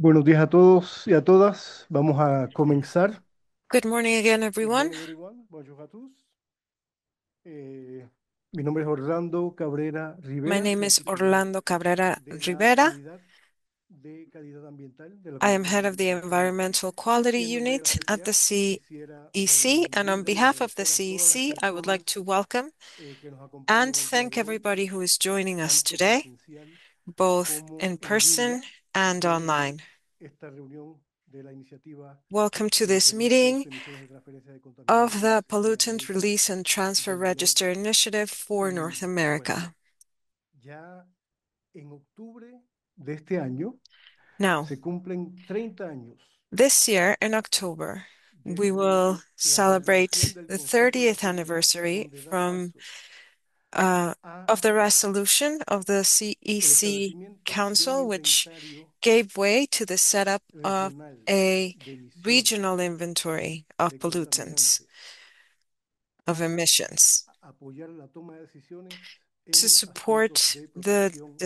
Buenos días a todos y a todas. Vamos a comenzar. Good morning again, Good everyone. morning, everyone. Bonjour à tous. Eh, Mi nombre es Orlando Cabrera My Rivera. name Soy is titular Orlando Cabrera de la Rivera. Unidad de Calidad Ambiental de la I am Comisión head of the Ambiental Federal. Environmental Quality Y en nombre de la Unit at the CTA CEC, quisiera saludar muy and on cordial y behalf of the agradecer a todas las CEC, I would like personas to welcome que nos and acompañan el día thank de hoy, everybody who is joining us tanto today, presencial both como in en person línea, and de online. esta reunión de la iniciativa Welcome to de this registros, meeting emisiones de transferencia de of contaminantes the en Pollutant América Release and Transfer del Register Norte. Initiative for Y North bueno, America. ya en octubre de este año Now, se cumplen 30 años this year in October, we desde will la resolución celebrate del the Consejo de 30th Seguridad anniversary donde da from paso uh, a of the resolution of the el CEC establecimiento de un Council, which inventario gave way to the setup of regional a de emisiones regional inventory of de pollutants, contaminantes of para emissions, apoyar la toma de decisiones to en asuntos support de the protección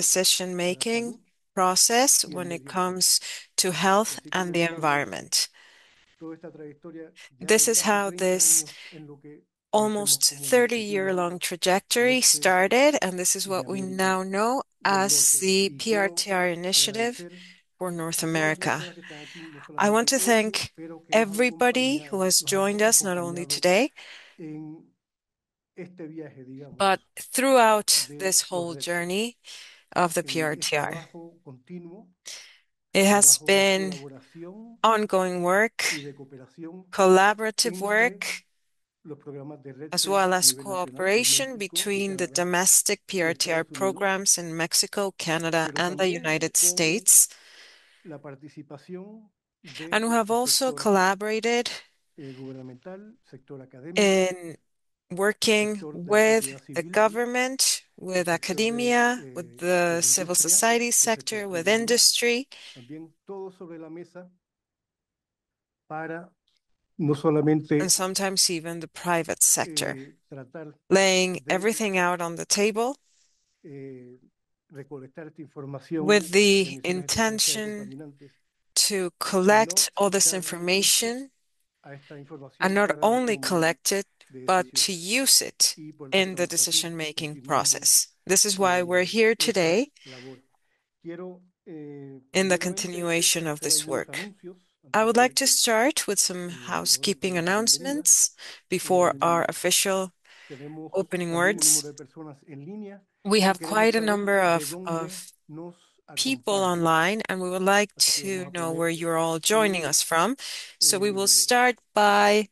a la decision-making salud process y el when it medio ambiente. comes to health Así and como the estamos environment. toda esta trayectoria ya This de is casi how 30 this años en lo que conocemos almost como la iniciativa 30-year-long trajectory PRTR started, and this is de what we América now know del as Norte. the Y quiero PRTR initiative agradecer for North a todas las America. personas que están aquí, no I want solamente to hoy, thank pero que everybody who has nos han joined us, not only acompañado today, en este viaje, digamos, but throughout de this los whole retos. journey of the Es PRTR. trabajo continuo, It has trabajo de been colaboración ongoing work, y de cooperación collaborative entre work, los programas de as REDSE well a as nivel nacional en cooperation México y between the Canadá domestic y PRTR Estados Unidos, programs in Mexico, Canada, pero and the también United con States. la participación And we del have also sector collaborated gubernamental, sector académico, in working sector de la with sociedad the civil, government, el with sector academia, with de the la civil industria, society el sector sector, with privado, industry, también todo sobre la mesa para no and solamente sometimes even the private sector, tratar laying de everything out on the table eh, recolectar esta with información de the emisiones de transferencia de intention contaminantes, to sino collect all this darle uso information a esta and información not para la only toma collect it, de but to decisiones. use it Y por eso in the estamos aquí decision-making continuando process. This is why we're here esta today labor. Quiero in the primeramente, de continuation hecho, of hacer this algunos work. anuncios I antes would like de to start with some mejor housekeeping darles la bienvenida. announcements before Eh, our official Tenemos opening también un número words. de personas en línea We y have queremos quite a saber number de dónde of nos people acompañan. online, and we would like Así que to vamos a know where poner you're all joining un us from. So we will eh, start by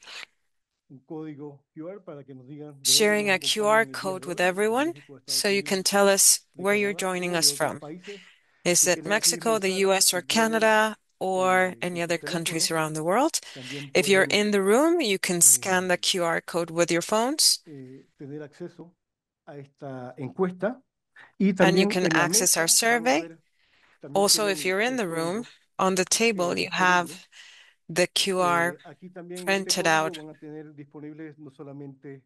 código QR para que nos digan de dónde sharing nos a QR acompañan el día code de with hoy, de everyone México, de so Estados you can Unidos, tell us de where you're Canadá joining o de us otros from. países. Is Si it quieren recibir Mexico, the mensajes, US, or si vienen Canada, or any con other sus countries teléfonos, around the world? también If you're pueden in the room, you can scan the eh, QR code with your phones, tener acceso a esta encuesta. Y and you también can en la access our mesa van a survey. ver, también Also, if tienen you're in el the room, código on the table, you disponible. have the QR Aquí también en este printed código out. van a tener disponibles no solamente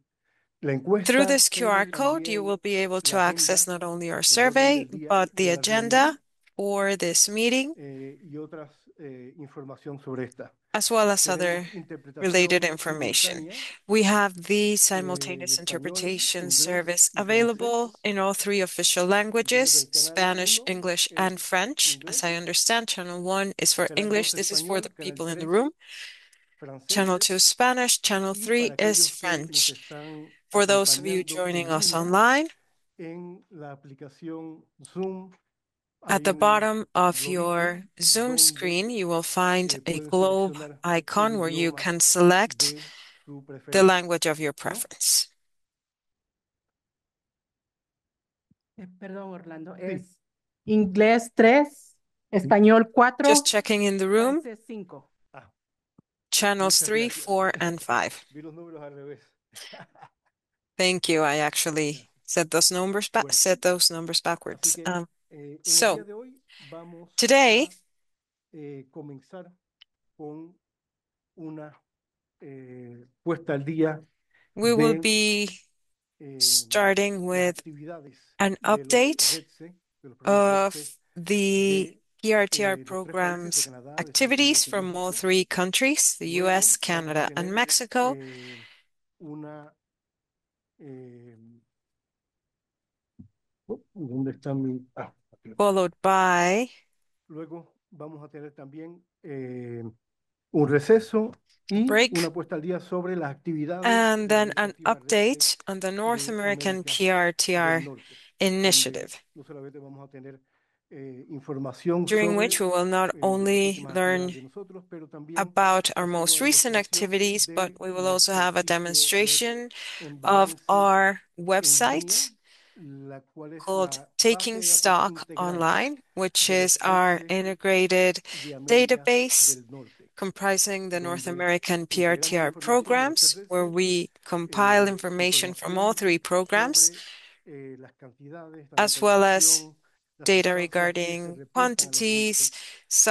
la Through encuesta, this QR pero code, you will también be able la to access agenda, not only our el orden survey, del día but the de la reunión agenda for this meeting, y otras información sobre esta. as well as other Tenemos related interpretación information. simultánea, We have the en simultaneous español, interpretation inglés service y francés. available in all three official Entonces languages, el canal Spanish, uno English, es and French. inglés, As I understand, channel 1 is for canal 2 English. This is for the español, canal people in the 3 room. Channel 2 franceses. Spanish, channel Y 3 para is aquellos que nos French. están For those of you acompañando joining en us línea, online, en la aplicación Zoom at hay the un bottom of globito your Zoom donde screen, you will find a pueden globe seleccionar el icon where you idioma can select de su the preferencia, language of your ¿no? preference. Perdón, Orlando, Sí, es inglés 3, sí. español Just 4, checking in the room, francés 5. Ah, channels muchas 3, gracias. 4, and 5. Vi los números al revés. Thank you. I actually Gracias. said Bueno, those numbers así backwards. que en el día So de hoy vamos today a comenzar con una puesta al día we will de be eh, starting las with actividades an de los update REDSE, de los programas of REDSE the de PRTR los tres países de programs Canadá, de Estados activities Unidos y from all México. three countries, the Luego US, vamos a Canada, and tener Mexico, una... eh, ¿dónde está mi...? Aquí lo tengo. followed by Luego vamos a tener también un receso a y break, una puesta al día sobre las actividades and de la then an iniciativa REXE update on the North de American América del PRTR Norte, donde initiative, no solamente vamos a tener información during which sobre we will not las only últimas actividades learn de nosotros, pero también about our hacer most una recent demostración activities, but de we will also have a nuestro sitio web demonstration en of balance our en línea, website la cual es called la base Taking de datos Stock integrada Online, which de los is our países integrated de América database del Norte, comprising the North donde American integramos la PRTR información de los programs, where TRS, we compile information from all información three programs, sobre las cantidades, la as well as localización, las data sustancias que se regarding reportan a los quantities,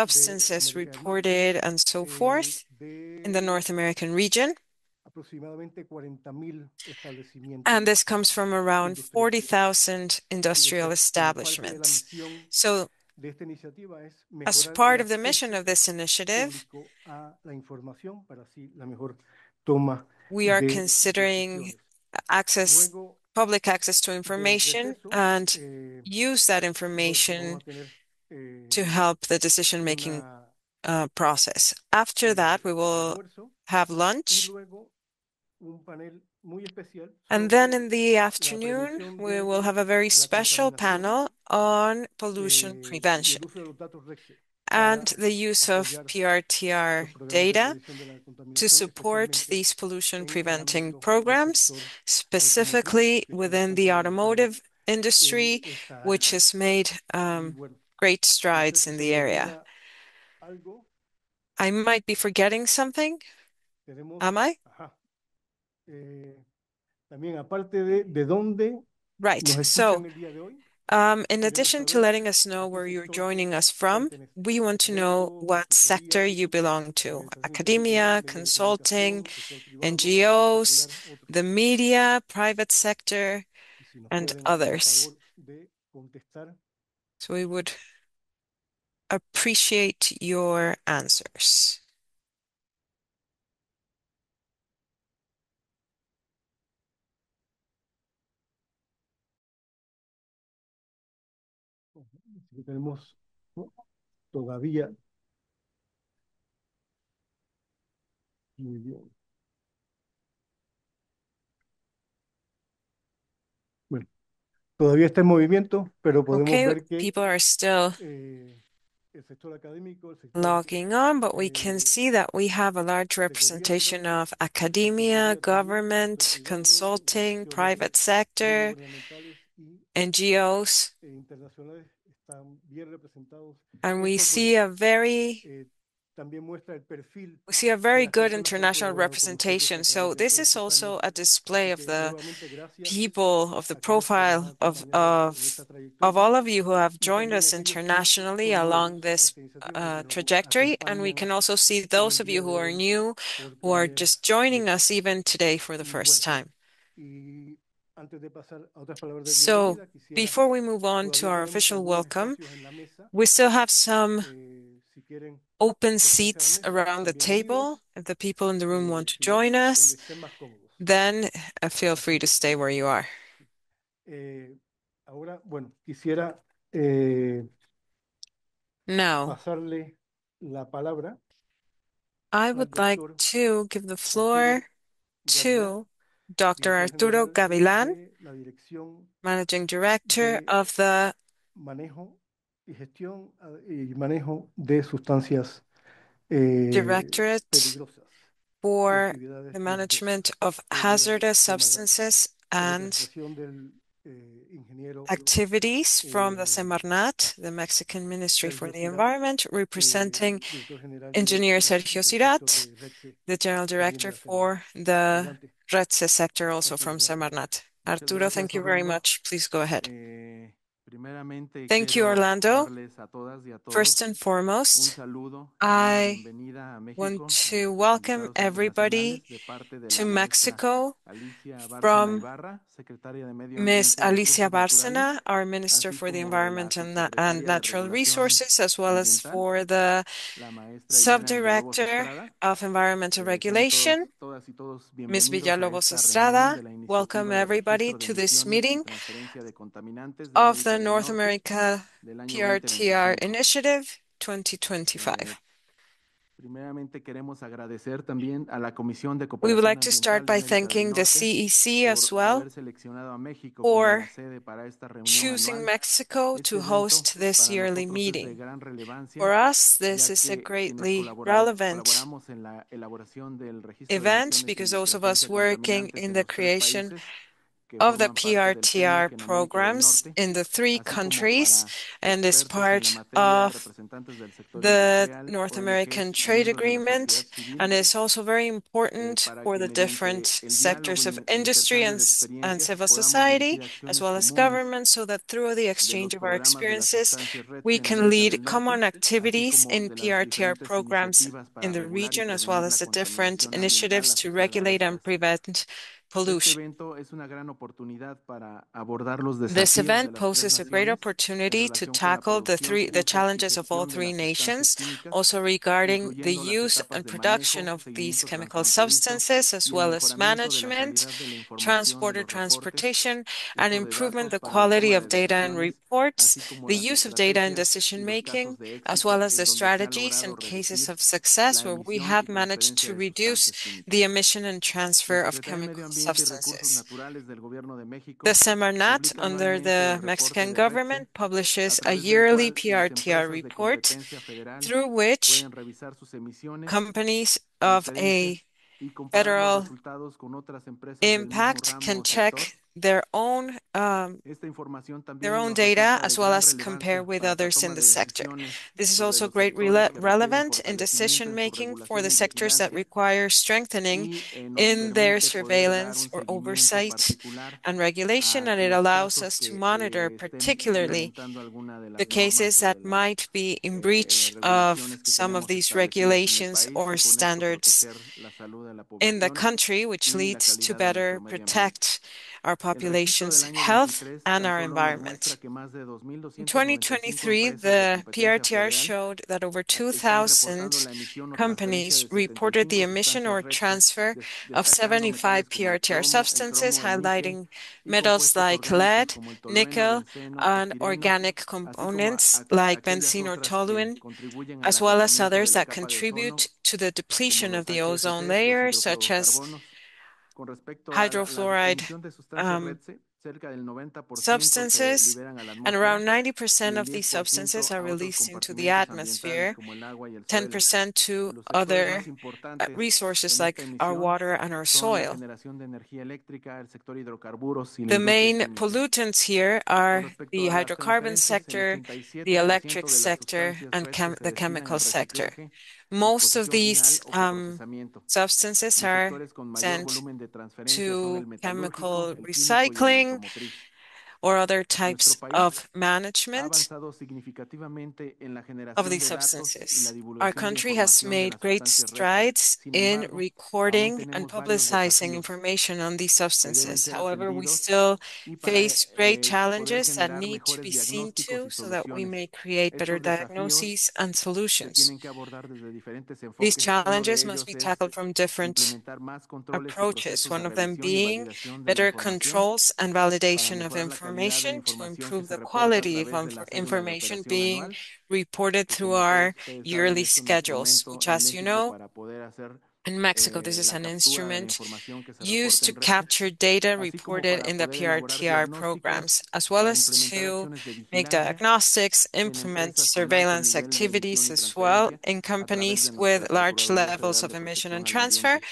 efectos de substances América del Norte, reported, and so forth in the de North American region. aproximadamente 40.000 And establecimientos this comes from around industriales. 40,000 Y industrial decía, como parte de la establishments. misión So, de esta iniciativa es as mejorar el part of the mission acceso of this initiative, público a la información para así la mejor toma we are de considering decisiones. access, Luego public access to del information receso, and use that bueno, vamos information a tener to help the decision-making una, process. After that, we un will almuerzo have y lunch. luego un panel muy especial And then sobre in the la afternoon, prevención we de will have a very la special contaminación panel on pollution y prevention el uso de los datos REXE and para the use of apoyar los PRTR programas de data prevención de la to contaminación, support especialmente these pollution en el preventing ámbito del programs, sector automotriz, specifically que está within bastante the adelantado automotive en industry, esta which área. has made Y bueno, great no sé strides si in se the me area. olvida algo. I might be forgetting something. Tenemos, Am I? ajá, eh, también aparte de dónde Right. nos So, escuchan el día de hoy, in queremos addition to saber letting us a know qué where you're sector joining us from, pertenece. we want to know Derecho, what sector consultoría, you belong to: organización internacional, academia, medios de consulting, comunicación, sector privado, NGOs, particular, otros. the media, private sector, Y si nos and pueden hacer el others. favor de contestar. So we would appreciate your answers. Así que tenemos, ¿no? Todavía, muy bien. Bueno, todavía está en movimiento, pero podemos Okay, ver que people are still eh, el sector académico, el sector logging on, but we can eh, see that we have a large de gobierno, representation of la academia, consultoría también, el sector government, privado, consulting, organizaciones private no sector, gubernamentales y NGOs, internacionales están bien representados. and Esto pues eh, también muestra el perfil we see a de very las good personas que han international colaborado con nosotros representation. a través So de this todos is estos also años. a display Así of que the nuevamente gracias people, of the a quienes nos han profile acompañado en esta of trayectoria all of you who have y joined también us aquellos que internationally son along nuevos a this esta iniciativa y que nos trajectory. And we can acompañan also see en those el of día you de who are hoy new, por who are primera just joining vez. us even today for the Y first bueno, time. y antes de pasar a otras palabras de So bienvenida, quisiera, before we move on to todavía our tenemos official algunos welcome, espacios en la mesa. we still have some Si quieren open sentarse a la seats mesa, around son the table. bienvenidos. If the people in the room want to Si no, join us, donde estén más cómodos. then feel Así free to que stay where you are. ahora, bueno, quisiera eh, Now, pasarle la palabra I al would like doctor to give the Arturo floor Gavilán, to Dr. director Arturo general Gavilan, de la Dirección Managing Director de of the Manejo y Gestión y Manejo de Sustancias Directorate peligrosas y for actividades the riesgosas Management of de la Hazardous Semarnat, Substances con and representación del ingeniero Activities from the eh, Semarnat, the Mexican Ministry for Sergio the Cirat, Environment, representing director general Engineer Sergio del sector Cirat, de REXE, the General también de Director la Semarnat. for the Adelante, RETSE sector, also Arturo, from gracias. Semarnat. Muchas Arturo, gracias, thank you very Orlando. much. Please go ahead. Primeramente, Thank you, quiero Orlando. darles a todas y a First todos and un foremost, saludo y una I bienvenida a want México, a to nuestros welcome invitados everybody internacionales de parte de to la maestra Mexico Alicia Bárcena from Ibarra, secretaria de Medio Miss Ambiente y Alicia Recursos Bárcena, Naturales, our Minister así for the como de la Environment and subsecretaria de Natural Regulación Resources, as well as Ambiental, for the la maestra Elena Villalobos Subdirector Estrada. of Environmental Sean Regulation, todas y todos Ms. bienvenidos a Villalobos esta reunión de Estrada. la Welcome Iniciativa de everybody Registro de to this Emisiones y meeting Transferencia de Contaminantes de of the América del North Norte America del año PRTR 2025. Initiative Eh, 2025. Primeramente queremos agradecer también a la Comisión de We would Cooperación like to start Ambiental de by América del thanking the Norte CEC as por well haber seleccionado a México como la for sede para esta reunión choosing anual. Mexico Este to evento host this para yearly nosotros es de meeting. gran For relevancia, us, this ya is a que quienes greatly relevant colaboramos en la elaboración del registro de event emisiones because y those of transferencia us de working contaminantes in en the los tres creation países que of the forman parte del PRTR TEMEC en América del programs Norte, in the three así como countries para and is expertos en la part materia, of representantes del sector the industrial, North American ONGs y Trade miembros de la sociedad Agreement, civil, and is also very important para for que the different mediante el diálogo sectors y of el industry intercambio de and experiencias civil podamos society, dirigir as acciones well as comunes government, so that through the de los exchange of our programas de las experiences, sustancias REDS we en can América lead del common Norte, así activities como in de las PRTR diferentes programs iniciativas in para the regular y region, as well prevenir as la the different contaminación ambiental initiatives to asociada a regulate and estas. prevent Este pollution. evento es una gran oportunidad para abordar los This desafíos de event las tres poses a great naciones en opportunity to relación con la tackle producción, the uso y challenges of all gestión de three las sustancias nations, químicas, also regarding the incluyendo las use etapas and de production manejo, of these seguimiento chemical transfronterizo substances, as y el well as mejoramiento de la management, calidad de la información de transport or los reportes, transportation, and uso de improvement datos the para la quality toma of de data and decisiones, reports, así como the las use of data in estrategias y decision los casos making, de as well éxito as en the donde se ha strategies logrado and cases reducir of success la where we emisión y have managed transferencia to de reduce sustancias químicas. the emission and La transfer of Secretaría de chemical Medio Ambiente y Recursos substances. Naturales del Gobierno de The México Semarnat, publica under anualmente the el reporte Mexican de RETSE, government, a publishes a través del yearly cual las PRTR empresas de report competencia federal through which pueden revisar sus emisiones, companies of transferencias a y comparar los federal resultados con otras empresas del mismo impact ramo can o sector. check Esta información their también own nos data resulta de as well gran as compare relevancia with para la others in toma the de sector. decisiones This is sobre also los great sectores que requieren relevant in fortalecimiento decision en su making for regulación the y sectors that vigilancia require strengthening y nos in their permite poder dar surveillance un or seguimiento oversight particular and regulation, a and it los allows casos us to que monitor estén particularly violentando alguna de the las normas cases o de that las might be in breach of regulaciones que some of tenemos these establecidas en el regulations país or y con esto standards proteger la salud de la in the población country, which y la leads to calidad de nuestro better medio ambiente. protect our El registro del population's año health 23 and tan our solo nos muestra environment. que más de In 2.295 2023, empresas de the competencia PRTR federal showed that over están reportando 2,000 la emisión o transferencia companies de reported the 75 emission sustancias or REDSE, transfer of destacando 75 metales como PRTR el substances, cromo, el níquel highlighting y metals compuestos like orgánicos lead, como el tolueno, nickel, benceno, and estireno, organic así como components like aquellas benzene or otras que toluene, contribuyen al as well as agotamiento de others la that capa de ozono, contribute to the como depletion of los the ozone HFCs, los layer, such as hidrofluorocarbonos. Con respecto a la hydrofluoride emisión de sustancias REDSE, cerca del 90% se substances, liberan a la and around atmósfera y 90% el of these substances 10% are a otros released into the compartimentos ambientales atmosphere, como el agua y el suelo. 10% to Los sectores más other importantes resources en esta like our emisión water and our son la soil. generación de energía eléctrica, el sector hidrocarburos y la The industria main química. pollutants here Con are respecto the a las hydrocarbon transferencias, el sector, the electric 87% de las sector, sustancias and REDSE se the destinan chemical al sector. reciclaje, Most of disposición these final o coprocesamiento. substances Los are sectores con mayor sent volumen de transferencia son el to metalúrgico, chemical el químico y el recycling automotriz. or other Nuestro types país of ha management avanzado significativamente en la of generación these de datos y la substances. Our divulgación de country has información de made las great sustancias REDSE. strides Sin in embargo, aún recording and tenemos varios publicizing desafíos information on these que deben substances. ser However, we atendidos still y para face great poder challenges that generar need to mejores be seen diagnósticos to y so that we soluciones. may create better Estos desafíos diagnoses and se solutions. tienen que abordar desde diferentes These enfoques. Uno de challenges must ellos be es tackled from different implementar más controles y approaches, procesos de one of them revisión y being validación de la better información controls and para validation of mejorar la calidad de la information to información que improve se the reporta a quality of través de la cédula de information operación being anual, reported que through como todos our ustedes saben yearly es un schedules, instrumento which, en as you México know, para poder hacer in Mexico, this is la an captura de la instrument información que se used reporta to en REDSE, capture data así como reported para in the poder elaborar PRTR diagnósticos, programs, as well para as implementar to acciones de make vigilancia diagnostics, en implement empresas con alto surveillance nivel de emisión activities y as well transferencia in a través companies de nuestra with large Procuraduría levels Federal of de emission Protección and al transfer Ambiente.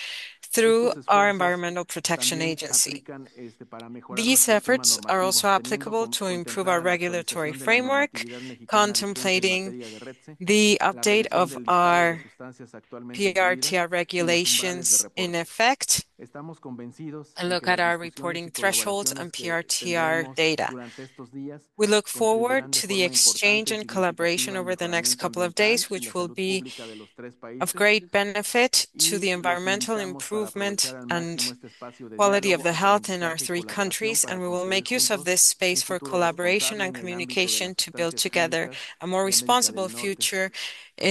through Estos our esfuerzos Environmental Protection también Agency. aplican para mejorar These nuestro esquema efforts are normativo, also teniendo applicable to improve our contemplada la regulatory actualización de la framework, normatividad mexicana vigente en contemplating materia de REDSE, the la update revisión of del listado de our sustancias actualmente incluidas PRTR y los umbrales de regulations in reporte. effect, Estamos convencidos and de look que at las our discusiones y reporting thresholds colaboraciones and que PRTR tendremos data. durante estos días We look forward contribuirán de to the forma exchange importante y and collaboration significativa al over the next mejoramiento couple of ambiental days, y la which will salud be pública de los tres of países great benefit to y the los environmental invitamos para improvement aprovechar al máximo and este espacio de quality of diálogo, the health in our aprendizaje y three colaboración countries, para and we will construir make use of juntos this space un for futuro collaboration responsable and en el ámbito de communication las to build sustancias together químicas a more de América responsible del Norte. future Como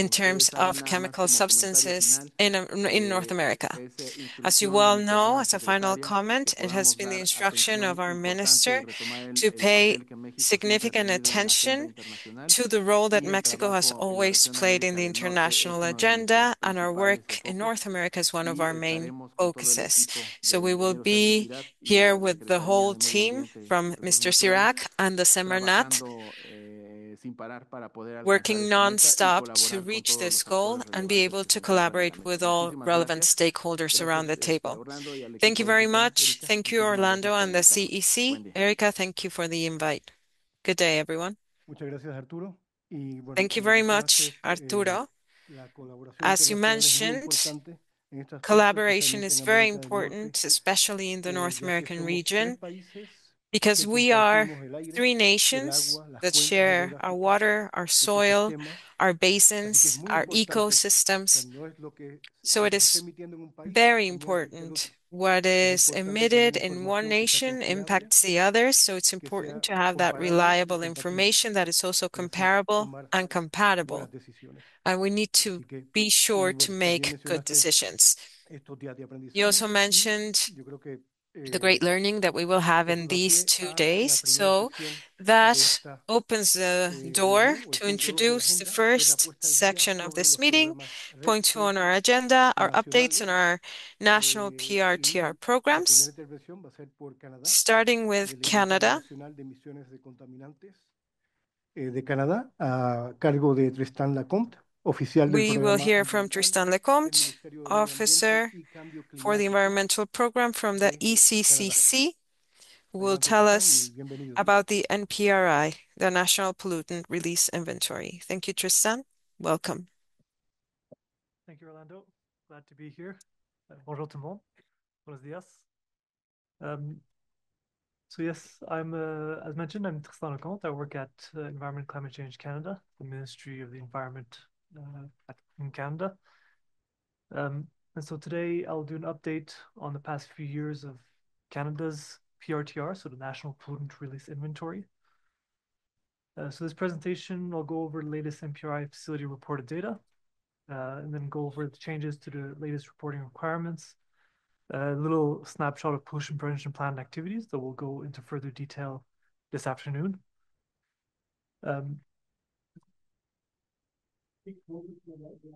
in ustedes terms saben, of nada más chemical como comentario substances final, in North America. es As you instrucción de well nuestra know, señora as a final secretaria que comment, it has podamos been the dar instruction of atención our importante y minister retomar to el pay papel que México siempre ha significant tenido en la agenda attention internacional to the role that y el Mexico has trabajo en la always región de played in América the del Norte es international uno de nuestros agenda, and our principales work in enfoques North America is one of y our main estaremos con todo el focuses. equipo So del we will ingeniero Sergio be Cirat y de here la with the Secretaría whole de Medio team Ambiente y from Recursos Mr. Naturales Sirac and the Semarnat, trabajando sin parar para poder alcanzar working esta meta y nonstop to colaborar con reach todos this los goal actores and be relevantes able que se to encuentran en la collaborate mesa. with all Muchísimas relevant gracias. stakeholders around Gracias the table. Orlando y al Thank you equipo de very CECA, much. Erika. Thank you, Muchísimas gracias Orlando, por and the invitarnos. CEC. Buen día. Erica, thank you for the invite. Good day, everyone. Muchas gracias, Arturo. Y bueno, Thank you como very mencionaste, much, Arturo. la colaboración As you internacional es muy mentioned, importante en este aspecto, collaboration especialmente is en very América del Norte, important, especially in the North ya que American somos tres region, países because que we are compartimos el aire, three el nations agua, las that fuentes share our hidrográficas, water, our soil, ecosistemas. our Así que es basins, muy our importante, o sea, ecosystems. no es So lo it que se está is emitiendo en un país, very también afecta al important. otro. What Es is importante tener emitted in one información que sea nation confiable, impacts the others, so it's que important sea to have that comparable y reliable compatible information that is also para así comparable tomar and compatible. buenas decisiones. And we need to Así que, be sure y to bueno, también make good mencionaste decisions. estos días de You also aprendizaje y mentioned yo creo que the great learning that we will have in eso da these pie 2 days. a la primera So sección de that esta opens the door reunión o el to punto 2 de la introduce the agenda, que es la first puesta al día section of sobre this los meeting. programas Point two on our REC agenda are updates on nacionales. our national Y PRTR la primera programs, intervención va a ser por Canadá, starting with del Inventario Canada. Nacional de Emisiones de Contaminantes de Canadá, a cargo de Tristan Lacomte, oficial del We will Programa hear from Ambiental Tristan del Lecomte, Ministerio de Medio Ambiente officer y Cambio for the Climático environmental program from the de Canadá. ECCC, who will Adelante, tell Tristan, y us bienvenido. about the NPRI, the National Pollutant Release Inventory. Thank you, Tristan. Welcome. Thank you, Orlando. Glad to be here. Bonjour tout le monde. Buenos días. So yes, as mentioned, I'm Tristan Lecomte. I work at Environment Climate Change Canada, the Ministry of the Environment in Canada. And so today I'll do an update on the past few years of Canada's PRTR, so the National Pollutant Release Inventory. So this presentation, I'll go over the latest NPRI facility reported data, and then go over the changes to the latest reporting requirements, a little snapshot of pollution prevention plan activities that will go into further detail this afternoon.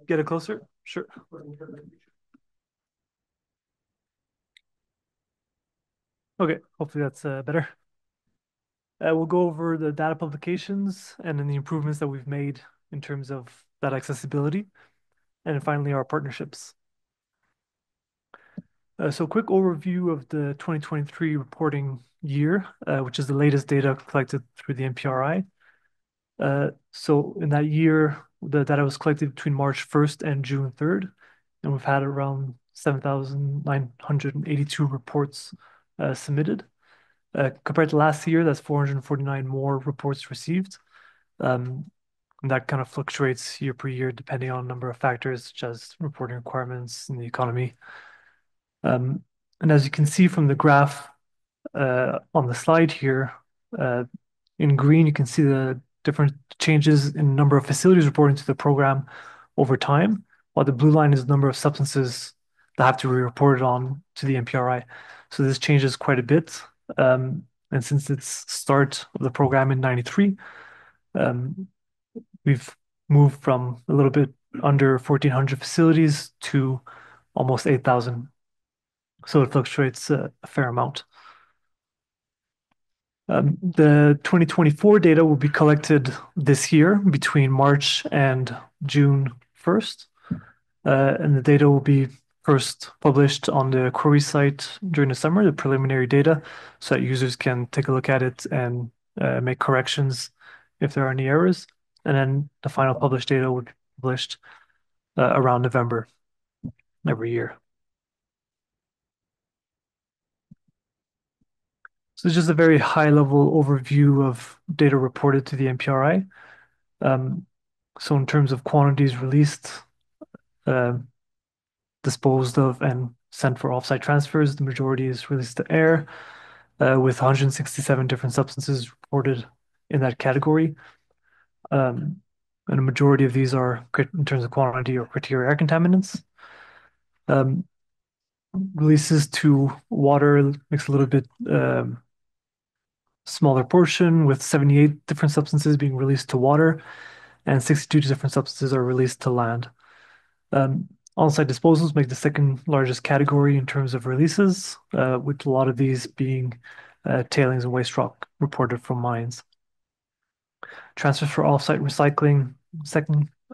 Get it closer? Sure. Okay, hopefully that's better. We'll go over the data publications and then the improvements that we've made in terms of that accessibility, and then finally our partnerships. So quick overview of the 2023 reporting year, which is the latest data collected through the NPRI. So in that year, the data was collected between March 1st and June 3rd, and we've had around 7,982 reports submitted. Compared to last year, that's 449 more reports received. And that kind of fluctuates year per year depending on a number of factors, such as reporting requirements in the economy. And as you can see from the graph on the slide here, in green, you can see the different changes in number of facilities reporting to the program over time, while the blue line is the number of substances that have to be reported on to the NPRI. So this changes quite a bit. And since its start of the program in 93, we've moved from a little bit under 1,400 facilities to almost 8,000. So it fluctuates a fair amount. The 2024 data will be collected this year between March and June 1st. And the data will be first published on the query site during the summer, the preliminary data, so that users can take a look at it and make corrections if there are any errors. And then the final published data would be published around November every year. So it's just a very high level overview of data reported to the MPRI. So in terms of quantities released, uh, disposed of, and sent for offsite transfers, the majority is released to air, with 167 different substances reported in that category. And a majority of these are, in terms of quantity, or criteria air contaminants. Releases to water makes a little bit smaller portion, with 78 different substances being released to water, and 62 different substances are released to land. On-site disposals make the second largest category in terms of releases, with a lot of these being tailings and waste rock reported from mines. Transfers for off-site recycling,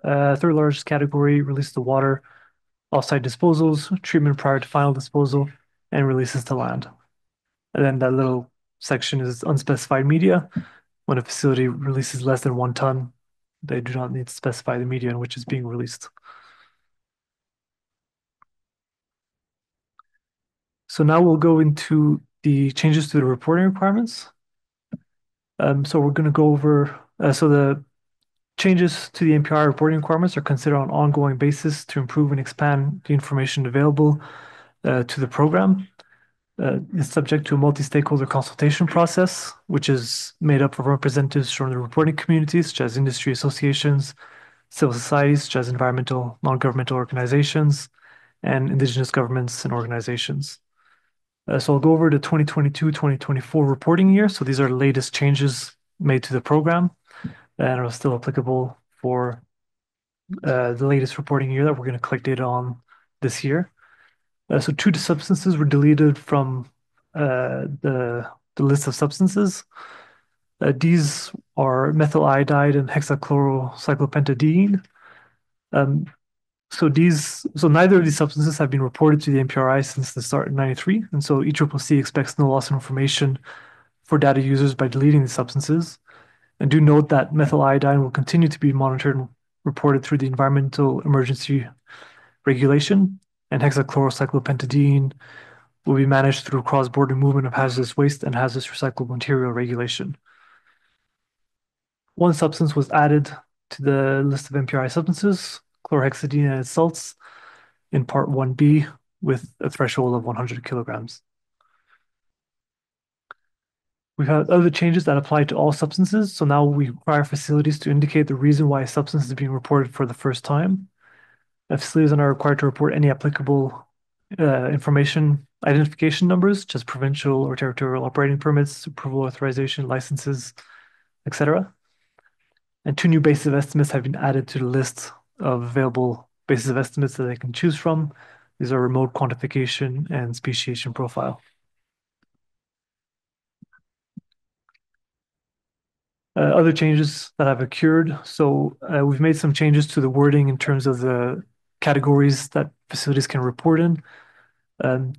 third largest category, release to water, off-site disposals, treatment prior to final disposal, and releases to land. And then that little section is unspecified media. When a facility releases less than 1 ton, they do not need to specify the media in which is being released. So now we'll go into the changes to the reporting requirements. So we're going to go over, so the changes to the MPR reporting requirements are considered on an ongoing basis to improve and expand the information available to the program. It's subject to a multi-stakeholder consultation process, which is made up of representatives from the reporting communities, such as industry associations, civil societies, such as environmental, non-governmental organizations, and indigenous governments and organizations. So I'll go over the 2022-2024 reporting year. So these are the latest changes made to the program and are still applicable for the latest reporting year that we're going to collect data on this year. So 2 substances were deleted from the list of substances. These are methyl iodide and hexachlorocyclopentadiene. So neither of these substances have been reported to the MPRI since the start in '93, and so ECCC expects no loss of information for data users by deleting these substances. And do note that methyl iodine will continue to be monitored and reported through the Environmental Emergency Regulation, and hexachlorocyclopentadiene will be managed through cross-border movement of hazardous waste and hazardous recyclable material regulation. 1 substance was added to the list of MPRI substances, chlorhexidine and its salts, in Part 1B with a threshold of 100 kilograms. We've had other changes that apply to all substances. So now we require facilities to indicate the reason why a substance is being reported for the first time. Facilities are not required to report any applicable information identification numbers, such as provincial or territorial operating permits, approval authorization, licenses, etc. And 2 new bases of estimates have been added to the list of available bases of estimates that they can choose from. These are remote quantification and speciation profile. Other changes that have occurred. So we've made some changes to the wording in terms of the categories that facilities can report in,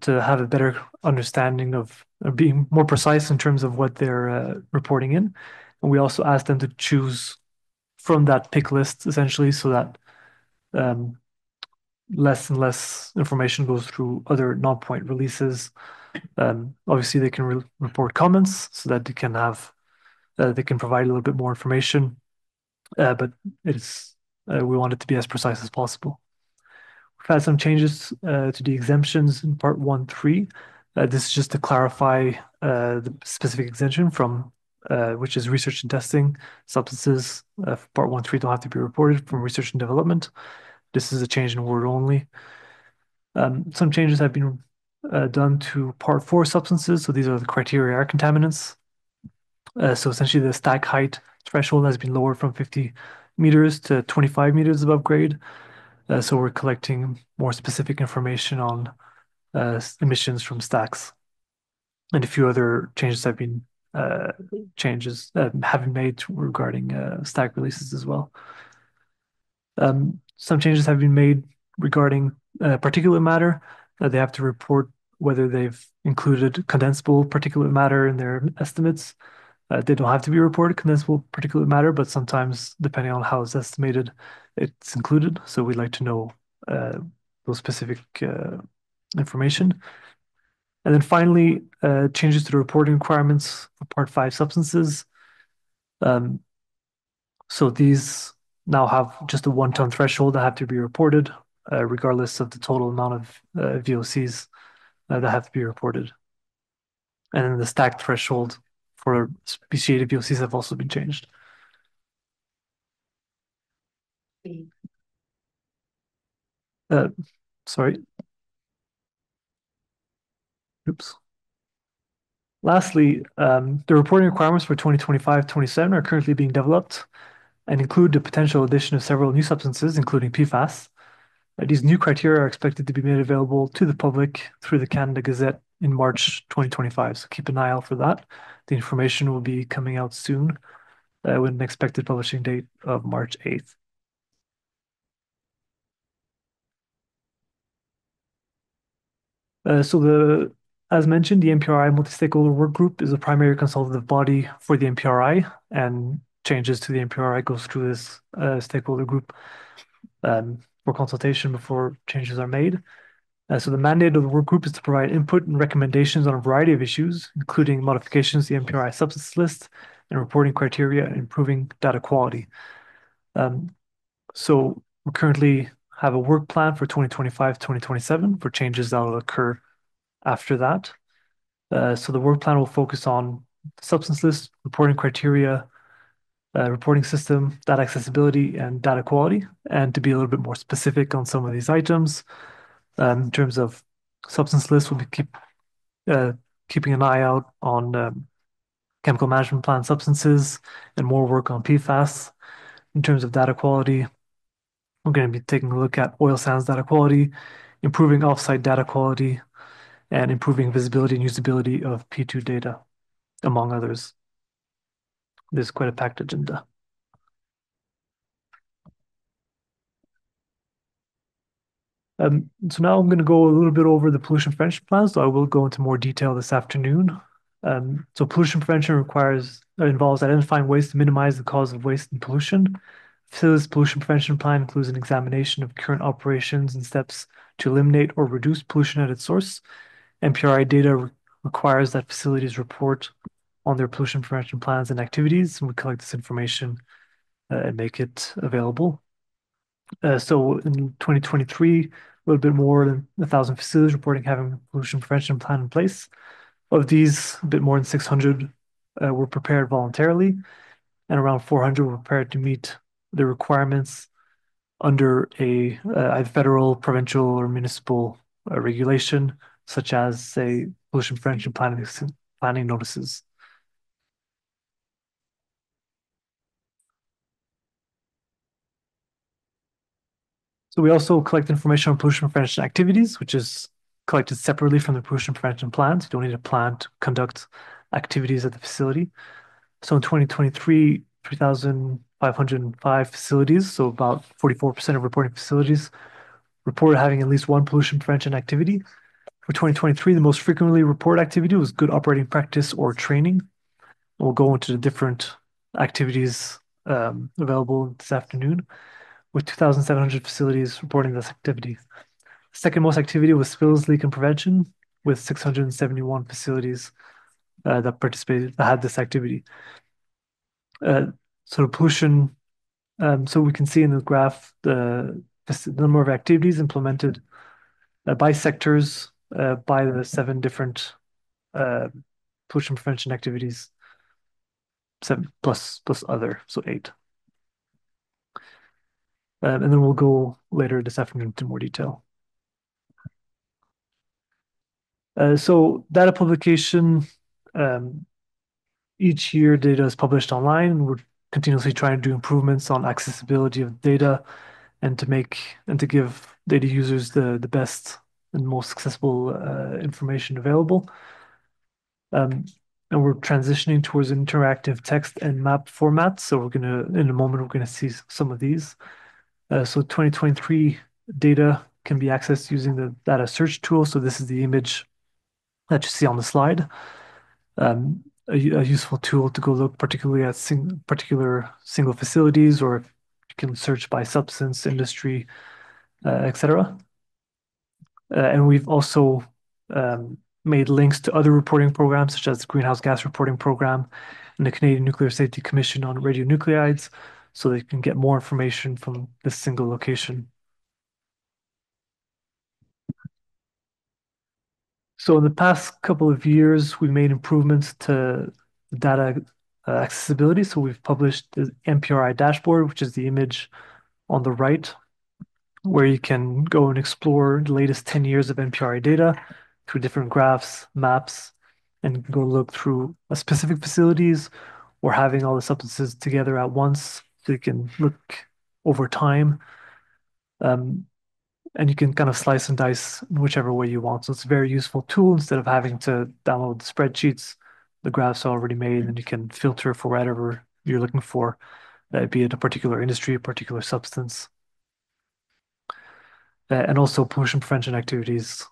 to have a better understanding of being more precise in terms of what they're reporting in. And we also asked them to choose from that pick list, essentially, so that less and less information goes through other non-point releases. Obviously, they can report comments so that they can have they can provide a little bit more information, but it's we want it to be as precise as possible. We've had some changes to the exemptions in Part 1.3. This is just to clarify the specific exemption from which is research and testing substances. Part 1.3 don't have to be reported from research and development. This is a change in word only. Some changes have been done to Part 4 substances. So these are the criteria air contaminants. So essentially the stack height threshold has been lowered from 50 meters to 25 meters above grade. So we're collecting more specific information on emissions from stacks. And a few other changes have been made regarding stack releases as well. Some changes have been made regarding particulate matter. They have to report whether they've included condensable particulate matter in their estimates. They don't have to be reported condensable particulate matter, but sometimes, depending on how it's estimated, it's included. So we'd like to know those specific information. And then finally, changes to the reporting requirements for Part 5 substances. Um, so these now have just a 1 ton threshold that have to be reported, regardless of the total amount of VOCs that have to be reported. And then the stack threshold for speciated VOCs have also been changed. Uh, sorry. Oops. Lastly, the reporting requirements for 2025-27 are currently being developed and include the potential addition of several new substances, including PFAS. These new criteria are expected to be made available to the public through the Canada Gazette in March 2025. So keep an eye out for that. The information will be coming out soon with an expected publishing date of March 8th. As mentioned, the MPRI multi-stakeholder work group is a primary consultative body for the MPRI, and changes to the MPRI goes through this stakeholder group for consultation before changes are made. So the mandate of the work group is to provide input and recommendations on a variety of issues, including modifications to the MPRI substance list and reporting criteria and improving data quality. So we currently have a work plan for 2025-2027 for changes that will occur after that. So the work plan will focus on substance list, reporting criteria, reporting system, data accessibility, and data quality. And to be a little bit more specific on some of these items, in terms of substance list, we'll be keeping an eye out on chemical management plan substances and more work on PFAS. In terms of data quality, we're going to be taking a look at oil sands data quality, improving offsite data quality, and improving visibility and usability of P2 data, among others. This is quite a packed agenda. So now I'm going to go a little bit over the pollution prevention plans, so I will go into more detail this afternoon. So pollution prevention involves identifying ways to minimize the cause of waste and pollution. Facilities pollution prevention plan includes an examination of current operations and steps to eliminate or reduce pollution at its source. MPRI data requires that facilities report on their pollution prevention plans and activities, and we collect this information and make it available. So in 2023, a little bit more than 1,000 facilities reporting having a pollution prevention plan in place. Of these, a bit more than 600 were prepared voluntarily, and around 400 were prepared to meet the requirements under either federal, provincial, or municipal regulation, such as, say, pollution prevention planning notices. So we also collect information on pollution prevention activities, which is collected separately from the pollution prevention plans. You don't need a plan to conduct activities at the facility. So in 2023, 3,505 facilities, so about 44% of reporting facilities, reported having at least one pollution prevention activity. For 2023, the most frequently reported activity was good operating practice or training. We'll go into the different activities available this afternoon, with 2,700 facilities reporting this activity. Second most activity was spills, leak, and prevention, with 671 facilities that had this activity. So pollution, so we can see in the graph the number of activities implemented by sectors by the 7 different pollution prevention activities, 7 plus other, so 8. And then we'll go later this afternoon into more detail. So data publication, each year data is published online. We're continuously trying to do improvements on accessibility of data and to give data users the best and most accessible information available. And we're transitioning towards an interactive text and map format. So in a moment, we're gonna see some of these. So 2023 data can be accessed using the data search tool. So this is the image that you see on the slide. A useful tool to go look particularly at particular single facilities, or you can search by substance, industry, etc. And we've also made links to other reporting programs, such as the Greenhouse Gas Reporting Program and the Canadian Nuclear Safety Commission on radionuclides, so they can get more information from this single location. So in the past couple of years, we made improvements to data accessibility. So we've published the MPRI dashboard, which is the image on the right, where you can go and explore the latest 10 years of MPRI data through different graphs, maps, and go look through specific facilities or having all the substances together at once so you can look over time. And you can kind of slice and dice in whichever way you want. So it's a very useful tool instead of having to download the spreadsheets. The graphs are already made, and you can filter for whatever you're looking for, be it a particular industry, a particular substance. And also pollution prevention activities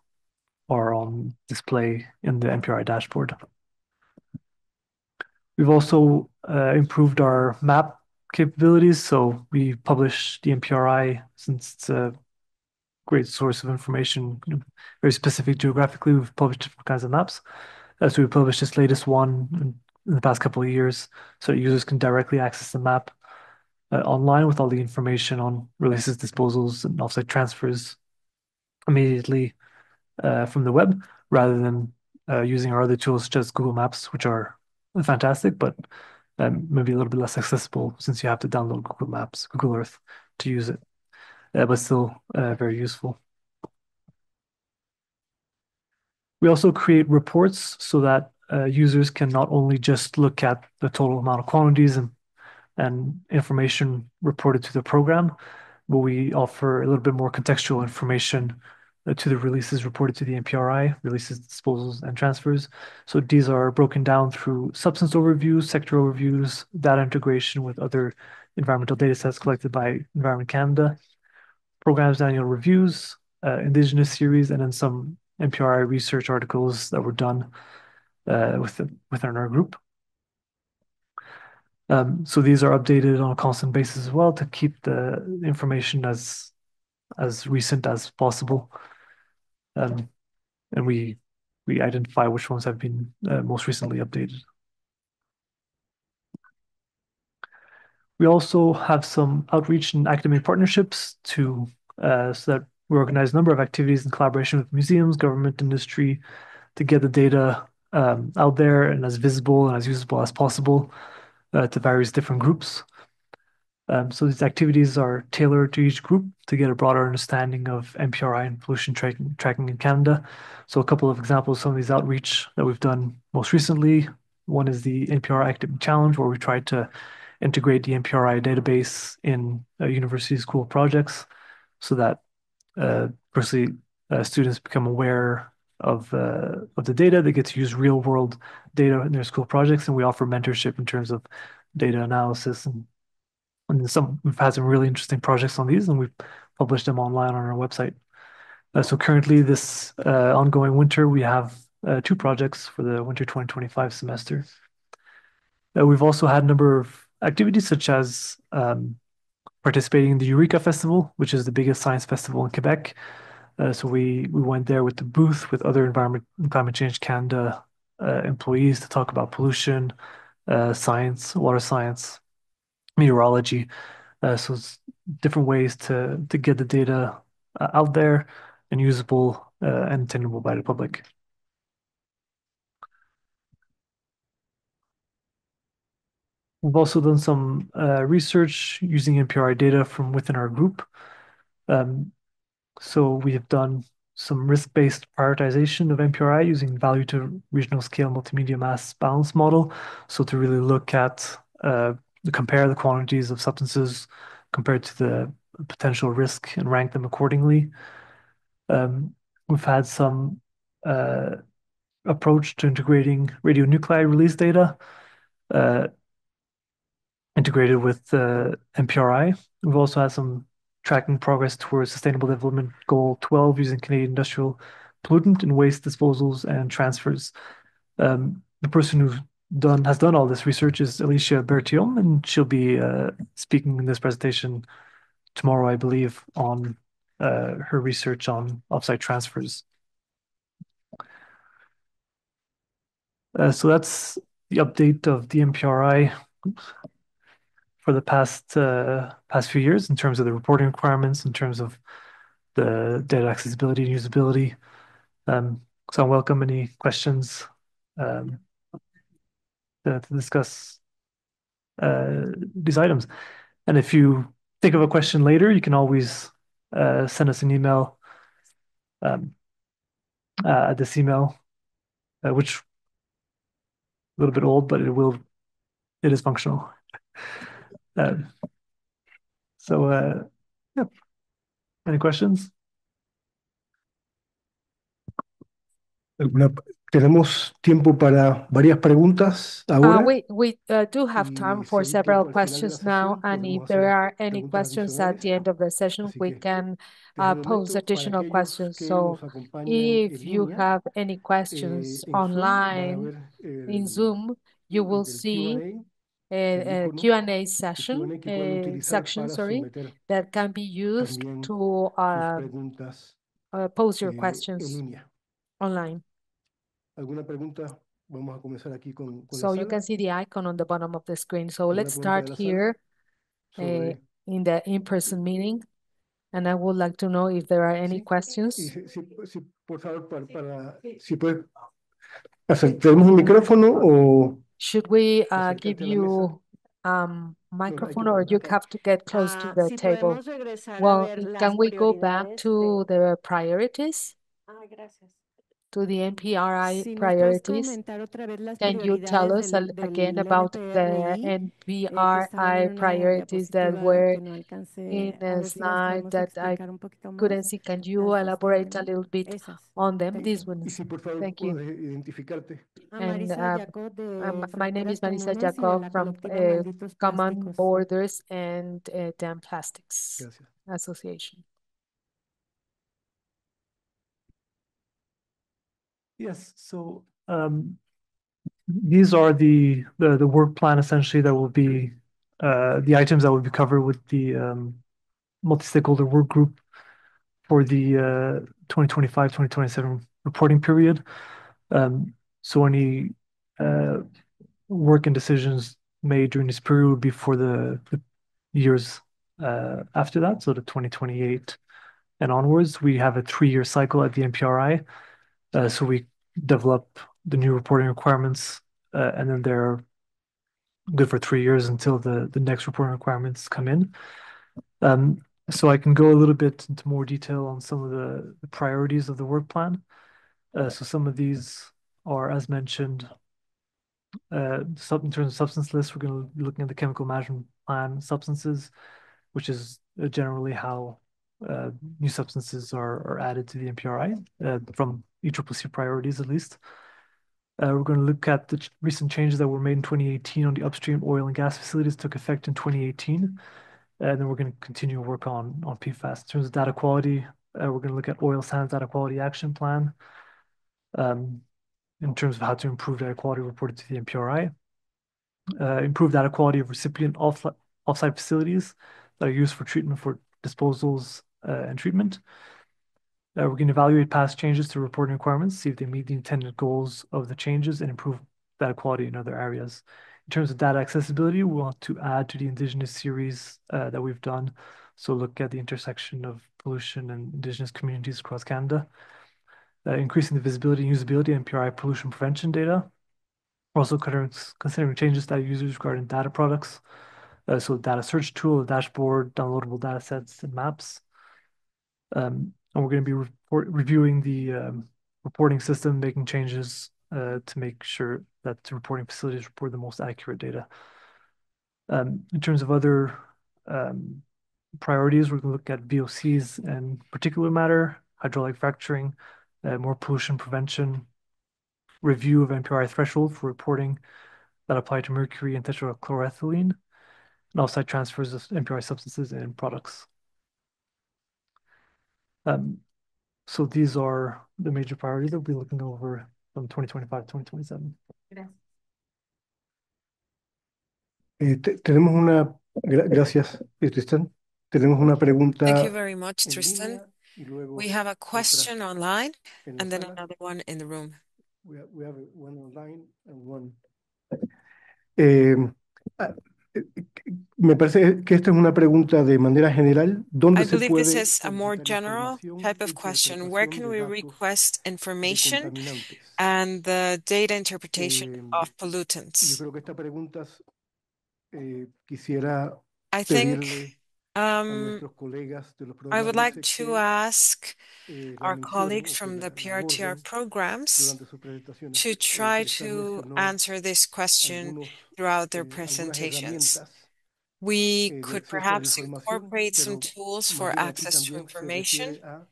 are on display in the MPRI dashboard. We've also improved our map capabilities. So we publish the MPRI since it's a great source of information, very specific geographically. We've published different kinds of maps. So we published this latest one in the past couple of years, so that users can directly access the map online with all the information on releases, disposals, and offsite transfers immediately from the web, rather than using our other tools such as Google Maps, which are fantastic, but maybe a little bit less accessible since you have to download Google Maps, Google Earth to use it, but still very useful. We also create reports so that users can not only just look at the total amount of quantities and information reported to the program, but we offer a little bit more contextual information to the releases reported to the MPRI, releases, disposals, and transfers. So these are broken down through substance overviews, sector overviews, data integration with other environmental data sets collected by Environment Canada, programs annual reviews, Indigenous series, and then some MPRI research articles that were done within our group. So these are updated on a constant basis as well to keep the information as recent as possible. And we identify which ones have been most recently updated. We also have some outreach and academic partnerships so that we organize a number of activities in collaboration with museums, government, industry to get the data out there and as visible and as usable as possible to various different groups. So these activities are tailored to each group to get a broader understanding of MPRI and pollution tracking in Canada. So a couple of examples, some of these outreach that we've done most recently. One is the NPRI Academic Challenge, where we tried to integrate the NPRI database in university school projects so that firstly students become aware of the data. They get to use real world data in their school projects, and we offer mentorship in terms of data analysis and we've had some really interesting projects on these, and we've published them online on our website. So currently, this ongoing winter, we have 2 projects for the winter 2025 semester. We've also had a number of activities, such as participating in the Eureka Festival, which is the biggest science festival in Quebec. So we went there with the booth with other Environment and Climate Change Canada employees to talk about pollution, science, water science, meteorology. So it's different ways to get the data out there and usable and attainable by the public. We've also done some research using NPRI data from within our group. So we have done some risk-based prioritization of NPRI using value to regional scale multimedia mass balance model. So to really look at to compare the quantities of substances compared to the potential risk and rank them accordingly. We've had some approach to integrating radionuclide release data integrated with MPRI. We've also had some tracking progress towards Sustainable Development Goal 12 using Canadian industrial pollutant in waste disposals and transfers. The person who has done all this research is Alicia Bertium, and she'll be speaking in this presentation tomorrow, I believe, on her research on offsite transfers. So that's the update of the MPRI for the past few years in terms of the reporting requirements, in terms of the data accessibility and usability. So I welcome any questions um, to discuss these items. And if you think of a question later, you can always send us an email um, at this email, which is a little bit old, but it is functional. Uh, so yeah, any questions? Alguna- Tenemos tiempo para varias preguntas ahora We do have time y for si hay several tiempo al final de la questions now, sesión and if podemos there hacer are any preguntas questions at adicionales. the end of the session, Así we que can desde el pose momento, para additional aquellos questions. que nos So acompañan if en you línea, have any questions en Zoom van a online ver in Zoom, you will el see Q&A, el a icono Q&A de session, Q&A que pueden utilizar section, para sorry, someter that can be used también to sus preguntas pose your en questions línea. online. ¿Alguna pregunta? Vamos a comenzar aquí con la So you sala. can see the icon on the bottom of the screen. So ¿Alguna let's pregunta de start la here sala in the in-person meeting. And I would like to know if there are any Sí. Y questions. si, por favor, si puede hacer, ¿tenemos un micrófono o Should we acércate give a la mesa? you No, hay microphone, que or you acá. have to get close to the Si table? podemos regresar a Well, ver can las we go back prioridades to the priorities, gracias. to the NPRI Si nos puedes priorities? comentar otra vez las Can you tell prioridades us again del about the NPRI, que estaban NPRI en una priorities that diapositiva were que no in alcancé, a a ver si las slide podemos that I explicar un poquito couldn't más? see? Can you elaborate a little bit Esas. on them? Thank These you. Y ones. si por favor Thank you. puedes identificarte. And Marisa Jacob de my name is Fronteras Marisa Comunes y de Jacob la from colectiva Malditos Common Plásticos. Borders and Damn Plastics Gracias. Association. Yes. So these are the work plan essentially that will be the items that will be covered with the multi-stakeholder work group for the 2025-2027 reporting period. So any work and decisions made during this period would be for the years after that, so the 2028 and onwards. We have a 3-year cycle at the NPRI, so we develop the new reporting requirements, and then they're good for 3 years until the next reporting requirements come in. So I can go a little bit into more detail on some of the priorities of the work plan. So some of these are, as mentioned, in terms of substance lists, we're going to be looking at the chemical management plan substances, which is generally how new substances are added to the MPRI from ECCC priorities at least. We're going to look at the recent changes that were made in 2018 on the upstream oil and gas facilities, took effect in 2018. And then we're going to continue to work on PFAS. In terms of data quality, we're going to look at oil sands data quality action plan in terms of how to improve data quality reported to the MPRI. Improve data quality of recipient offsite facilities that are used for treatment for disposals and treatment. We're going to evaluate past changes to reporting requirements, see if they meet the intended goals of the changes, and improve data quality in other areas. In terms of data accessibility, we want to add to the Indigenous series that we've done. So look at the intersection of pollution and Indigenous communities across Canada. Increasing the visibility and usability of MPRI pollution prevention data. We're also considering changes to users regarding data products. So data search tool, a dashboard, downloadable data sets, and maps. And we're going to be reviewing the reporting system, making changes to make sure that the reporting facilities report the most accurate data. In terms of other priorities, we're going to look at VOCs and particulate matter, hydraulic fracturing, more pollution prevention, review of MPRI threshold for reporting that apply to mercury and tetrachloroethylene, and offsite transfers of MPRI substances and products. So these are the major priorities that we'll be looking over from 2025 to 2027. Tenemos gracias, Tristan. Tenemos una pregunta Thank you very much, en Tristan. línea y luego We have a otra question online en la and then sala. another one in the room. we have one online and one. Eh, ah, eh, Me parece que esta es una pregunta de manera general. ¿Dónde I se believe this puede is a more solicitar general información type e of question. Where interpretación can de we datos request de information contaminantes? and the data interpretation of Yo pollutants? creo que esta pregunta quisiera I think pedirle a um, nuestros colegas de los I programas would like LICE to que ask la our mencionen colleagues o que from the la PRTR aborden programs durante sus presentaciones. to try Tristan to mencionó answer this question algunos, throughout their algunas presentations. herramientas We de could acceso a la perhaps información, incorporate some pero tools más for bien aquí access to también se information, refiere a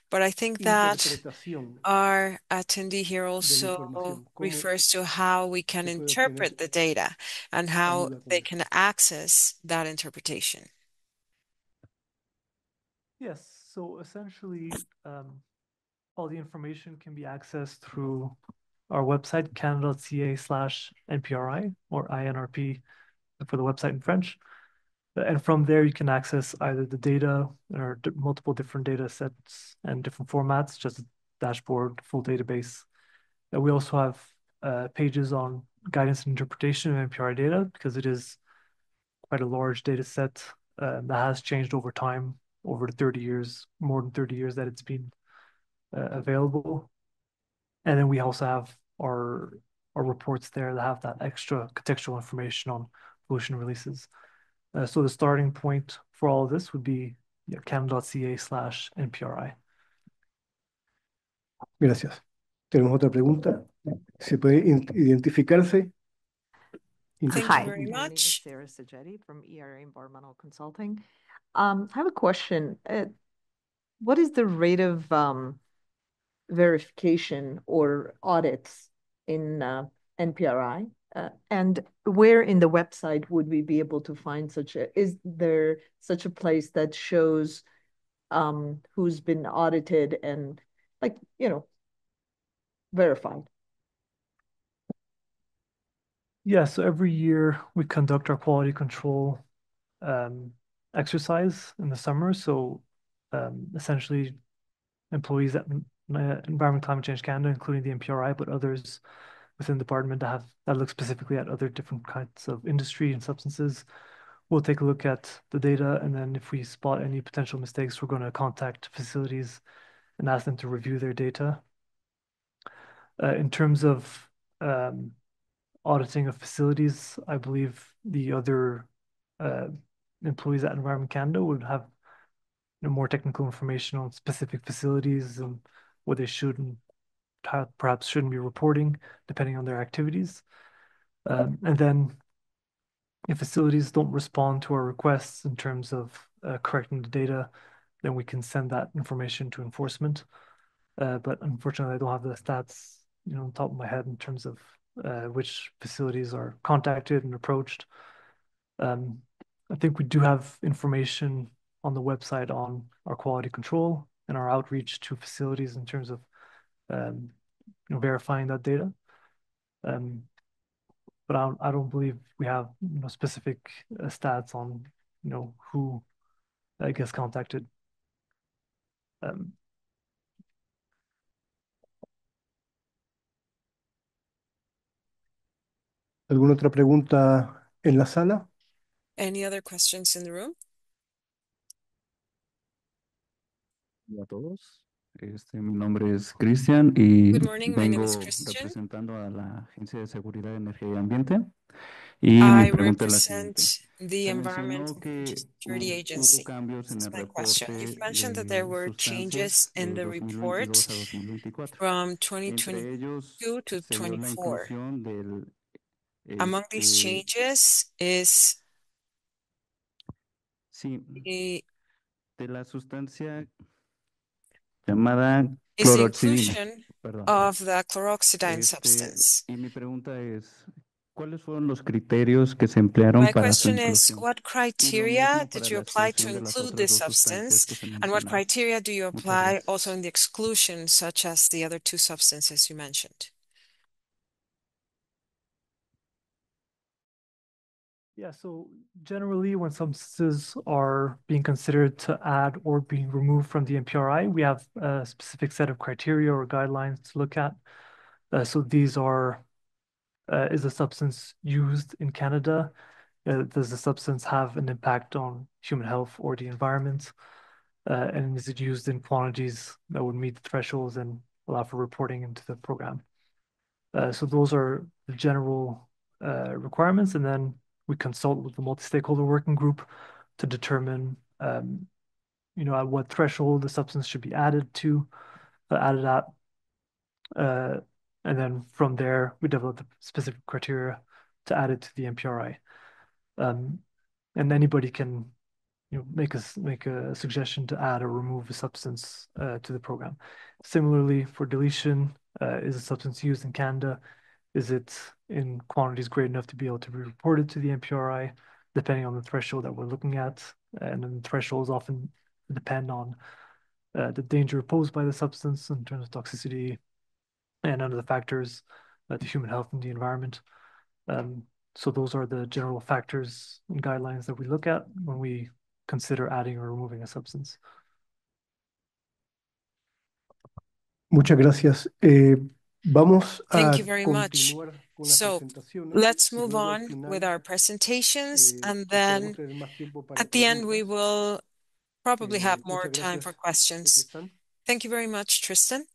but I think that interpretación our attendee here de la also información, cómo refers to how we can se puede obtener interpret the data and how ayuda con they esto. can access that interpretation. Yes, so essentially, all the information can be accessed through our website, canada.ca/NPRI or INRP for the website in French. And from there, you can access either the data or multiple different data sets and different formats, just a dashboard, full database. And we also have pages on guidance and interpretation of NPR data because it is quite a large data set that has changed over time, over 30 years, more than 30 years that it's been available. And then we also have our reports there that have that extra contextual information on pollution releases. So the starting point for all of this would be canada.ca/NPRI. Gracias. Tenemos otra pregunta. ¿Se puede identificarse? Thank you Hi, very my name is much. Sarah Sajeti from ERA Environmental Consulting. I have a question. What is the rate of verification or audits in NPRI? And where in the website would we be able to find is there such a place that shows who's been audited and verified? Yeah, so every year we conduct our quality control exercise in the summer. So essentially employees at Environment Climate Change Canada, including the NPRI, but others within the department that look specifically at other different kinds of industry and substances. We'll take a look at the data, and then if we spot any potential mistakes, we're going to contact facilities and ask them to review their data. In terms of auditing of facilities, I believe the other employees at Environment Canada would have more technical information on specific facilities and what they should and perhaps shouldn't be reporting, depending on their activities. And then if facilities don't respond to our requests in terms of correcting the data, then we can send that information to enforcement. But unfortunately, I don't have the stats, on the top of my head in terms of which facilities are contacted and approached. I think we do have information on the website on our quality control and our outreach to facilities in terms of verifying that data. But I don't believe we have specific stats on who gets contacted. ¿Alguna otra pregunta en la sala? Any other questions in the room? Hola a todos. Mi nombre es Cristian y Good morning, my name is vengo Christian. representando a la Agencia de Seguridad, Energía y Ambiente. Y mi I pregunta es la siguiente. represent the Se Environmental mencionó que Security hubo Agency. cambios en This is el my question. You've reporte mentioned that there de were changes sustancias in de the 2022 report a 2024. from Entre 2022 ellos to se dio la 24. inclusión del Among these changes is sí, the de la sustancia llamada is the cloroxidina. inclusion Perdón. of the chloroxidine substance. Y mi pregunta es, ¿cuáles fueron los criterios que se emplearon My para su question is, inclusión? what Y lo criteria mismo did para you la apply to exclusión de las include otras this dos sustancias substance? que se And what mencionaron. criteria do you Muchas apply gracias. also in the exclusion, such as the other two substances you mentioned? Yeah, so generally when substances are being considered to add or being removed from the NPRI, we have a specific set of criteria or guidelines to look at. So these are, is the substance used in Canada? Does the substance have an impact on human health or the environment? And is it used in quantities that would meet the thresholds and allow for reporting into the program? So those are the general requirements, and then we consult with the multi-stakeholder working group to determine, at what threshold the substance should be added at, uh, and then from there we develop the specific criteria to add it to the MPRI. And anybody can, make a suggestion to add or remove a substance to the program. Similarly, for deletion, is a substance used in Canada? Is it in quantities great enough to be able to be reported to the MPRI, depending on the threshold that we're looking at? And then the thresholds often depend on the danger posed by the substance in terms of toxicity and other factors, the human health and the environment. So those are the general factors and guidelines that we look at when we consider adding or removing a substance. Muchas gracias. Vamos Thank a you very much. continuar con las So presentaciones let's y move luego al on with final, our presentations, and si then podemos tener más tiempo para at the end, we preguntas. will probably have more Muchas time for gracias, questions. Tristan. Thank you very much, Tristan.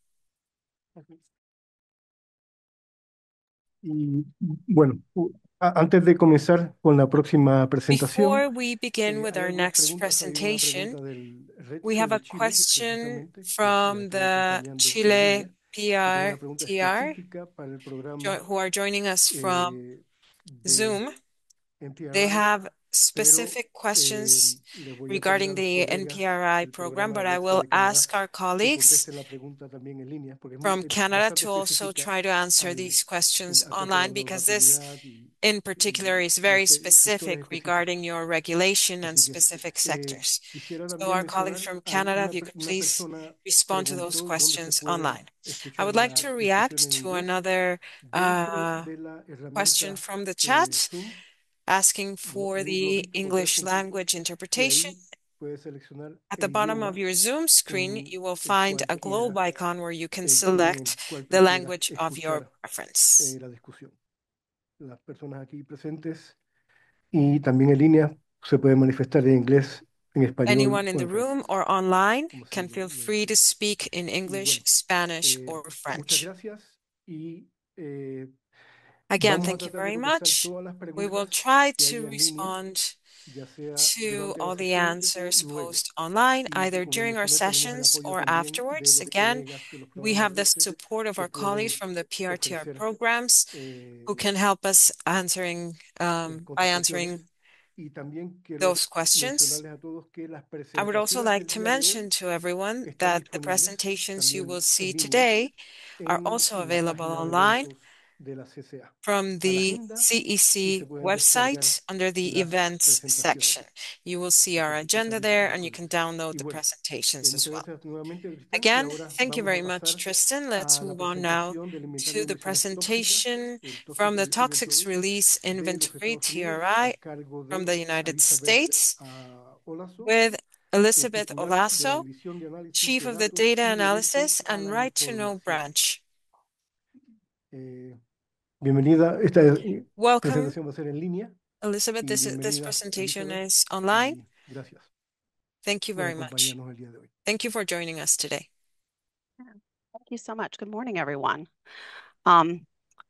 Y bueno, antes de comenzar con la próxima presentación, Before we begin with hay our algunas next preguntas. Hay una presentation, pregunta del we RETSE have de a Chile, question precisamente, from están the acompañando en Chile línea. Y tengo una pregunta PRTR específica para el programa who are joining us from de Zoom. They NPRI, have pero specific questions le voy a pedir a regarding los the colegas NPRI del program, programa but de I RETSE will de Canadá ask our que colleagues contesten la pregunta también en línea, porque from es Canada bastante to also específica try to answer these questions acerca de la online, because this non-governmentalidad y, in particular is very sectores specific regarding específicos. your regulation and Así que specific sectors. quisiera So también our colleagues mencionar, from Canada, if you could una please persona respond to those preguntó dónde se questions puede online. I escuchar would like la to discusión react en to inglés another dentro de la question herramienta from the chat Zoom, asking for the English language y interpretation. ahí puede seleccionar At the el bottom of idioma your Zoom screen, en you will el find cual a globe quiera, icon where you can en el select cual the prefiera language of your escuchar preference. la discusión. Las personas aquí presentes y también en línea se pueden manifestar en inglés, en español Anyone in o the en room francés, or online como así can feel lo free to deseen. speak in Y English, bueno, Spanish, or muchas French. gracias y Again, vamos a thank you tratar de very contestar much. todas las We will preguntas try que to haya en línea, respond ya sea to durante la all the sesión o answers luego. posed online, Y either como during our mencioné, tenemos el sessions apoyo or también de afterwards. los Again, colegas de los we programas have the RETSE support of que our colleagues pueden from the PRTR ofrecer programs who can help us answering las by contestaciones. answering Y también quiero those questions. mencionarles a todos que las I would also presentaciones like del to día de hoy mention to everyone están that the disponibles presentations you will también see en línea today are en also la available página de online eventos de la CCA, from a la the agenda, y se CEC pueden descargar website under the las events presentaciones. section. You will see Así our que agenda están there and you can disponibles. download Y the bueno, presentations as muchas well. gracias nuevamente, Tristán. Y Again, ahora thank you vamos a very much, pasar Tristan. Let's a la move on now presentación del inventario to de the emisiones tóxicas, presentation el from Toxic the Release Toxics Inventory Release de los Inventory, Estados Unidos, TRI, a cargo from de the United Elizabeth States Olazo, with Elizabeth titular de la Olaso, División de Análisis Chief de of the Datos Data y Analysis Derechos a and la Right to Know Información. branch. Bienvenida. Esta Welcome, presentación va a ser en línea Elizabeth. y This bienvenida, presentation Elizabeth, is online. y gracias Thank you por very much. acompañarnos el día de hoy. Thank you for joining us today. Thank you so much. Good morning, everyone.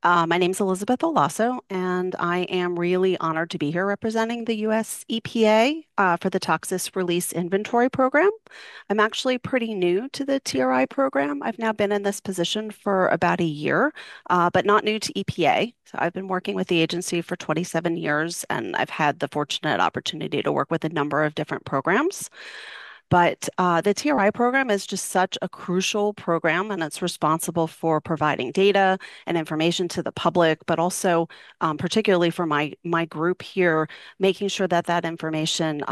My name is Elizabeth Olaso, and I am really honored to be here representing the U.S. EPA for the Toxic Release Inventory Program. I'm actually pretty new to the TRI program. I've now been in this position for about a year, but not new to EPA. So I've been working with the agency for 27 years, and I've had the fortunate opportunity to work with a number of different programs. But the TRI program is just such a crucial program, and it's responsible for providing data and information to the public, but also particularly for my group here, making sure that that information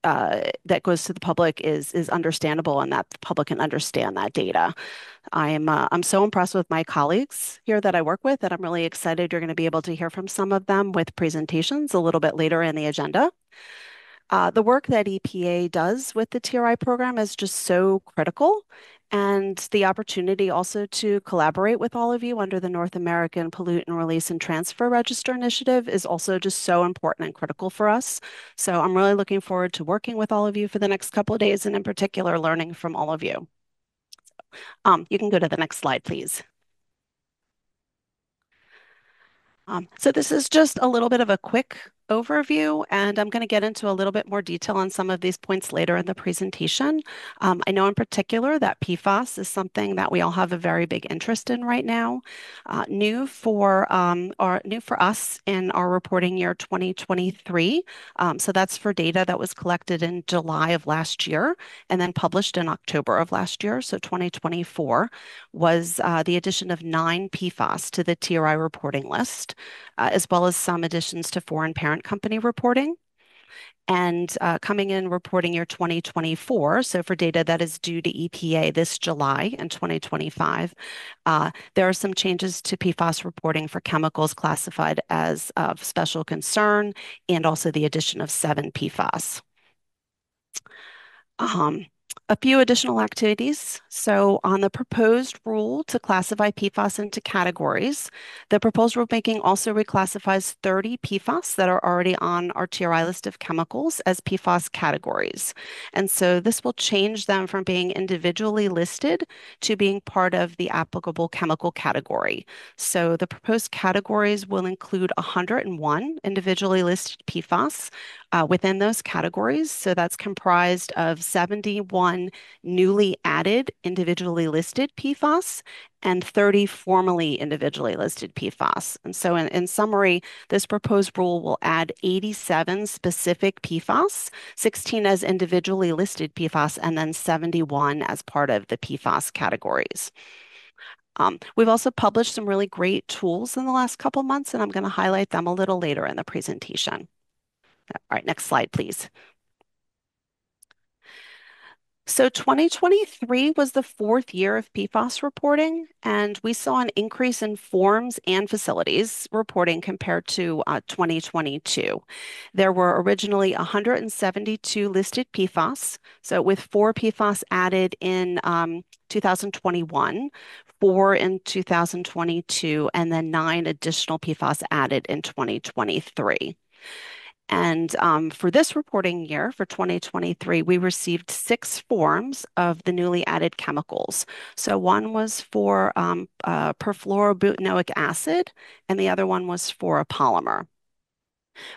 that goes to the public is understandable and that the public can understand that data. I'm so impressed with my colleagues here that I work with that I'm really excited you're going to be able to hear from some of them with presentations a little bit later in the agenda. The work that EPA does with the TRI program is just so critical. And the opportunity also to collaborate with all of you under the North American Pollutant Release and Transfer Register Initiative is also just so important and critical for us. So I'm really looking forward to working with all of you for the next couple of days, and in particular, learning from all of you. You can go to the next slide, please. So this is just a little bit of a quick overview, and I'm going to get into a little bit more detail on some of these points later in the presentation. I know in particular that PFAS is something that we all have a very big interest in right now. New for us in our reporting year 2023. So that's for data that was collected in July of last year and then published in October of last year. So 2024 was the addition of 9 PFAS to the TRI reporting list, as well as some additions to foreign parent company reporting. And coming in reporting year 2024, so for data that is due to EPA this July in 2025, there are some changes to PFAS reporting for chemicals classified as of special concern, and also the addition of 7 PFAS. A few additional activities. So on the proposed rule to classify PFAS into categories, the proposed rulemaking also reclassifies 30 PFAS that are already on our TRI list of chemicals as PFAS categories. And so this will change them from being individually listed to being part of the applicable chemical category. So the proposed categories will include 101 individually listed PFAS within those categories. So that's comprised of 71 newly added individually listed PFAS and 30 formerly individually listed PFAS. And so in summary, this proposed rule will add 87 specific PFAS, 16 as individually listed PFAS, and then 71 as part of the PFAS categories. We've also published some really great tools in the last couple months, and I'm going to highlight them a little later in the presentation. All right, next slide, please. So 2023 was the 4th year of PFAS reporting, and we saw an increase in forms and facilities reporting compared to 2022. There were originally 172 listed PFAS, so with 4 PFAS added in 2021, 4 in 2022, and then 9 additional PFAS added in 2023. And for this reporting year, for 2023, we received 6 forms of the newly added chemicals. So one was for perfluorobutanoic acid, and the other one was for a polymer.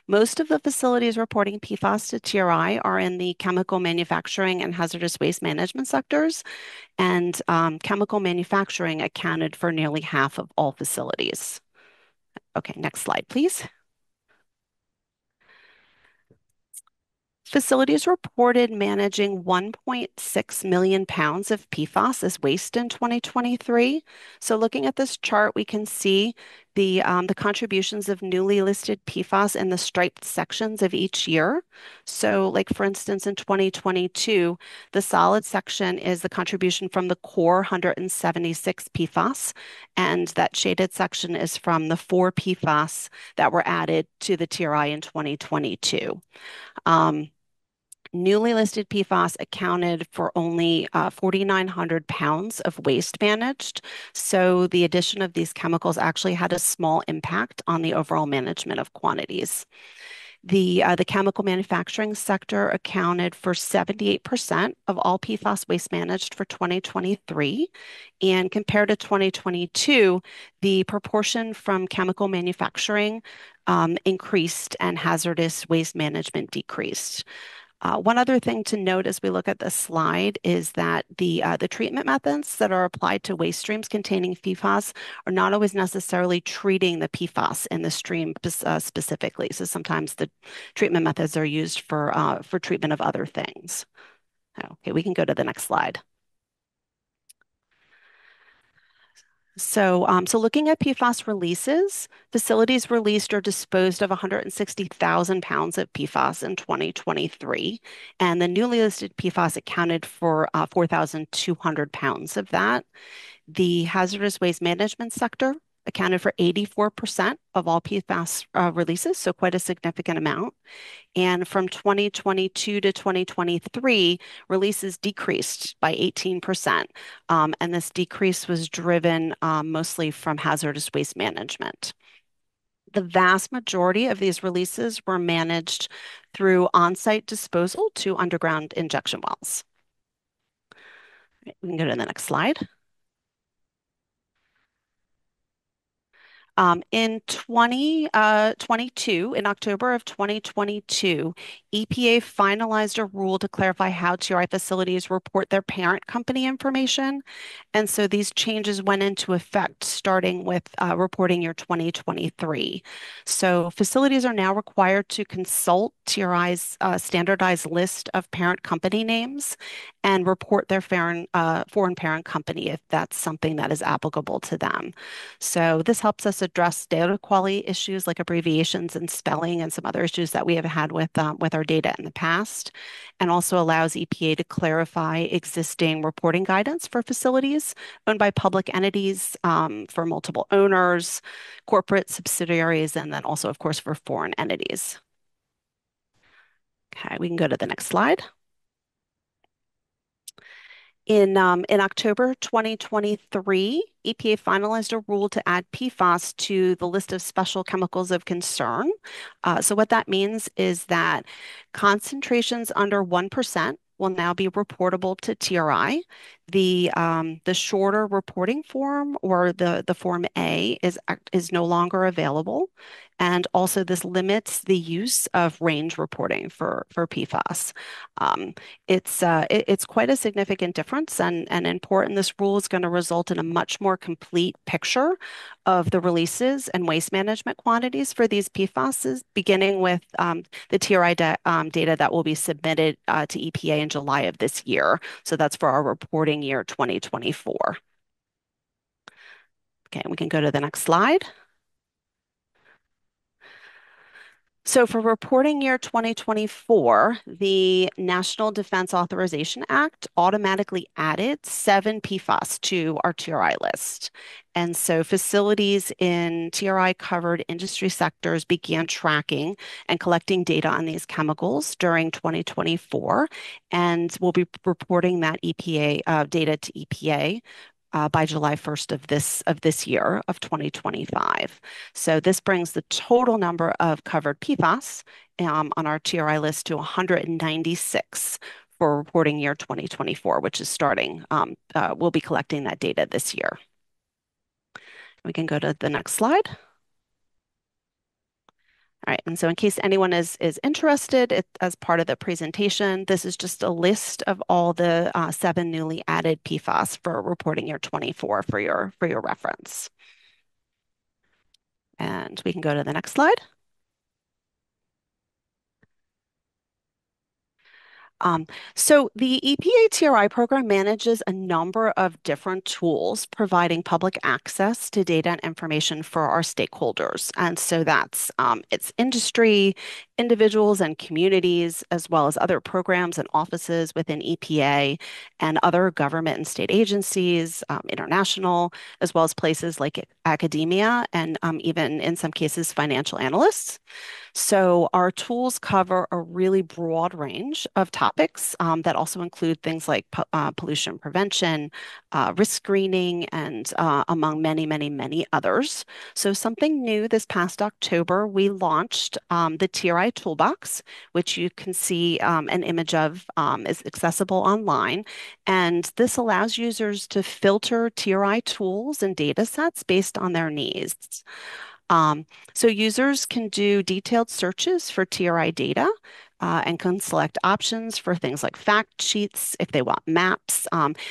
Most of the facilities reporting PFAS to TRI are in the chemical manufacturing and hazardous waste management sectors, and chemical manufacturing accounted for nearly half of all facilities. Okay, next slide, please. Facilities reported managing 1.6 million pounds of PFAS as waste in 2023. So looking at this chart, we can see the contributions of newly listed PFAS in the striped sections of each year. So like for instance, in 2022, the solid section is the contribution from the core 176 PFAS, and that shaded section is from the 4 PFAS that were added to the TRI in 2022. Newly listed PFAS accounted for only 4,900 pounds of waste managed. So the addition of these chemicals actually had a small impact on the overall management of quantities. The chemical manufacturing sector accounted for 78% of all PFAS waste managed for 2023. And compared to 2022, the proportion from chemical manufacturing increased and hazardous waste management decreased. One other thing to note as we look at this slide is that the treatment methods that are applied to waste streams containing PFAS are not always necessarily treating the PFAS in the stream specifically. So sometimes the treatment methods are used for treatment of other things. Okay, we can go to the next slide. So looking at PFAS releases, facilities released or disposed of 160,000 pounds of PFAS in 2023, and the newly listed PFAS accounted for 4,200 pounds of that. The hazardous waste management sector accounted for 84% of all PFAS releases, so quite a significant amount. And from 2022 to 2023, releases decreased by 18%. And this decrease was driven mostly from hazardous waste management. The vast majority of these releases were managed through on-site disposal to underground injection wells. We can go to the next slide. In 2022, in October of 2022, EPA finalized a rule to clarify how TRI facilities report their parent company information. And so these changes went into effect starting with reporting year 2023. So facilities are now required to consult TRI's standardized list of parent company names and report their foreign parent company if that's something that is applicable to them. So this helps us address data quality issues like abbreviations and spelling and some other issues that we have had with our data in the past, and also allows EPA to clarify existing reporting guidance for facilities owned by public entities, for multiple owners, corporate subsidiaries, and then also, of course, for foreign entities. Okay, we can go to the next slide. In October 2023, EPA finalized a rule to add PFAS to the list of special chemicals of concern. So what that means is that concentrations under 1% will now be reportable to TRI. The shorter reporting form, or the Form A, is no longer available. And also this limits the use of range reporting for PFAS. It's quite a significant difference and important. This rule is going to result in a much more complete picture of the releases and waste management quantities for these PFASs, beginning with the TRI data that will be submitted to EPA in July of this year. So that's for our reporting year 2024. Okay, we can go to the next slide. So for reporting year 2024, the National Defense Authorization Act automatically added 7 PFAS to our TRI list. And so facilities in TRI covered industry sectors began tracking and collecting data on these chemicals during 2024, and will be reporting that EPA data to EPA by July 1st of this year of 2025. So this brings the total number of covered PFAS on our TRI list to 196 for reporting year 2024, which is starting. We'll be collecting that data this year. We can go to the next slide. All right, and so in case anyone is interested, as part of the presentation, this is just a list of all the 7 newly added PFAS for reporting year 24 for your reference. And we can go to the next slide. So the EPA TRI program manages a number of different tools providing public access to data and information for our stakeholders. And so that's it's industry, individuals and communities, as well as other programs and offices within EPA and other government and state agencies, international, as well as places like academia and even in some cases financial analysts. So our tools cover a really broad range of topics that also include things like pollution prevention, risk screening, and among many, many, many others. So something new this past October, we launched the TRI Toolbox, which you can see an image of, is accessible online. And this allows users to filter TRI tools and data sets based on their needs. So users can do detailed searches for TRI data and can select options for things like fact sheets if they want maps.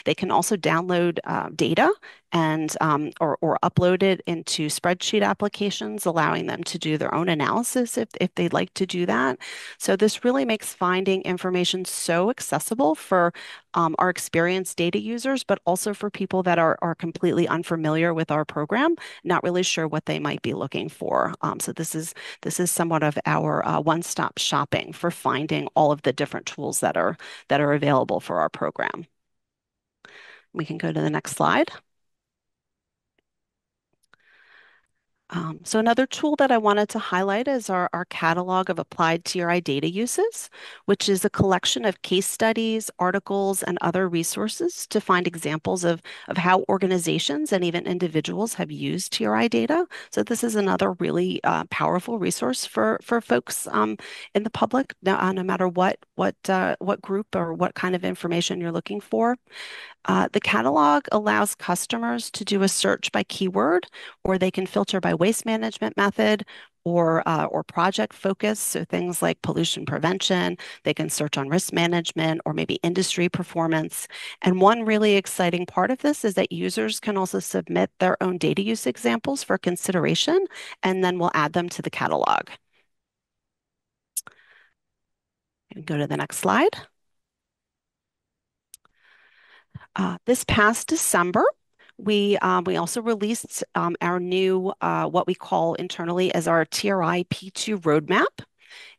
They can also download data and or upload it into spreadsheet applications, allowing them to do their own analysis if they'd like to do that. So this really makes finding information so accessible for our experienced data users, but also for people that are completely unfamiliar with our program, not really sure what they might be looking for. So this is somewhat of our one-stop shopping for finding all of the different tools that are available for our program. We can go to the next slide. So another tool that I wanted to highlight is our catalog of applied TRI data uses, which is a collection of case studies, articles, and other resources to find examples of how organizations and even individuals have used TRI data. So this is another really powerful resource for folks in the public, no matter what group or what kind of information you're looking for. The catalog allows customers to do a search by keyword, or they can filter by waste management method or project focus. So things like pollution prevention, they can search on risk management or maybe industry performance. And one really exciting part of this is that users can also submit their own data use examples for consideration, and then we'll add them to the catalog. And go to the next slide. This past December, we also released our new what we call internally as our TRI P2 roadmap.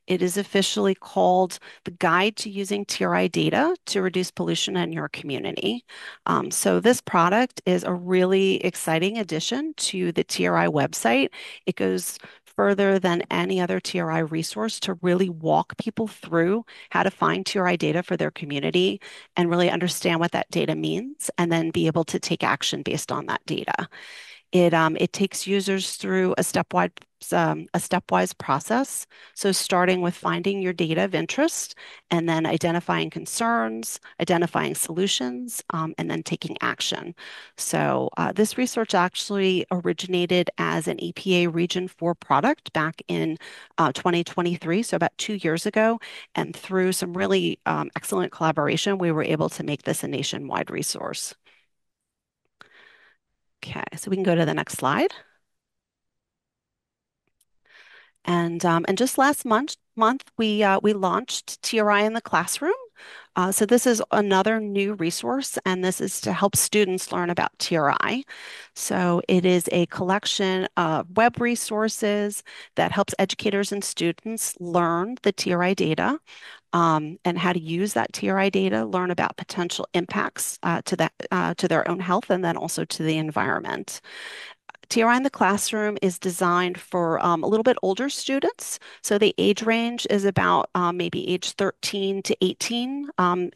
It is officially called the Guide to Using TRI Data to Reduce Pollution in Your Community. So this product is a really exciting addition to the TRI website. It goes further than any other TRI resource to really walk people through how to find TRI data for their community and really understand what that data means and then be able to take action based on that data. It takes users through a stepwise process. So starting with finding your data of interest and then identifying concerns, identifying solutions, and then taking action. So this research actually originated as an EPA Region 4 product back in 2023, so about 2 years ago. And through some really excellent collaboration, we were able to make this a nationwide resource. Okay, so we can go to the next slide. And just last month we launched TRI in the classroom. So this is another new resource, and this is to help students learn about TRI. So it is a collection of web resources that helps educators and students learn the TRI data. And how to use that TRI data, learn about potential impacts to their own health and then also to the environment. TRI in the classroom is designed for a little bit older students. So the age range is about maybe age 13 to 18,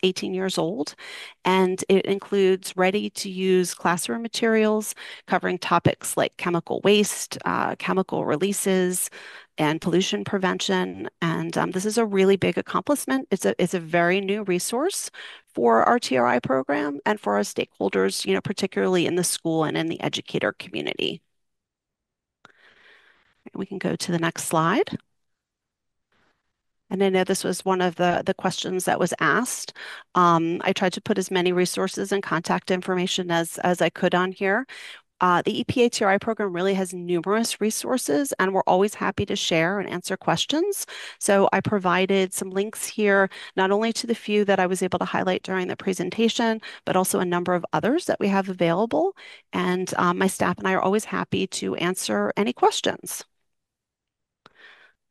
18 years old. And it includes ready to use classroom materials covering topics like chemical waste, chemical releases, and pollution prevention. And this is a really big accomplishment. It's a very new resource for our TRI program and for our stakeholders, particularly in the school and in the educator community. We can go to the next slide. And I know this was one of the questions that was asked. I tried to put as many resources and contact information as I could on here. The EPA TRI program really has numerous resources, and we're always happy to share and answer questions. So I provided some links here, not only to the few that I was able to highlight during the presentation, but also a number of others that we have available. And my staff and I are always happy to answer any questions.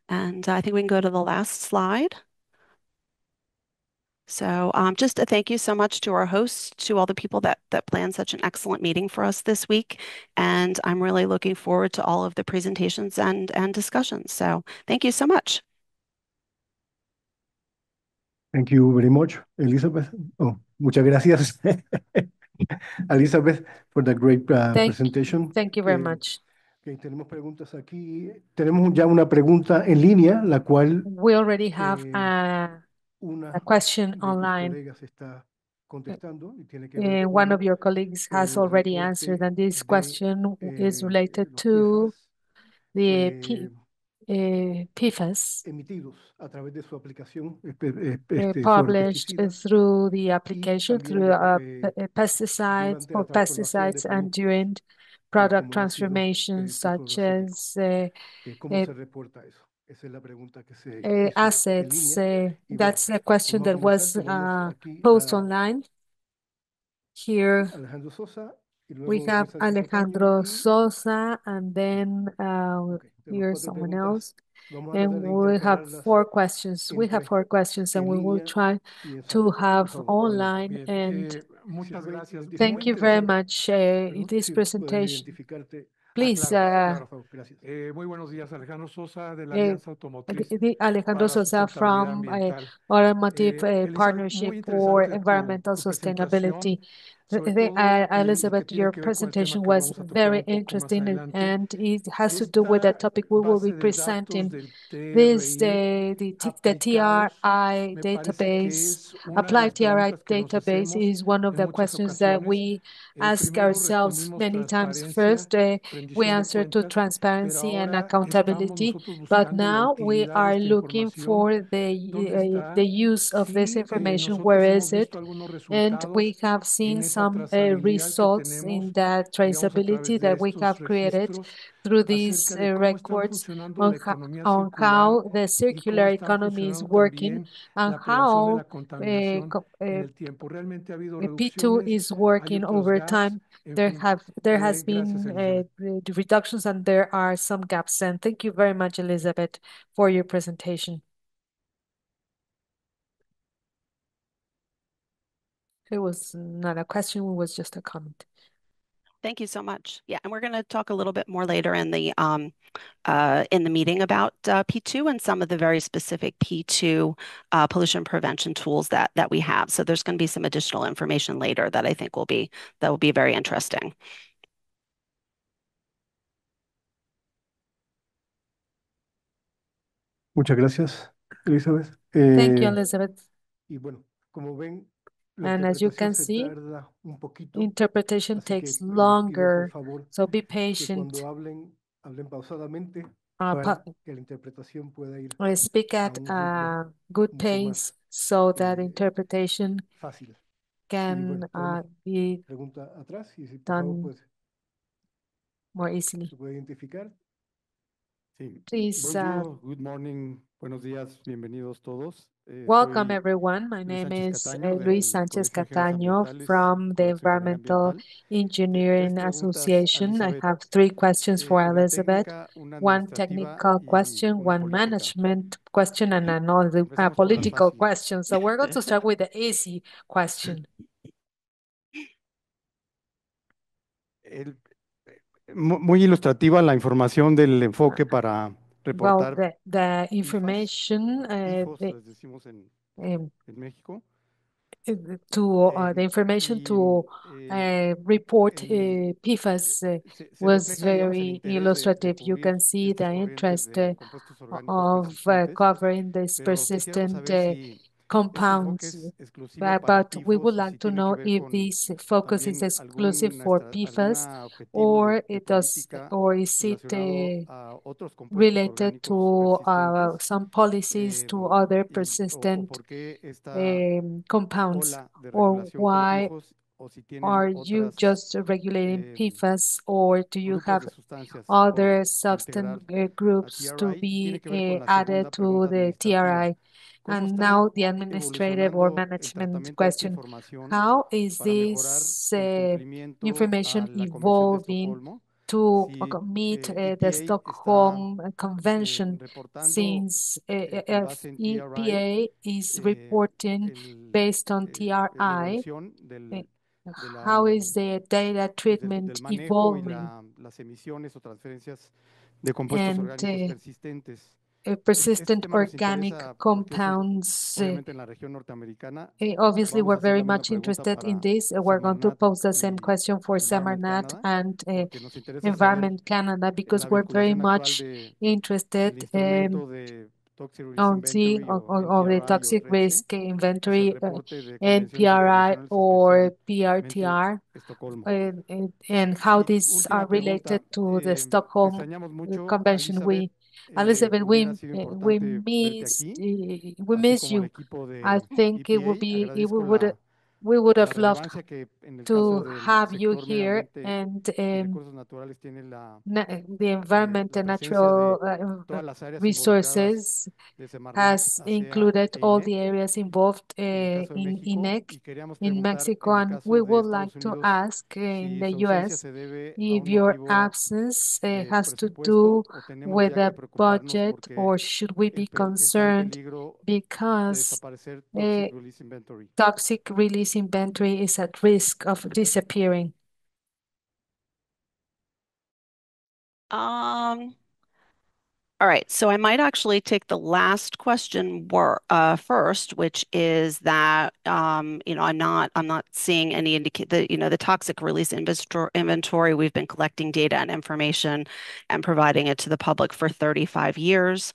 And I think we can go to the last slide. So just a thank you so much to our hosts, to all the people that planned such an excellent meeting for us this week. And I'm really looking forward to all of the presentations and discussions. So thank you so much. Thank you very much, Elizabeth. Oh, muchas gracias, Elizabeth, for the great presentation. Thank you very much. Okay, tenemos preguntas aquí. Tenemos ya una pregunta en línea, la cual We already have una a question de tus online. colegas está contestando y tiene que ver One con of your colleagues has el already reporte answered, and this de question is related los to the PFAS PFAS emitidos a través de su aplicación sobre published pesticidas through the y application también through pesticides durante la for transformación de pesticides and productos during product como lo ha sido transformations such perfluorocítico. as ¿Cómo se reporta eso? Esa es la pregunta que se hizo en assets. línea. Y bueno, That's the question vamos a that was comenzar. Tenemos aquí posted a online. Here Alejandro Sosa y we luego have Luis Sánchez Ocaña Alejandro y Sosa, and then tenemos here's cuatro someone preguntas. else. Vamos a And tratar de we have intercalarlas four questions. We have entre four questions, and en we will línea try y en to sala. Por have favor. online. Bien, And muchas gracias. thank Muy you very interesante. much. This Si puedes presentation. identificarte Please, Claro, Rafael, gracias. Muy buenos días, Alejandro Sosa de la eh, Alianza Automotriz Alejandro para la Sosa Sustentabilidad from Ambiental. Automotive Elizabeth, muy Partnership for interesante Environmental tu presentación, Sustainability. sobre todo y que Elizabeth, tiene your que ver con el tema presentation que was vamos a tocar very un poco más interesting adelante. and it has to do with the Esta topic we will be base de datos presenting. del This, TRI the aplicados, TRI me parece que database, es una de applied las TRI preguntas que nos database hacemos is one of en the muchas questions that ocasiones. we ask Primero ourselves respondimos many times. transparencia, First, we rendición de answer to cuentas, pero transparency and ahora estamos accountability, nosotros but buscando la now we utilidad de are esta looking información, for dónde the está, use of this y information. nosotros Where hemos is visto it? algunos And we resultados have en seen esa some trazabilidad que results in tenemos, that digamos, a través traceability de that we estos have created registros through these acerca de cómo están records funcionando on la economía on circular how the y cómo circular están economy is funcionando working también and la prevención de how la contaminación en uh, el tiempo. Realmente ha habido P2 reducciones, is hay working otros over gaps, time. en fin. There has Gracias, been Elizabeth. the reductions and there are some gaps. And thank you very much, Elizabeth, for your presentation. It was not a question, it was just a comment. Thank you so much. Yeah, and we're going to talk a little bit more later in the meeting about P2 and some of the very specific P2 pollution prevention tools that we have. So there's going to be some additional information later that I think will be very interesting. Muchas gracias, Elizabeth. Thank you, Elizabeth. Y bueno, como ven, la And as you interpretación can se see, tarda un poquito, interpretation así que takes les pido por longer, favor so be que patient. cuando hablen pausadamente Uh, para que la interpretación pueda ir Speak a at un ritmo a good mucho pace más so that eh, interpretation fácil. Y can bueno, tenemos be pregunta atrás y si por favor done pues more easily. se puede identificar. Sí. Please, Bonjour, good morning, buenos días, bienvenidos todos. welcome Soy everyone. My Luis name Sánchez is Cataño Luis del Sanchez Colegio de Ingenieros Cataño Ambientales from the con la Secretaría Environmental Ambiental. Tres Engineering preguntas, Association. I Elizabeth, have three questions for una Elizabeth. técnica, una One administrativa technical y question, una one política. management question, and another Empezamos por las political fáciles. question. So we're going to start with the easy question. El- Muy ilustrativa la información del enfoque para Well, reportar the PIFAS, information PIFOS, les decimos um, en México. the information Y to report el, PFAS se was refleja, digamos, el very interés de illustrative. You cubrir can see estas the corrientes interest de compuestos orgánicos of persistentes, covering this pero quisiéramos persistent saber si este enfoque compounds. es exclusivo para But we would PIFOS o si like to tiene que know ver if con this focus is también exclusive for PFAS alguna objetivo or de it does, política or is it relacionado a otros compuestos related orgánicos to persistentes, some policies to other o persistent por qué esta compounds, ola de or regulación con why PIFOS o si tienen are you otras just regulating em, PFAS, or do you grupos have de sustancias por other substance integrar a groups to TRI. be Tiene que ver con la added segunda to pregunta the administrativa. TRI? ¿Cómo And está now the administrative or evolucionando el management tratamiento de esta question. información How is para mejorar this el cumplimiento a information la Convención de evolving Estocolmo? to Si meet the EPA está Stockholm Convention, reportando since con if base en TRI EPA is eh, reporting based on la TRI? evolución eh, de How is the data del treatment manejo y evolving las emisiones o transferencias de compuestos and orgánicos persistentes. Este persistent tema nos organic interesa porque es compounds? obviamente en la región norteamericana. Obviously, Vamos we're a hacer very la misma much pregunta interested in para this. We're going to Semarnat pose the same y question for Environment Semarnat Canada, and porque nos interesa saber Environment Canada because la we're very vinculación actual much del interested instrumento de Toxic Release on Inventory o of the NPRI o toxic RECE, risk más el inventory, reporte de convenciones NPRI internacionales, or especialmente PRTR, Estocolmo. and how Y these are última related pregunta, to the Stockholm extrañamos mucho a Convention. Elizabeth. Elizabeth, Hubiera sido we importante verte missed, aquí, we así miss como al you. equipo I de think EPA. we would La have loved relevancia que en el caso to del have you sector medio here, ambiente and y recursos naturales tiene the environment la and presencia natural de todas las áreas involucradas resources de Semarnat, has ASEA included e all the INEC areas involved en el caso de in México, INEC y queríamos in preguntar Mexico, en el and we caso de would like Estados to Unidos ask in si the su ausencia US se debe a if un your motivo absence de has to do presupuesto o tenemos with ya que the preocuparnos budget, porque or should we be está en concerned peligro de because desaparecer uh, Toxic Release Inventory. toxic release inventory is at risk of disappearing? All right, so I might actually take the last question first, which is that I'm not seeing any indicate that the toxic release inventory. We've been collecting data and information and providing it to the public for 35 years.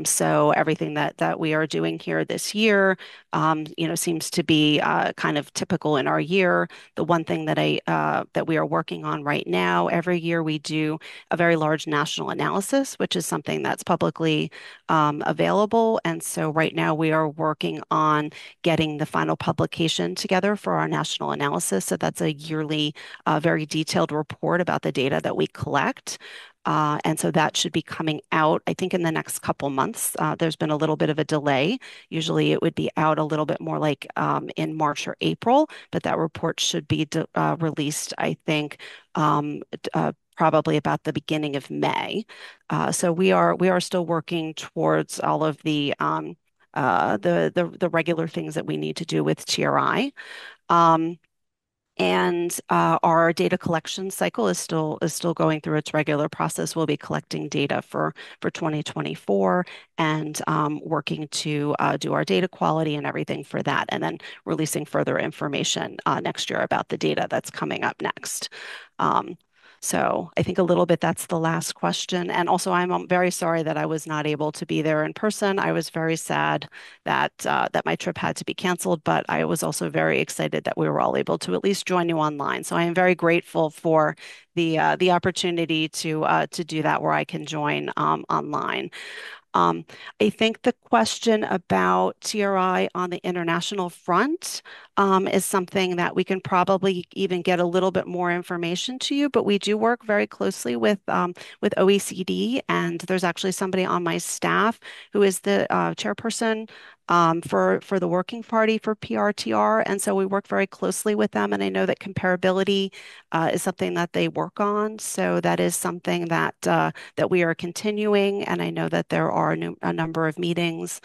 So everything that we are doing here this year, seems to be kind of typical in our year. The one thing that we are working on right now, every year we do a very large national analysis, which is something that's publicly available. And so right now we are working on getting the final publication together for our national analysis. So that's a yearly, very detailed report about the data that we collect. And so that should be coming out, I think, in the next couple months. There's been a little bit of a delay. Usually it would be out a little bit more like in March or April, but that report should be released, I think, probably about the beginning of May. So we are still working towards all of the regular things that we need to do with TRI. And our data collection cycle is still going through its regular process. We'll be collecting data for 2024 and working to do our data quality and everything for that, and then releasing further information next year about the data that's coming up next. So I think a little bit that's the last question. And also, I'm very sorry that I was not able to be there in person. I was very sad that my trip had to be canceled, but I was also very excited that we were all able to at least join you online. So I am very grateful for the opportunity to do that where I can join online. Um, I think the question about TRI on the international front is something that we can probably even get a little bit more information to you, but we do work very closely with OECD, and there's actually somebody on my staff who is the chairperson for the Working Party for PRTR, and so we work very closely with them, and I know that comparability is something that they work on, so that is something that we are continuing, and I know that there are a number of meetings.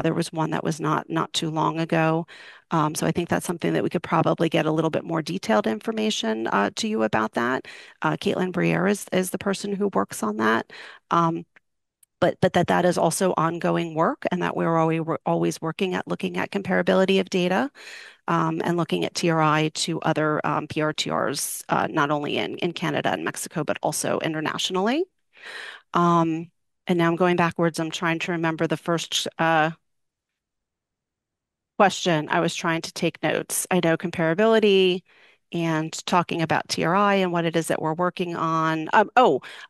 There was one that was not too long ago. So I think that's something that we could probably get a little bit more detailed information to you about that. Caitlin Briere is the person who works on that. But that is also ongoing work, and that we're always working at looking at comparability of data, and looking at TRI to other PRTRs, not only in Canada and Mexico, but also internationally. And now I'm going backwards. I'm trying to remember the first question. I was trying to take notes. I know comparability and talking about TRI and what it is that we're working on. And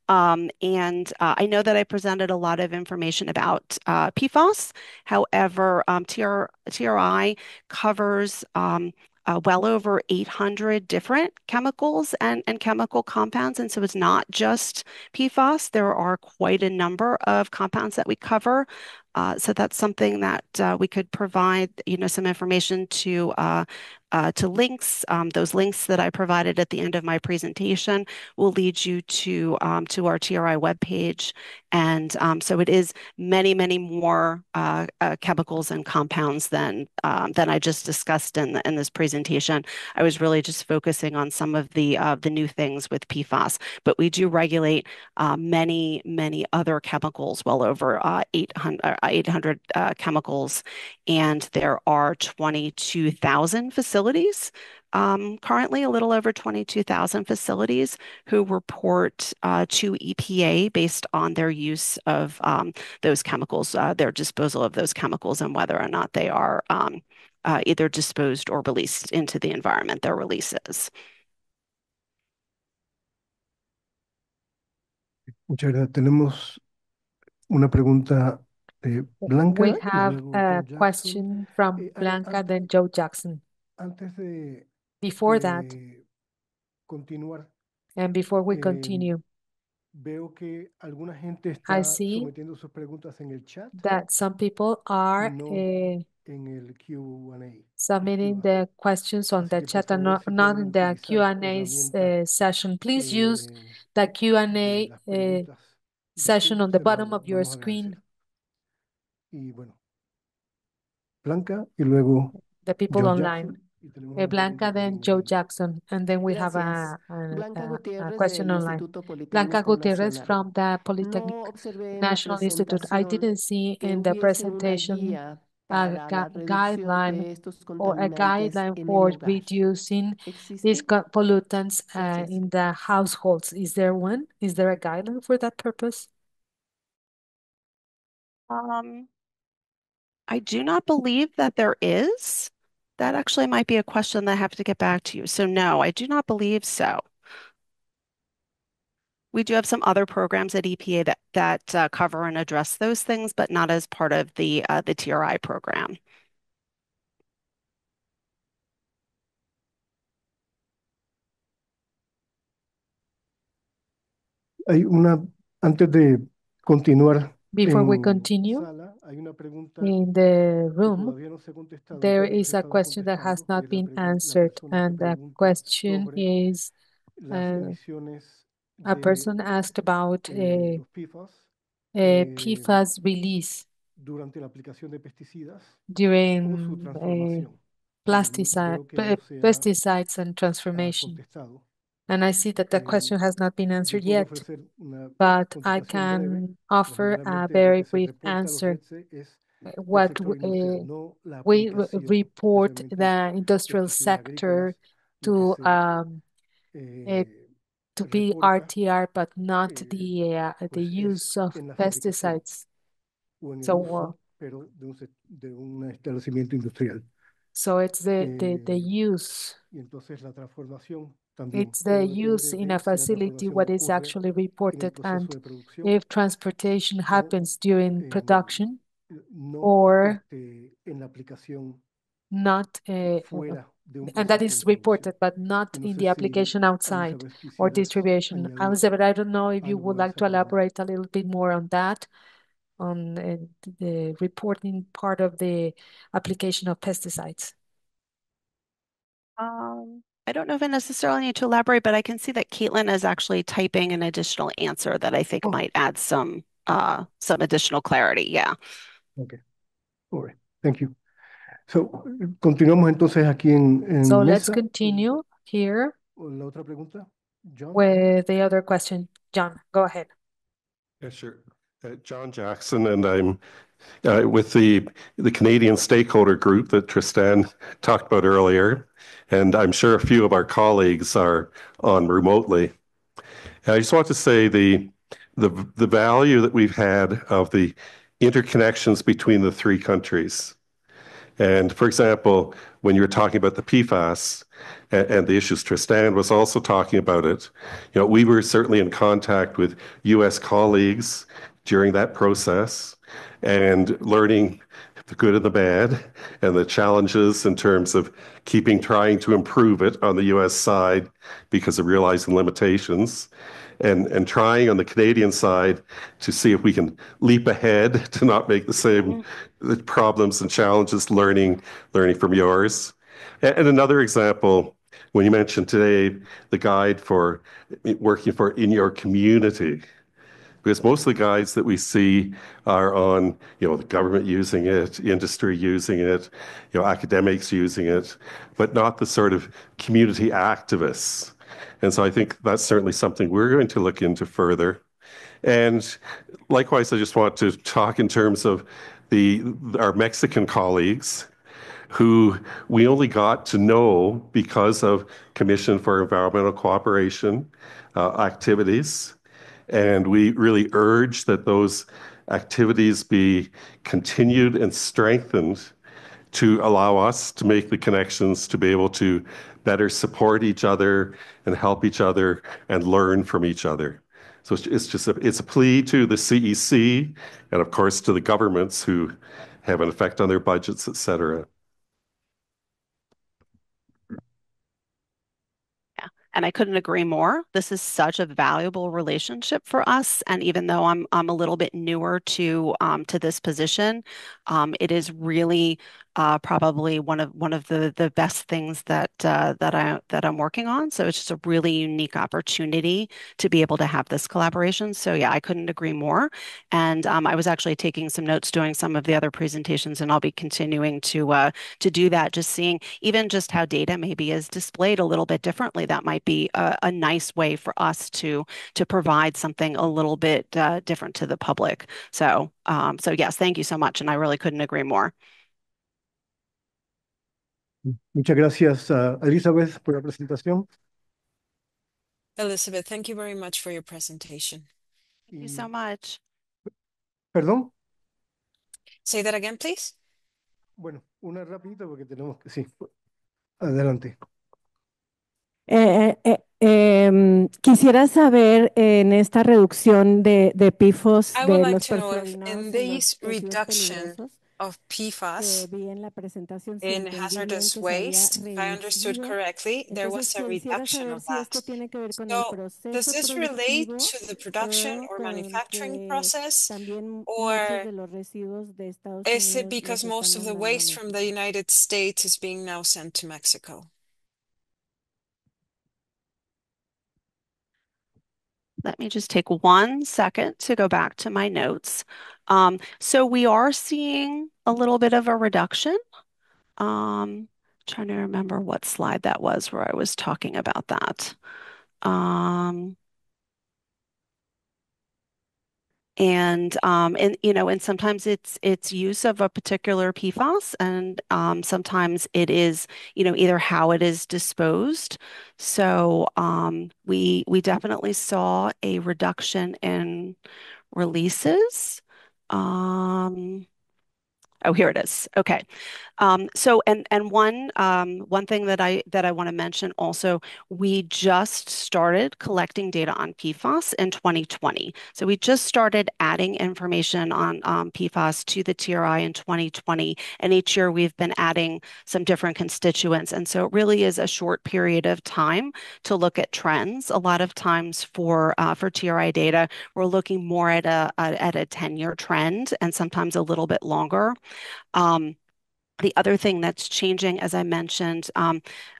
I know that I presented a lot of information about PFAS. However, TRI covers well over 800 different chemicals and chemical compounds. And so it's not just PFAS. There are quite a number of compounds that we cover. So that's something that we could provide, some information to links. Those links that I provided at the end of my presentation will lead you to our TRI webpage. And so it is many, many more chemicals and compounds than I just discussed in this presentation. I was really just focusing on some of the new things with PFAS, but we do regulate many, many other chemicals, well over 800 chemicals, and there are 22,000 facilities. Currently, a little over 22,000 facilities who report to EPA based on their use of those chemicals, their disposal of those chemicals, and whether or not they are either disposed or released into the environment, their releases. Muchas gracias. Tenemos una pregunta de Blanca We y have luego a Joe Jackson. question from Blanca, then Joe Jackson. Antes de Before that, continuar, and before we eh, continue, veo que alguna gente I está see sometiendo sus preguntas en el chat that some people y are no en el Q&A. submitting the questions on Así the que por chat and favor, si not pueden in the utilizar esta Q&A herramienta session. Please use de the Q&A las preguntas de session Zoom, on the se bottom lo of your vamos a agradecer. screen. Y bueno, Blanca y luego The people Joe online. Jackson. Blanca, then Joe Jackson, and then we have Gracias. Blanca a Gutiérrez question del online. Instituto Blanca Politécnico Gutierrez Nacional. from the Polytechnic No observé en la National Institute. I presentación didn't see que in the hubiese una presentation guía a para la reducción guideline de estos or a contaminantes guideline en el for hogar. reducing these ¿Existe? pollutants Gracias. in the households. Is there one? Is there a guideline for that purpose? I do not believe that there is. That actually might be a question that I have to get back to you. So no, I do not believe so. We do have some other programs at EPA that cover and address those things, but not as part of the TRI program. Hay una, antes de continuar Before we en continue, sala, hay una pregunta in the que room, todavía no se ha contestado, que there no is se ha a estado question that has contestando, que not es been la answered, persona que and the pregunta question sobre is las emisiones a de person asked about los PFAS PFAS release durante la aplicación de pesticidas o su during transformación. pesticides Veo que no se ha pesticides and transformation. contestado. And I see that the question has not been Yo answered puedo yet, ofrecer una but I contestación breve, can pero offer a generalmente lo very que se brief reporta a los answer. GETSE es el What sector industrial, no la we aplicación, report especialmente the industrial pesticidas agrícolas, sector lo que to se to be reporta RTR, but not the pues es use of en la fabricación pesticides. o en el So uso, pero de un establecimiento industrial. so it's the use. Y entonces la transformación también. It's the Todo use depende in a de si la facility transformación what is ocurre actually en el reported, proceso and de producción if transportation o happens during en, production no or en la aplicación not, fuera de un and that proceso de is producción. reported, but not Yo no in sé the si application outside Elizabeth or quisieras distribution. añadir Elizabeth, I don't know if you algo would a like esa to pregunta. elaborate a little bit more on that, on the reporting part of the application of pesticides. I don't know if I necessarily need to elaborate, but I can see that Caitlin is actually typing an additional answer that I think Oh. might add some additional clarity. Yeah. Okay. All right. Thank you. So, continuamos entonces aquí So en let's mesa. continue here La otra pregunta, John. with the other question. John, go ahead. Yeah, sure. John Jackson, and I'm with the Canadian stakeholder group that Tristan talked about earlier, and I'm sure a few of our colleagues are on remotely. And I just want to say the value that we've had of the interconnections between the three countries. And for example, when you were talking about the PFAS and the issues, Tristan was also talking about it. You know, we were certainly in contact with U.S. colleagues during that process and learning the good and the bad and the challenges in terms of trying to improve it on the U.S. side because of realizing limitations. And trying on the Canadian side to see if we can leap ahead to not make the same problems and challenges learning from yours. And another example, when you mentioned today the guide for working for in your community, because most of the guides that we see are on, you know, the government using it, industry using it, you know, academics using it, but not the sort of community activists. And so I think that's certainly something we're going to look into further. And likewise, I just want to talk in terms of our Mexican colleagues who we only got to know because of Commission for Environmental Cooperation activities. And we really urge that those activities be continued and strengthened to allow us to make the connections to be able to better support each other and help each other and learn from each other. So it's a plea to the CEC and of course to the governments who have an effect on their budgets, et cetera. Yeah, and I couldn't agree more. This is such a valuable relationship for us, and even though I'm a little bit newer to this position, it is really probably one of the best things that I'm working on. So it's just a really unique opportunity to be able to have this collaboration. So yeah, I couldn't agree more. And I was actually taking some notes doing some of the other presentations, and I'll be continuing to do that. Just seeing even just how data maybe is displayed a little bit differently. That might be a nice way for us to provide something a little bit different to the public. So yes, thank you so much, and I really couldn't agree more. Muchas gracias a Elizabeth por la presentación. Elizabeth, thank you very much for your presentation. Thank you so much. ¿Perdón? Say that again, please. Bueno, una rapidita porque tenemos que... Sí, adelante. Quisiera saber en esta reducción de PFOS I would de like los to know if perfluorinados in en los this residuos reduction peligrosos of que PFAS vi en la presentación, si in entendí bien hazardous que se había waste, if I understood reducido. correctly, there Entonces was a quisiera reduction saber of si esto that. tiene que ver con el So, does proceso this relate productivo to the production o or con manufacturing que process, también muchos or de los residuos de Estados is it Unidos because los están most of the mandando a waste from the México? United States is being now sent to Mexico? Let me just take 1 second to go back to my notes. So we are seeing a little bit of a reduction. Trying to remember what slide that was where I was talking about that. And you know, and sometimes it's use of a particular PFAS, and sometimes it is, you know, either how it is disposed. So we definitely saw a reduction in releases. Um, oh, here it is. Okay. So and one thing that I want to mention also, we just started collecting data on PFAS in 2020. So we just started adding information on PFAS to the TRI in 2020, and each year we've been adding some different constituents. And so it really is a short period of time to look at trends. A lot of times for TRI data, we're looking more at a 10-year trend and sometimes a little bit longer. The other thing that's changing, as I mentioned,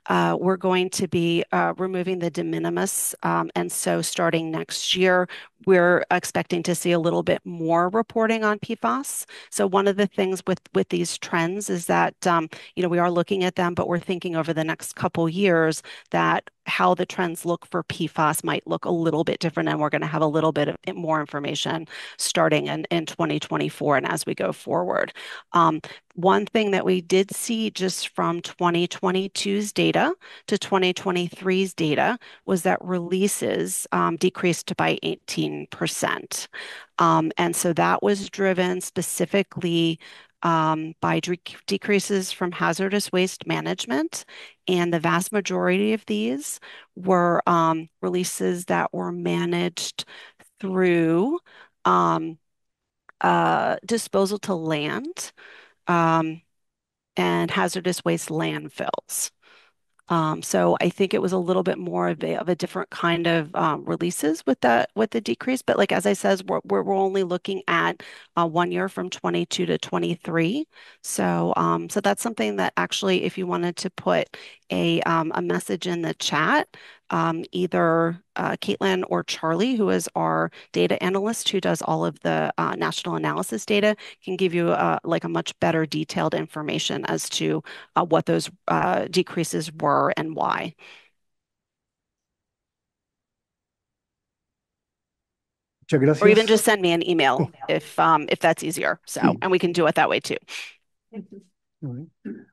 we're going to be removing the de minimis. And so starting next year, we're expecting to see a little bit more reporting on PFAS. So one of the things with these trends is that, you know, we are looking at them, but we're thinking over the next couple years that how the trends look for PFAS might look a little bit different. And we're going to have a little bit of more information starting in 2024 and as we go forward. One thing that we did see just from 2022's data to 2023's data was that releases decreased by 18%. And so that was driven specifically by decreases from hazardous waste management. And the vast majority of these were releases that were managed through disposal to land and hazardous waste landfills. So I think it was a little bit more of a different kind of releases with the decrease. But like as I says, we're only looking at 1 year from 22 to 23. So so that's something that actually, if you wanted to put a message in the chat, either Caitlin or Charlie, who is our data analyst who does all of the national analysis data, can give you like a much better detailed information as to what those decreases were and why. Muchas gracias. Or even just send me an email if that's easier. So, Sí. and we can do it that way too.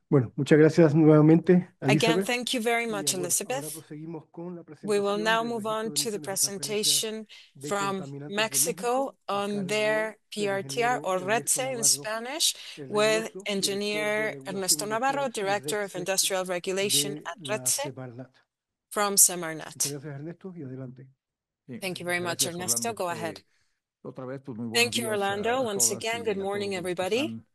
Bueno, muchas gracias nuevamente, Again, Elizabeth. thank you very Y, much, ahora Elizabeth. proseguimos con la We will presentación now del move registro on de to the emisiones de referencia presentation de from contaminantes de Mexico México a on cargo their del PRTR, ingeniero or Ernesto REDSE in Navarro Spanish, with Reynoso, director de Engineer Regulación Ernesto Industrial Navarro, y Director of REDSE Industrial Regulation de at la REDSE Semarnat. from Muchas Semarnat. gracias, Ernesto, y adelante. Thank you very much, Gracias, Ernesto. Orlando. Go ahead. Otra vez, pues muy buenos Thank you, días Orlando. a Once todas again, y good a todos morning, los que everybody. están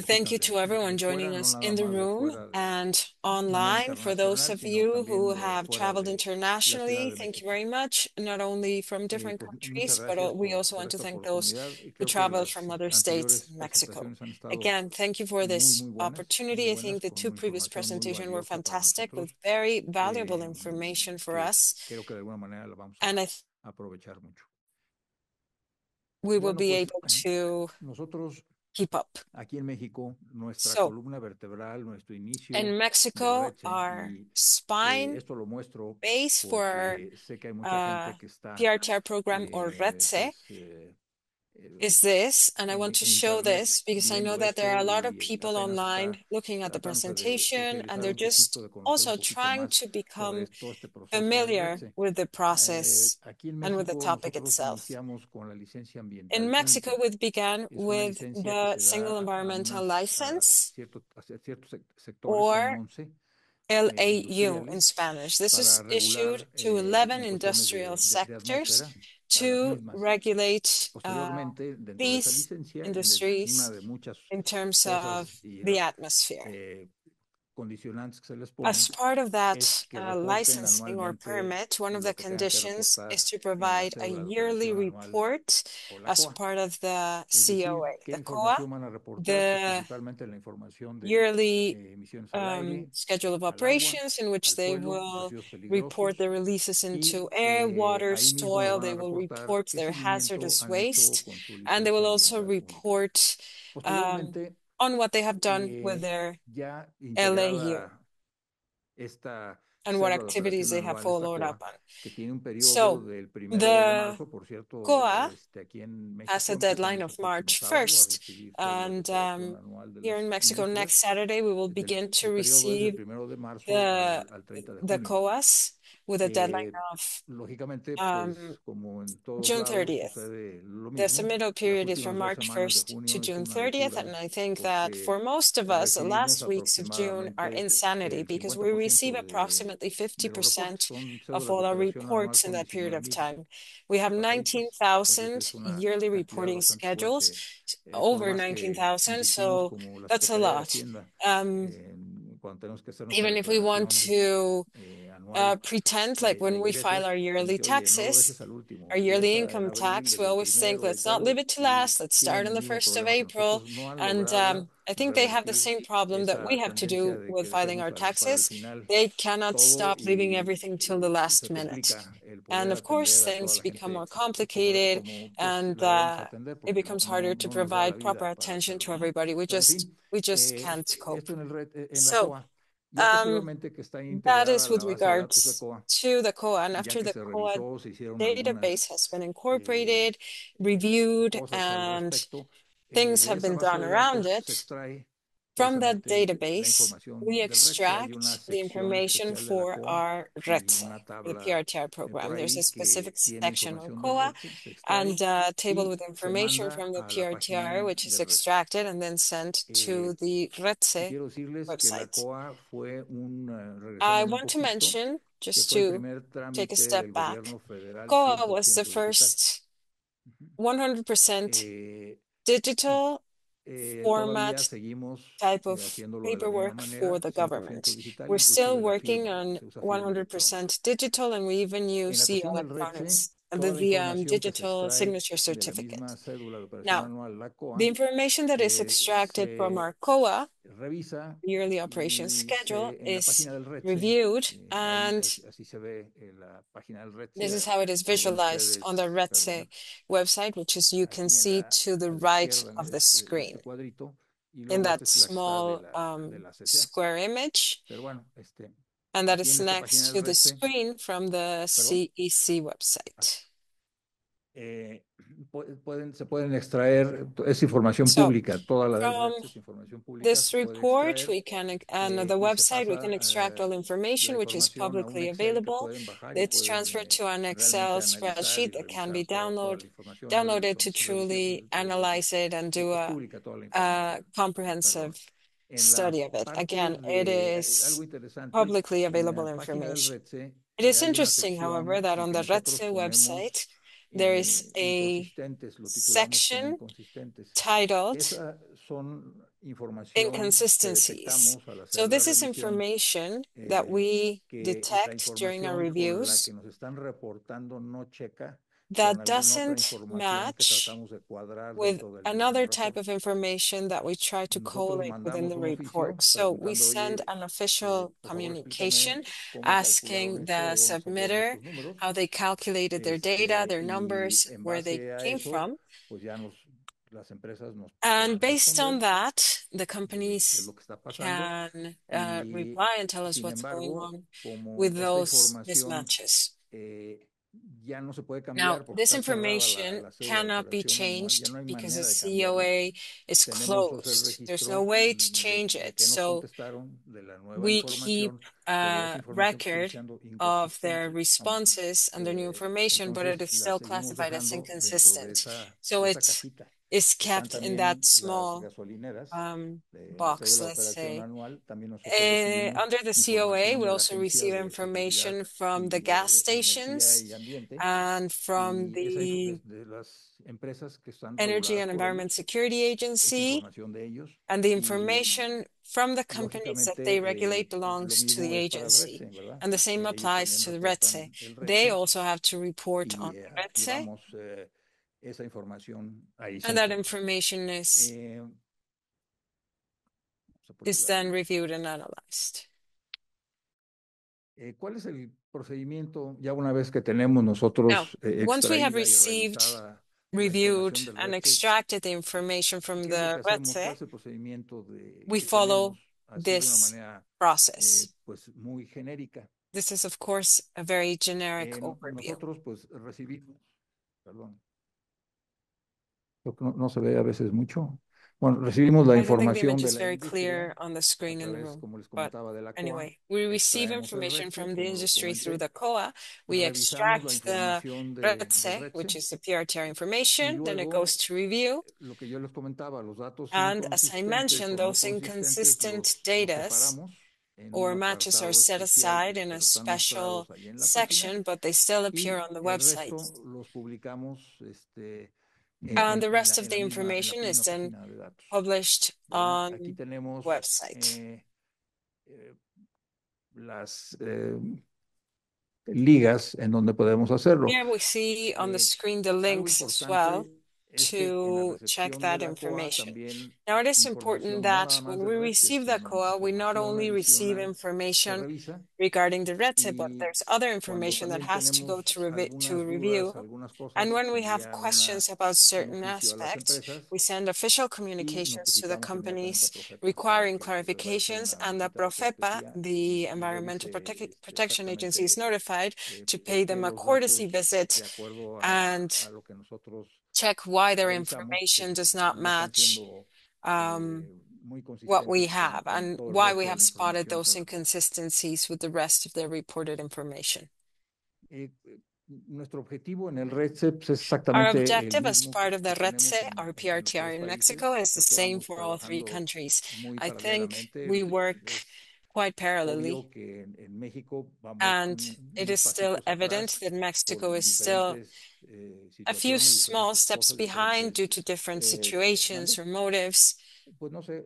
Thank you to everyone joining us in the room and online. For those of you who have traveled internationally, thank you very much, not only from different countries, but we also want to thank those who traveled from other states in Mexico. Again, thank you for this opportunity. I think the two previous presentations were fantastic with very valuable information for us. And we will be able to keep up. So, in Mexico, our spine base for PRTR program or RETSE is this, and I want to show this because I know that there are a lot of people online looking at the presentation and they're just also trying to become familiar with the process and with the topic itself. In Mexico, we began with the single environmental license or LAU in Spanish. This is issued to 11 industrial sectors to regulate these industries in terms of the atmosphere. As part of that licensing or permit, one of the conditions is to provide a yearly report as part of the COA, the COA, the yearly schedule of operations in which they will report their releases into air, water, soil. They will report their hazardous waste, and they will also report on what they have done with their LAU and what activities they have followed up on. So the COA has a deadline of March 1st, and here in Mexico next Saturday we will begin to receive the COAs with a deadline of June 30th. The submittal period is from March 1st to June 30th, and I think that for most of us, the last weeks of June are insanity because we receive approximately 50% of all our reports in that period of time. We have 19,000 yearly reporting schedules, over 19,000, so that's a lot. Even if we want to pretend like when we file our yearly taxes, our yearly income tax, we always think, let's not leave it to last, let's start on the 1st of April. And I think they have the same problem that we have to do with filing our taxes. They cannot stop leaving everything till the last minute. And of course, things become more complicated and it becomes harder to provide proper attention to everybody. We just can't cope. So, that is with regards to the COA. And after the COA database has been incorporated, reviewed, and things have been done around it, from that database, we extract the information for our RETSE, the PRTR program. There's a specific section on COA and a table with information from the PRTR, which is extracted and then sent to the RETSE website. I want to mention, just to take a step back, COA was the first 100% digital format type of paperwork for the government. We're still working on 100% digital, and we even use the electronics, the digital signature certificate. Now, the information that is extracted from our COA, yearly operation schedule, is reviewed, and this is how it is visualized on the RETSE website, which is you can see to the right of the screen in that small square image, and that is next to the screen from the CEC website. Se pueden extraer, es información pública, toda la from this report, we can, and the website, we can extract all information which is publicly available. It's transferred to an Excel spreadsheet that can be downloaded to truly analyze it and do a comprehensive study of it. Again, it is publicly available information. It is interesting, however, that on the RETSE website, there is a inconsistentes, lo titulamos como section inconsistentes. titled Esa son información que Inconsistencies. detectamos al hacer So la this is revisión, information that we que la detect during our información con la reviews que nos están reportando no checa con that alguna otra doesn't información que match tratamos de cuadrar with dentro del another type reporte. of information that we try to Nosotros collate within mandamos the un oficio report. So we preguntando, send oye, an official por favor communication explícame cómo calcularon asking esto, the de dónde sacaron submitter estos números, how they calculated their data, their y numbers, en where they base a came eso, from. pues ya las empresas nos And podrán based on responder that, the de companies lo que está pasando. can Y reply and tell us sin what's going embargo, on como with esta those información mismatches. ya no se puede Now, cambiar porque this está cerrada information la sede de cannot be operación manual, ya changed no hay because manera the de cambiarla. COA is Tenemos el closed. There's no registro way to change de it. qué nos So contestaron, de la nueva we keep información, pero a esa información que sigue record siendo of their inconsistente. responses and their new information, but it is Entonces la still seguimos classified as dejando dentro de inconsistent. esa, So cajita. it's Están kept in that también las small gasolineras en la box, cédula de let's operación say. anual. También nosotros recibimos Under the COA, información we de la also Agencia receive de Seguridad information from the y gas de Energía stations y Ambiente and from y the de las empresas que están Energy reguladas and por Environment ellos. Security Es Agency, información de ellos and the y information from the companies that they regulate lógicamente lo belongs to the mismo es para el agency. RETSE, ¿verdad? And the same Ellos applies también to the RETSE. reportan el They RETSE also have to report on y the aquí RETSE, vamos esa información ahí se and that encuentra. information Vamos a is then reviewed and analyzed. ¿Cuál es el procedimiento ya una vez que tenemos nosotros Once we have extraída y received, revisada la reviewed, información del and RETSE? extracted the information from ¿Qué es lo the que hacemos? ¿Cuál RETSE? es el procedimiento We que follow tenemos así de una this manera process. pues muy genérica? This is, of course, a very generic overview. Nosotros pues recibimos, perdón, creo que no se ve a veces mucho. Bueno, recibimos la I don't think the información image de is la very industria clear on the a screen in the través, room. como les But comentaba, de la COA. anyway, we receive Extraemos el information RETSE, from the como lo industry through the comenté. COA. We Revisamos la extract the información del RETSE, which RETSE. is the PRTR Y information, then it goes luego, to review. lo que yo les comentaba, los datos And as I inconsistentes mentioned, o no those consistentes inconsistent los data separamos en un or matches are apartado set especial, aside in a pero están special mostrados ahí en la página. section, but they still appear Y on the el website. resto los publicamos And the rest en of the en la information is misma then página de datos. published ¿Verdad? Aquí on tenemos website. las ligas en donde podemos hacerlo. Here we see on the screen the links as well to check that information. Now it is important that when we receive the COA, we not only receive information regarding the RETSE, but there's other information that has to go to review. And when we have questions about certain aspects, we send official communications to the companies requiring clarifications, and the PROFEPA, the Environmental Protection Agency, is notified to pay them a courtesy visit and check why their information does not match what we have and why we have spotted those inconsistencies with the rest of the reported information. Nuestro objetivo en el RETSE es Our exactamente el objective as mismo part of the que tenemos RETSE, our en los PRTR tres in países. Mexico, is the Creo que same vamos for all three trabajando countries. muy I think paralelamente. we work quite Obvio parallelly. que en México vamos And it unos is still pasitos evident atrás that por Mexico is still diferentes a few situaciones, small diferentes steps cosas, behind due to different situations or motives. Pues no sé,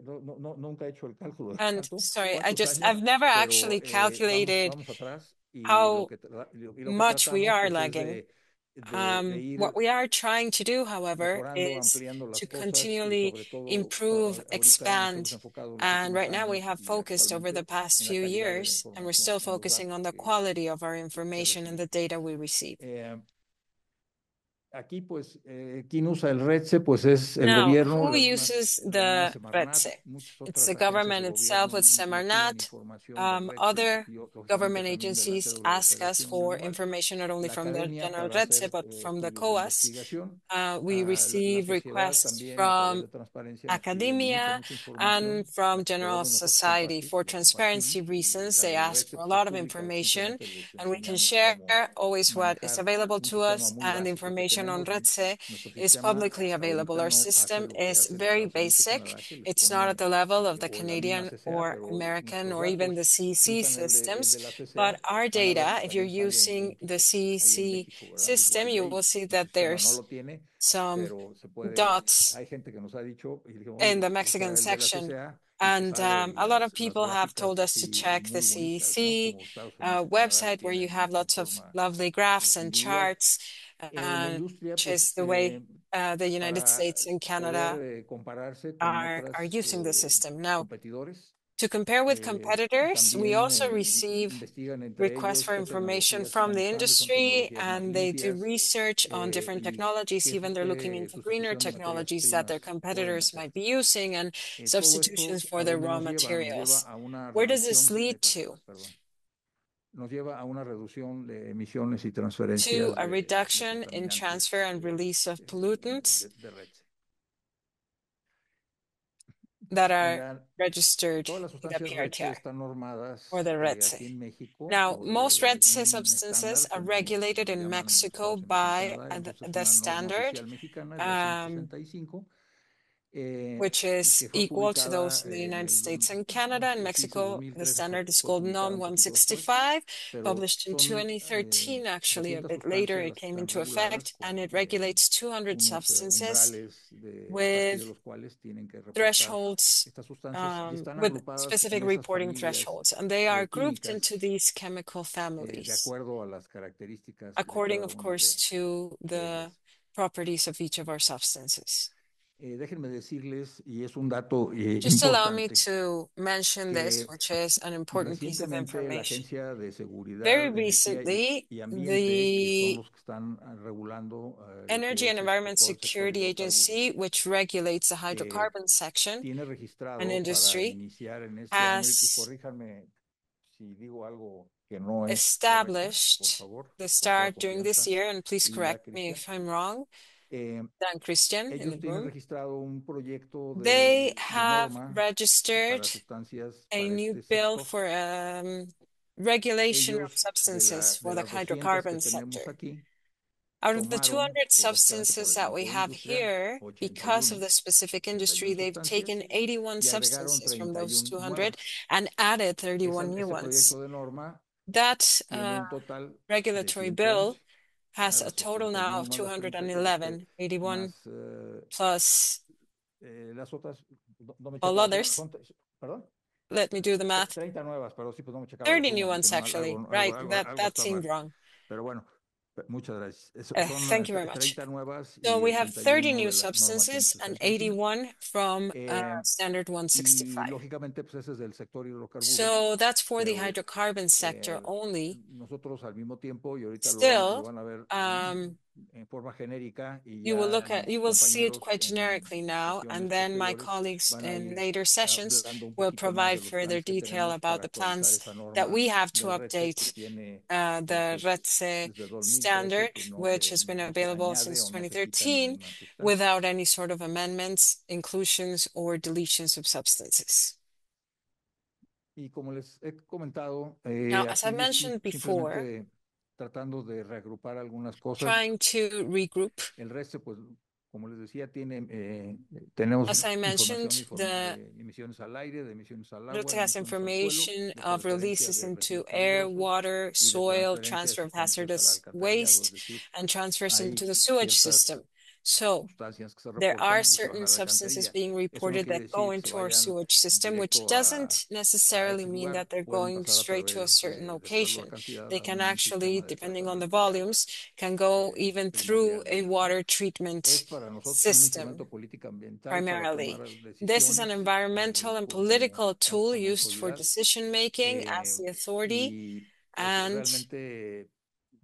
nunca he hecho el cálculo de And sorry, cuántos años, I've never pero actually calculated vamos atrás y how lo que much we tratamos are pues es lagging. de What ir we are trying to do, however, mejorando, is ampliando las to cosas y continually sobre todo improve, ahorita nos hemos expand. enfocado los And últimos right now we años have y focused over the actualmente past en la few calidad de la years, and we're información still en los focusing on datos the que quality of our se information and the reciben. data we receive. Aquí, pues, ¿quién usa el RETSE? Pues es el Now, gobierno, who la misma uses línea the Semarnat, RETSE? muchas It's otras the agencias de government itself gobierno with nos piden Semarnat. información del RETSE Other y lógicamente government también de la agencies cédula de ask us operación for anual. information not only La from the academia general para RETSE, hacer but from the estudios de COAS. investigación. We La receive sociedad requests también a través from de transparencia nos pide academia mucha información, and from la que general podemos nosotros society. compartir, For la transparency compartimos y reasons, la they del ask RETSE for a pues, es lot of pública, information, simplemente les and we can enseñamos share cómo always what is manejar available un to sistema us muy and the básico que information information on RETSE nuestro is sistema publicly available. ahorita Our no hace system lo que is hace el very Estados Unidos y basic. Canadá, que les It's not at pone the level of the o la misma Canadian CCA, or pero American nuestros or even the datos, si CEC usan el systems. de la But CCA, our van a ver data, que if you're también sale en using the puntitos ahí en CEC México, ¿verdad? system, Igual y you ahí will see su that sistema no there's lo tiene, some pero se puede, dots hay gente que nos ha dicho y dijimos, in oye, the usa Mexican el de la section. CCA y te And salen a lot of las people have told gráficas us to así check the muy bonitas, ¿no? CEC Como Estados Unidos y Canadá lo website where you tienen have en lots of forma lovely graphs and individual. charts, En la industria, which pues is the way the United para States and poder Canada compararse con are otros using the system. Now, competidores, to compare with competitors, we también also receive investigan entre requests ellos for qué information tecnologías from están the usando, son industry, tecnologías más and they do limpias research on different y technologies. Even they're looking qué into greener sustitución de materias technologies that their primas pueden competitors hacer. might be using and Todo esto, substitutions for ¿a their dónde raw nos lleva? Nos lleva materials. a una Where does this reducción, lead to? perdón, nos lleva a una reducción de emisiones y To transferencias a de reduction in transfer contaminantes and release of pollutants de red. that are Mira, registered todas las in the sustancias RETSE PRTR están or normadas the RETSE. aquí en México Now, por most RETSE un substances estándar are como regulated le in llaman en Mexico Estados Unidos y en by Canadá. Entonces, the una norma standard, oficial mexicana es la 165, which is que fue equal to publicada those in the en United el States and Canada. In oficio Mexico, the 2013, standard is fue called publicada NOM un poquito después, 165, pero published in son 2013, actually a 200 bit later sustancias it las que came están into reguladas effect, con and it regulates 200 unos substances umbrales a partir de with los cuales tienen que reportar thresholds, estas sustancias y están with agrupadas en specific esas reporting familias thresholds, and they are grouped químicas into these chemical de families, acuerdo a las características de according, cada of una course, to de the ellas. properties of each of our substances. Déjenme decirles, y es un dato Just allow me importante, to mention this, que which is an important piece of recientemente la information. Agencia de Very Seguridad, Energía recently, y Ambiente, que son the los que están regulando lo Energy que and es Environment todo el sector Security Agency, hidrocarburos, which regulates the hydrocarbon section tiene and registrado para industry, iniciar en este año, y has corríjanme si digo algo que no es correcto, por established favor, the con toda start during this confianza. year, and please Linda, correct me Cristian. if I'm wrong, Dan Christian in Ellos the tienen room. registrado un proyecto They de have norma registered para sustancias a para new este bill sector. for regulation of Ellos, substances de for the las 200 que hydrocarbon tenemos sector. aquí, Out of the tomaron, 200 básicamente por substances el that we grupo de have industria, here, because of 81, the specific industry, 81 they've taken sustancias 81 y agregaron substances from those 31 200 nuevas. and added 31 new Ese ones. proyecto de norma That tiene un total de regulatory 111, bill has a las total now 81 of más las 31, 211, 81 más plus las otras, no me all checo la suma, others. perdón, Let me do the math. 30 nuevas, pero sí, pues no me checaba la 30 suma, new porque ones, no, actually. Right, algo that está seemed mal. wrong. Pero bueno, muchas gracias. Son Thank you very much. 30 nuevas So y we have 30 81 new de la norma substances and 165. 81 from standard Y 165. lógicamente, pues ese es del sector hidrocarburos. So that's for the Pero hydrocarbon sector only. nosotros al mismo tiempo, y ahorita lo Still, van a ver en forma genérica, y you will ya look at, mis you will see it compañeros quite en generically now, and sesiones then my posteriores colleagues van a in ir later sessions dando un will poquito más de provide los further planes que detail tenemos about para the actualizar plans esa that norma we have to del RETSE que update tiene the pues RETSE desde 2013 standard, que no which has been se available añade since o no se quita 2013 ninguna sustancia. without any sort of amendments, inclusions, or deletions of substances. Y como les he comentado, Now, as I aquí mentioned before, simplemente tratando de reagrupar algunas cosas. trying to regroup. El resto, pues, como les decía, tenemos As I mentioned, información the de emisiones al aire, de emisiones al agua, RETSE de has emisiones al suelo, information de of transferencia releases de into residuos air, peligrosos water, y de soil, transferencia de transfer of sustancias al hazardous alcantarillado. Es waste, decir, and transfers hay into the sewage ciertas system. So sustancias que se there are reportan y se van certain a la substances alcantarilla. being Eso no reported quiere that go decir que se into our vayan sewage system, which directo doesn't a necessarily ese mean lugar. that they're Pueden going pasar a straight to a través certain después de la location. cantidad They a can un actually, sistema de depending on the tratamiento de agua volumes, can go even through primordial. a water treatment Es para nosotros un instrumento system de política ambiental para tomar primarily. This is an decisiones environmental and political tool como used for autoridad, decision making as the authority. y pues And realmente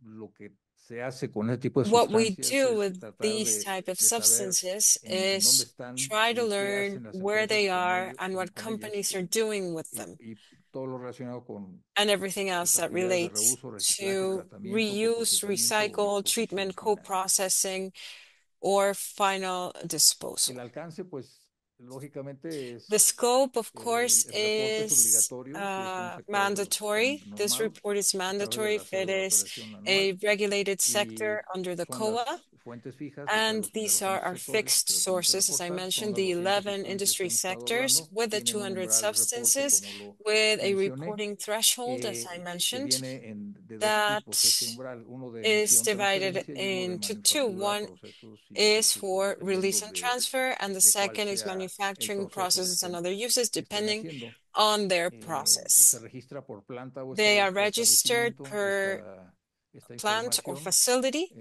lo que se hace con ese tipo de what we sustancias do es with tratar these type of de saber substances en dónde is están try to y qué learn hacen las where empresas they con are ellos, and what con ellas, companies are doing with them, y todo lo relacionado con and everything else pues, that actividades de relates reuso, reciclaje, to tratamiento, reuse, coprocesamiento o recycle, treatment, disposición final. co-processing, or final disposal. El alcance, pues, lógicamente The es scope, of course, el reporte es is obligatorio si es un sector tan mandatory. This normado report is a través de mandatory la if it is autorización a anual, regulated y sector under the son las COA. And these are our fixed sources, as I mentioned, the 11 industry sectors with the 200 substances, with a reporting threshold, as I mentioned, that is divided into two. One is for release and transfer, and the second is manufacturing processes and other uses, depending on their process. They are registered per plant or facility,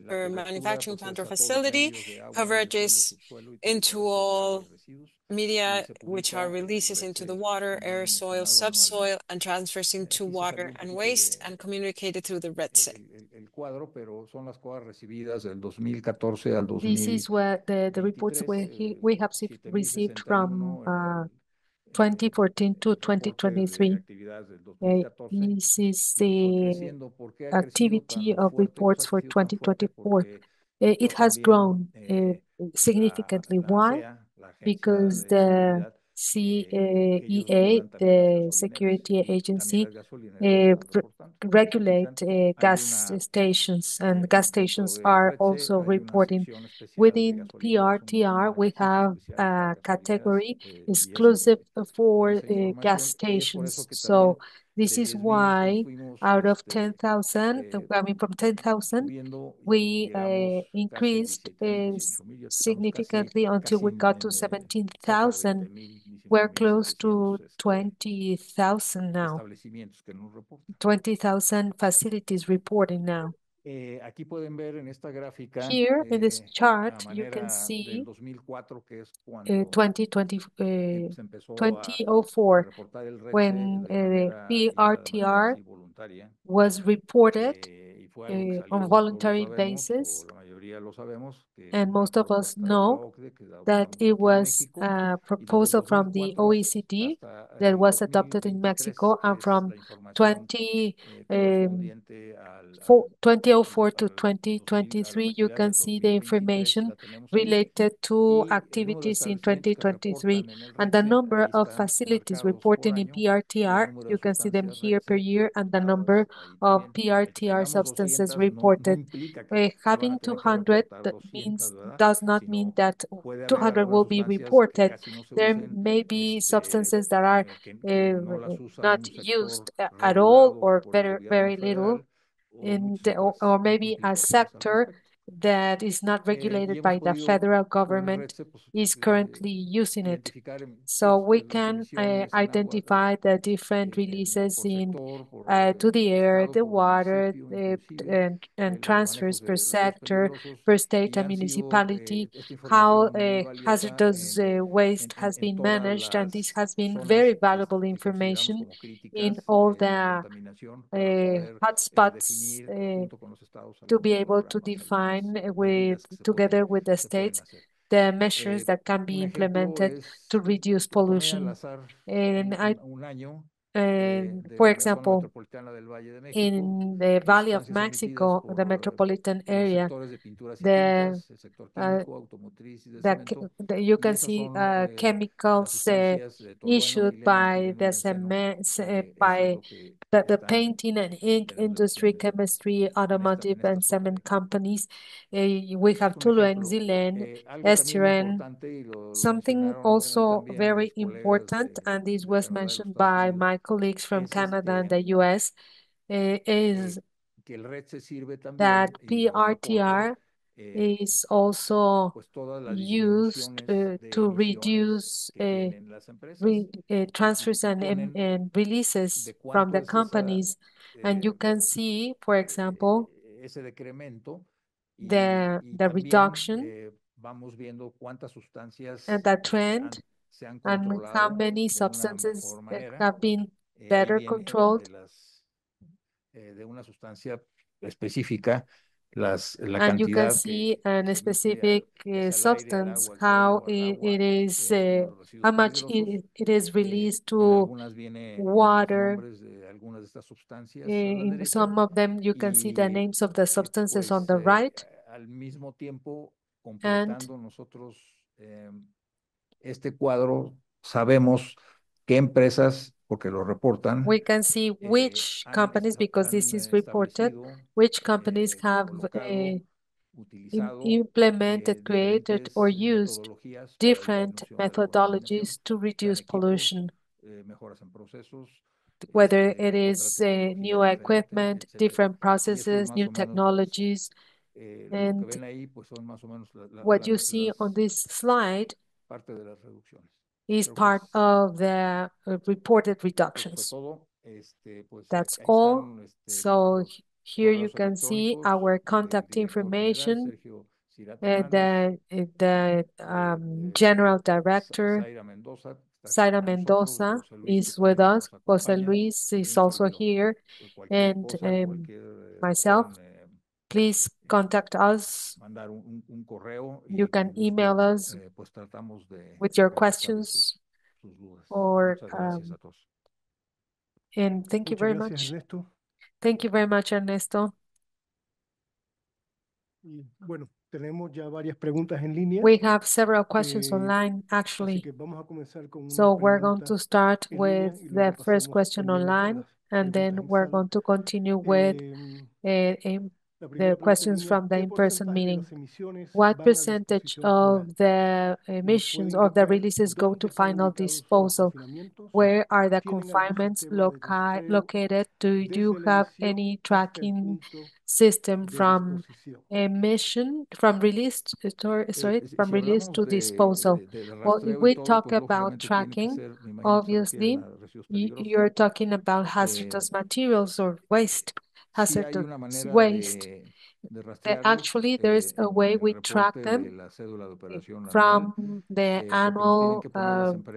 per manufacturing plant or facility. Coverage is into all media, which are releases into the water, air, soil, subsoil, and transfers into water and waste, and communicated through the red SIG. This is where the reports we have received from 2014 to 2023. This is the activity of reports for 2024. It has grown significantly. Why? Because the CEA, the security agency, regulate gas stations, and gas stations are also reporting. Within PRTR, we have a category exclusive for gas stations. So this is why out of 10,000, I mean, from 10,000, we increased significantly until we got to 17,000. We're close to 20,000 now. 20,000 facilities reporting now. Here in this chart, you can see 2004, when PRTR was reported on voluntary basis, and most of us know that it was a proposal from the OECD that was adopted in Mexico, and from 2004 to 2023, you can see the information related to activities in 2023, and the number of facilities reporting in PRTR, you can see them here per year, and the number of PRTR substances reported. Having 200 does not mean that 200 will be reported. There may be substances that are not used at all, or very little, or maybe a sector that is not regulated by the federal government is currently using it. So we can identify the different releases in to the air, the water, and transfers per sector, per state and municipality, how hazardous waste has been managed, and this has been very valuable information in all the hotspots to be able to define together with the states the measures that can be implemented to reduce pollution. For example, in the Valley of Mexico, the metropolitan area, the you can see chemicals issued by the cement, by the painting and ink industry, chemistry, automotive, and cement companies. We have toluene, xylene, styrene. Something also very important, and this was mentioned by my colleagues from Canada and the US, is that PRTR is also used to reduce transfers and releases from the companies. And you can see, for example, the reduction and the trend, and how many substances have been better controlled. And you can see a specific substance, how it is, how much it is released to water. In some of them, you can see the names of the substances on the right. And we can see which companies, because this is reported, which companies have implemented, created, or used different methodologies to reduce pollution, whether it is new equipment, different processes, new technologies. And what you see on this slide is part of the reported reductions. That's all. So here you can see our contact information. The general director, Zaira Mendoza, is with us. Jose Luis is also here, and myself. Please contact us. You can email us with your questions, or and thank you very much. Ernesto. Thank you very much, Ernesto. Y bueno, tenemos ya varias preguntas en línea. We have several questions Eh, online, Así actually. que vamos a comenzar con una So we're going to pregunta start en with línea y the luego first pasamos question también a online, las and then preguntas en we're sala. going to continue with La the primera pregunta en questions línea, from the ¿qué in-person porcentaje de meeting. las emisiones What van a percentage disposición final? of the ¿Y nos puede emissions of the indicar releases go dónde to están final ubicados los disposal? confinamientos? Where are the ¿Tienen algún confinements sistema de rastreo located? Do you desde la have emisión any hasta el tracking punto system de from disposición? emission, from release, sorry, from release to disposal? Well, if we talk about tracking, obviously, you're talking about hazardous materials or waste, hazardous waste. Actually, there's a way we track them from the annual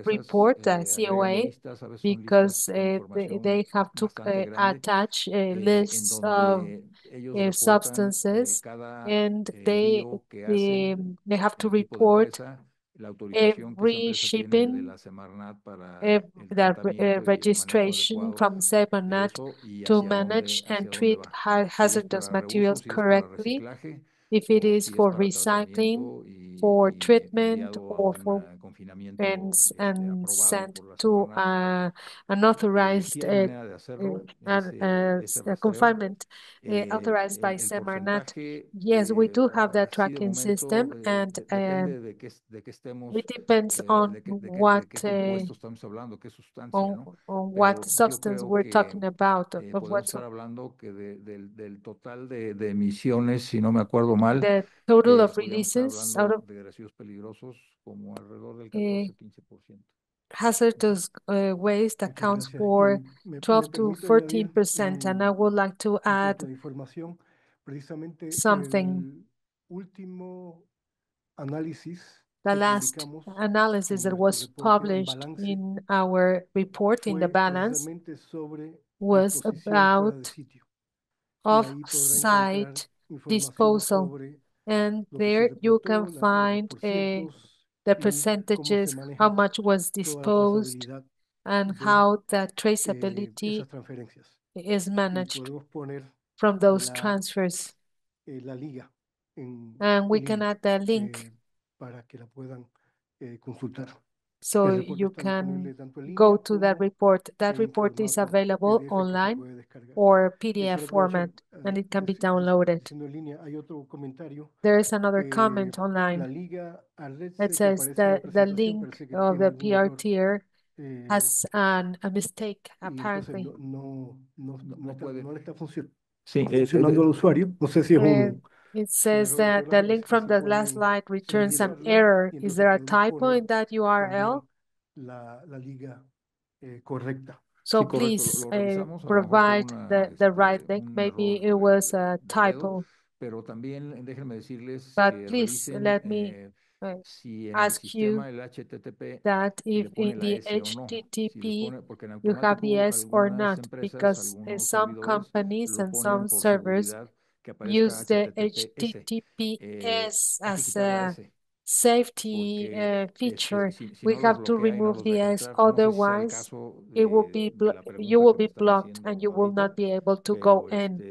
report, the COA, because they have to attach lists of substances, and they have to report every shipping, registration from Semarnat to manage and treat hazardous materials correctly, if it is for recycling, for treatment, or for and sent to an authorized confinement authorized by Semarnat. Yes, we do have that tracking system, and it depends on what substance we're talking about, of what the total of releases out of hazardous waste accounts for 12 to 14%, and I would like to add información, precisamente something. el último análisis The que last publicamos analysis that en was nuestro reporte en published balance in our report in the fue balance precisamente sobre was disposición fuera de about sitio. Y ahí podrá encontrar off-site información disposal, sobre and lo que se there you reportó, can los find porcientos the y cómo se percentages, how maneja much was toda la disposed, trazabilidad and de how the traceability esas transferencias. is Y managed podemos poner from those la, transfers. la liga en And we can línea add the link para que la puedan consultar. so El reporte you está can disponible tanto en go línea to that como report. That en report is formato available PDF que se online puede descargar. or Quiero PDF aprovechar, format, and it can be downloaded. diciendo en línea, hay otro comentario. There is another comment La online liga a that REDSE que says aparece en la that the presentación link parece que of tiene the algún error. PRTR has a mistake, Y entonces apparently. no le está Sí, funcionando al usuario. No sé si es It un says error that the ortográfico, link así que from si the last pueden slide returns an revisarla error. y Is entonces there a podemos typo poner in that URL? también la liga correcta. So sí, correcto, please lo revisamos, a lo mejor fue provide the right link. un Maybe error it was a de dedo, typo, pero también déjenme decirles but que please revisen let me si en el ask you sistema el HTTP that si if le pone in la the S o no. Si les HTTP pone, porque en you have the automático S or algunas not, empresas, because algunos some servidores companies lo and ponen some por servers seguridad que aparezca use the HTTPS. HTTPS Hay que as quitar la a S. safety Porque feature. si We no los have to bloquea y no remove los the deja S, entrar, no sé si sea el otherwise caso it will be de la you pregunta will que me be están blocked and haciendo you will ahorita, not be able to go pero in.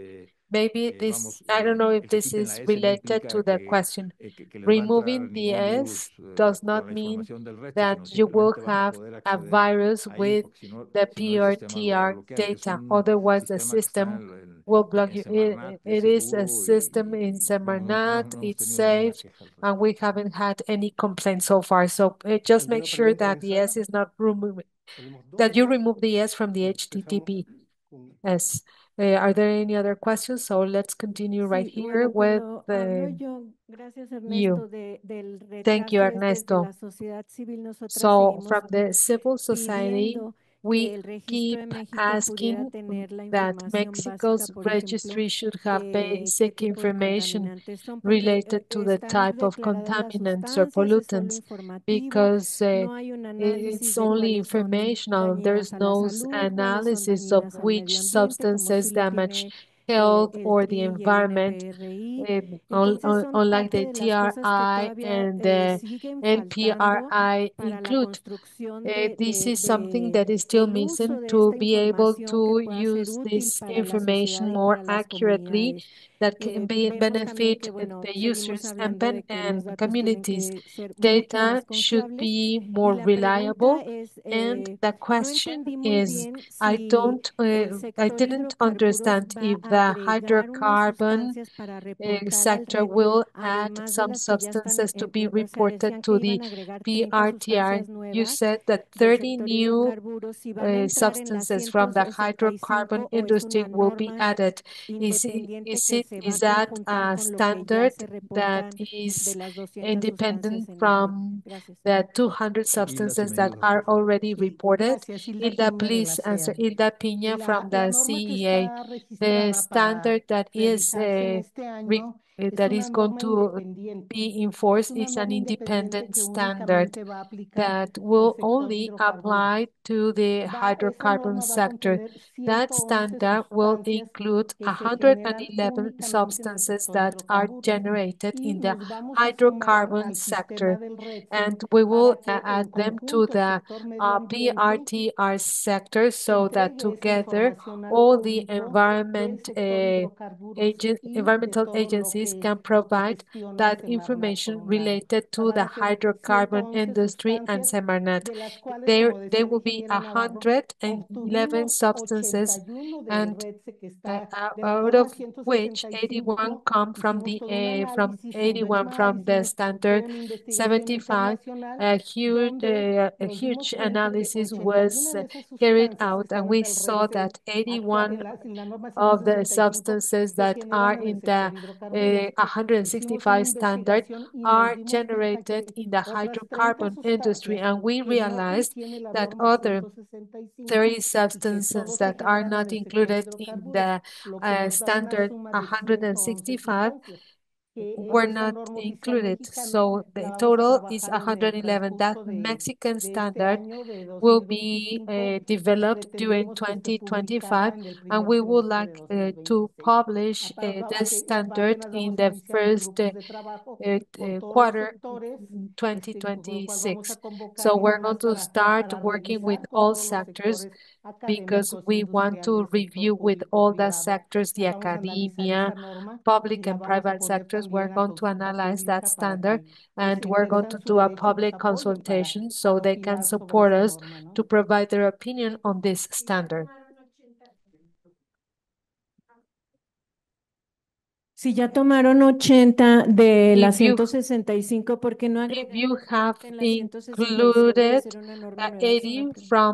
maybe this, I don't know if this is related to the question. Removing the S does not mean that you will have a virus with the PRTR data. Otherwise, the system will block you. It is a system in Semarnat, it's safe, and we haven't had any complaints so far. So just make sure that the S is not removed, that you remove the S from the HTTPS. Are there any other questions? So let's continue right Sí, here bueno, with cuando hablo the yo, gracias you. Ernesto, del Thank you, retraso es desde Ernesto. la sociedad civil. Nosotras So from seguimos the civil society, pidiendo we que el registro de keep México pudiera asking tener la that información básica, Mexico's por ejemplo, registry should have qué basic tipo de information contaminantes son, porque related to the están type of declaradas las contaminants or sustancias, es solo pollutants informativo, because no hay un análisis it's de only cuáles son informational. There's dañinas a la no salud, cuáles son analysis of dañinas al which medio ambiente, como substances si lo damage tiene health el or the TRI y el environment, NPRI. Entonces son unlike parte the de las cosas que TRI todavía and the siguen faltando NPRI para la include. construcción This is something that is still el missing uso de to esta be able información que to pueda ser use útil this para la sociedad information y more para las accurately comunidades. that can be Vemos también benefit que, bueno, the seguimos users and, hablando de que los and datos tienen communities. que ser mucho más Data should confiables. be Y more la pregunta reliable. es, And the no question entendí muy is, bien si el I sector didn't hidrocarburos understand va if a the agregar unas hydrocarbon sustancias para reportar al sector REP, will add además de some las que ya están, substances to be o sea, reported decían que to the iban a agregar 30 PRTR. sustancias You nuevas said that del 30 sector new hidrocarburos, si van a entrar en las substances from the hydrocarbon 165 o es industry una will be norma added. independiente que se va a Is that conjuntar a con lo que ya standard se that reportan de is las 200 independent sustancias en el REP? from Gracias. the 200 substances that are already reported? Gracias, Hilda Hilda, Piña de la please answer. CEA. Hilda Piña from La the norma que CEA. está The registrada para standard that is realizarse en este año es that una is going norma to independiente. be Es enforced una is an norma independiente independent que standard únicamente va a aplicar that al will sector only hidrocarburos. apply to the Esa hydrocarbon norma va a sector. contener That 111 standard will sustancias include que se generan 111 únicamente en el substances sector that are hidrocarburos generated y in the los vamos a sumar hydrocarbon al sistema sector, del REPSE and we will para que en add them to conjunto el the sector medio ambiente PRTR sector so that entregue esa together información al all the público del sector hidrocarburos y de environmental todo agencies can lo que provide gestiona that Semarnat, por information un lado. related to Van the a ser ciento hydrocarbon once industry and sustancias, Semarnat. de las cuales, There, como there decía la will be ingeniera Navarro, 111 obtuvimos substances, 81 del and RETSE que está de la out norma of which 81 165. come from Hicimos the todo un análisis, un 81 from the benchmarking, fue standard una investigación 75. internacional A donde a nos dimos huge cuenta que analysis 81 was de esas carried sustancias que out, and estaban we del saw RETSE that 81 en la norma of the 165 substances se that are generan en el in sector the hidrocarburos. Hicimos una 165 standard investigación y nos are dimos cuenta generated que in the otras 30 hydrocarbon industry, sustancias and we que no realized contiene la that norma other 165 30 y que solo substances se that are generan en not el sector included in hidrocarburos, the lo que nos da una standard suma de 111 165 sustancias, que were esa not norma oficial included. mexicana So la the vamos a total is trabajar en el 111. That transcurso Mexican de este standard año de will be 2025 y developed during pretendemos que esté 2025, publicada en el and primer we would semestre de like to 2026. publish this standard Apenas in vamos the iniciando first grupos de trabajo con todos los quarter sectores, por lo cual vamos 2026. a convocar So we're going reuniones to start para working with revisar con all todos los sectors sectores because académicos, we want to industriales, sector review with público, all the privado. sectors, the Vamos a analizar esa academia, norma y public la and vamos a private poner sectors. We're también a going to consulta analyze that pública para standard, que and we're going ejerzan to su do a derecho y nos public apoyen consultation so para they can opinar sobre support esa us norma, ¿no? to provide their opinion on this standard. Si ya tomaron 80 de la If you 165, ¿por qué no If agregaron you have 80 en la 167 y included hacer una norma nueva? Es una 80 pregunta.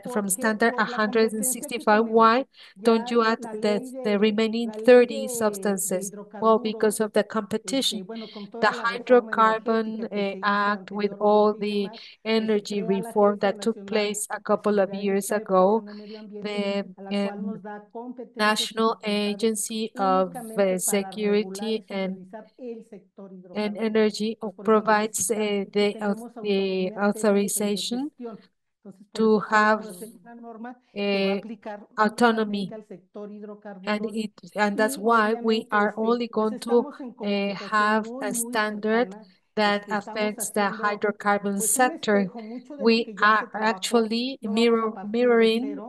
from Porque standard por la competencia que 165, tenemos, why don't ya you add the remaining la ley 30 de substances? Well, hidrocarburos, because of the competition. bueno, con The toda la reforma hydrocarbon energética que se hizo act with all anteriormente y the demás, pues se energy crea la reform Agencia that took Nacional place a de couple of Seguridad years Industrial de ago, Protección del Medio Ambiente, the a la cual nos da competencias y National facultades Agency of únicamente para regular y Security supervisar el sector and hidrocarburos. Energy Entonces, por eso provides necesitamos que tengamos the autonomía técnica y de authorization gestión. Entonces, por to eso have queremos hacer una norma que va a uh, aplicar autonomy, únicamente al sector hidrocarburos and that's y why we obviamente are only pues going to estamos en comunicación have muy, a muy standard cercana that affects the hydrocarbon sector. We are actually mirroring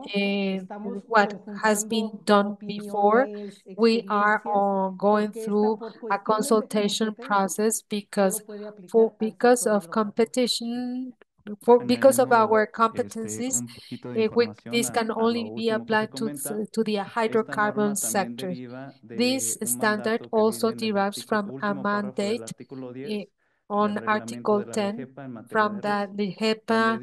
what has been done before. We are going through a consultation process because of competition, because of our competencies. This can only be applied to the hydrocarbon sector. This standard also derives from a mandate eh, on Article 10 from the HEPA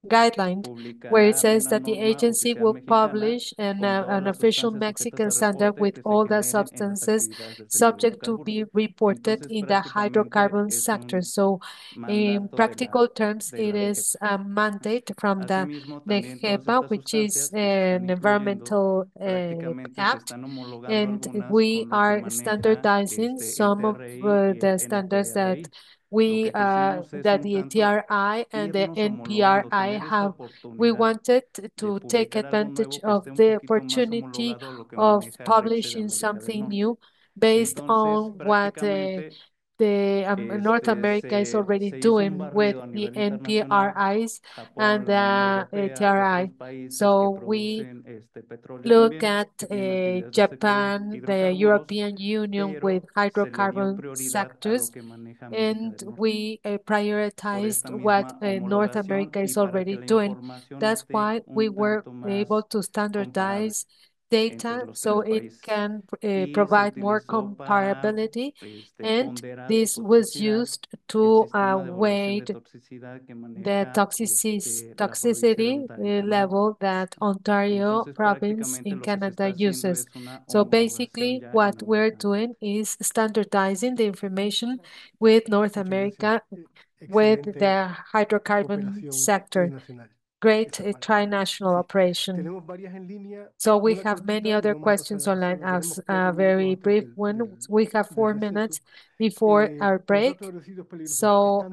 guideline, where it says that the agency will publish an official Mexican standard with all the substances subject to be reported in the hydrocarbon sector. So, in practical terms, it is a mandate from the HEPA, which is an environmental act, and we are standardizing some of the standards that the TRI and the NPRI have. We wanted to take advantage of the opportunity of publishing something new based on what North America is already doing with the NPRIs and the TRI. So we look at Japan, the European Union with hydrocarbon sectors, and we prioritized what North America is already doing. That's why we were able to standardize data so it can provide more comparability, and this was used to weigh the toxicity level that Ontario province in Canada uses. So basically, what we're doing is standardizing the information with North America, with the hydrocarbon sector. Great trinational operation. So we have many other questions online. As a very brief one, we have 4 minutes before our break. So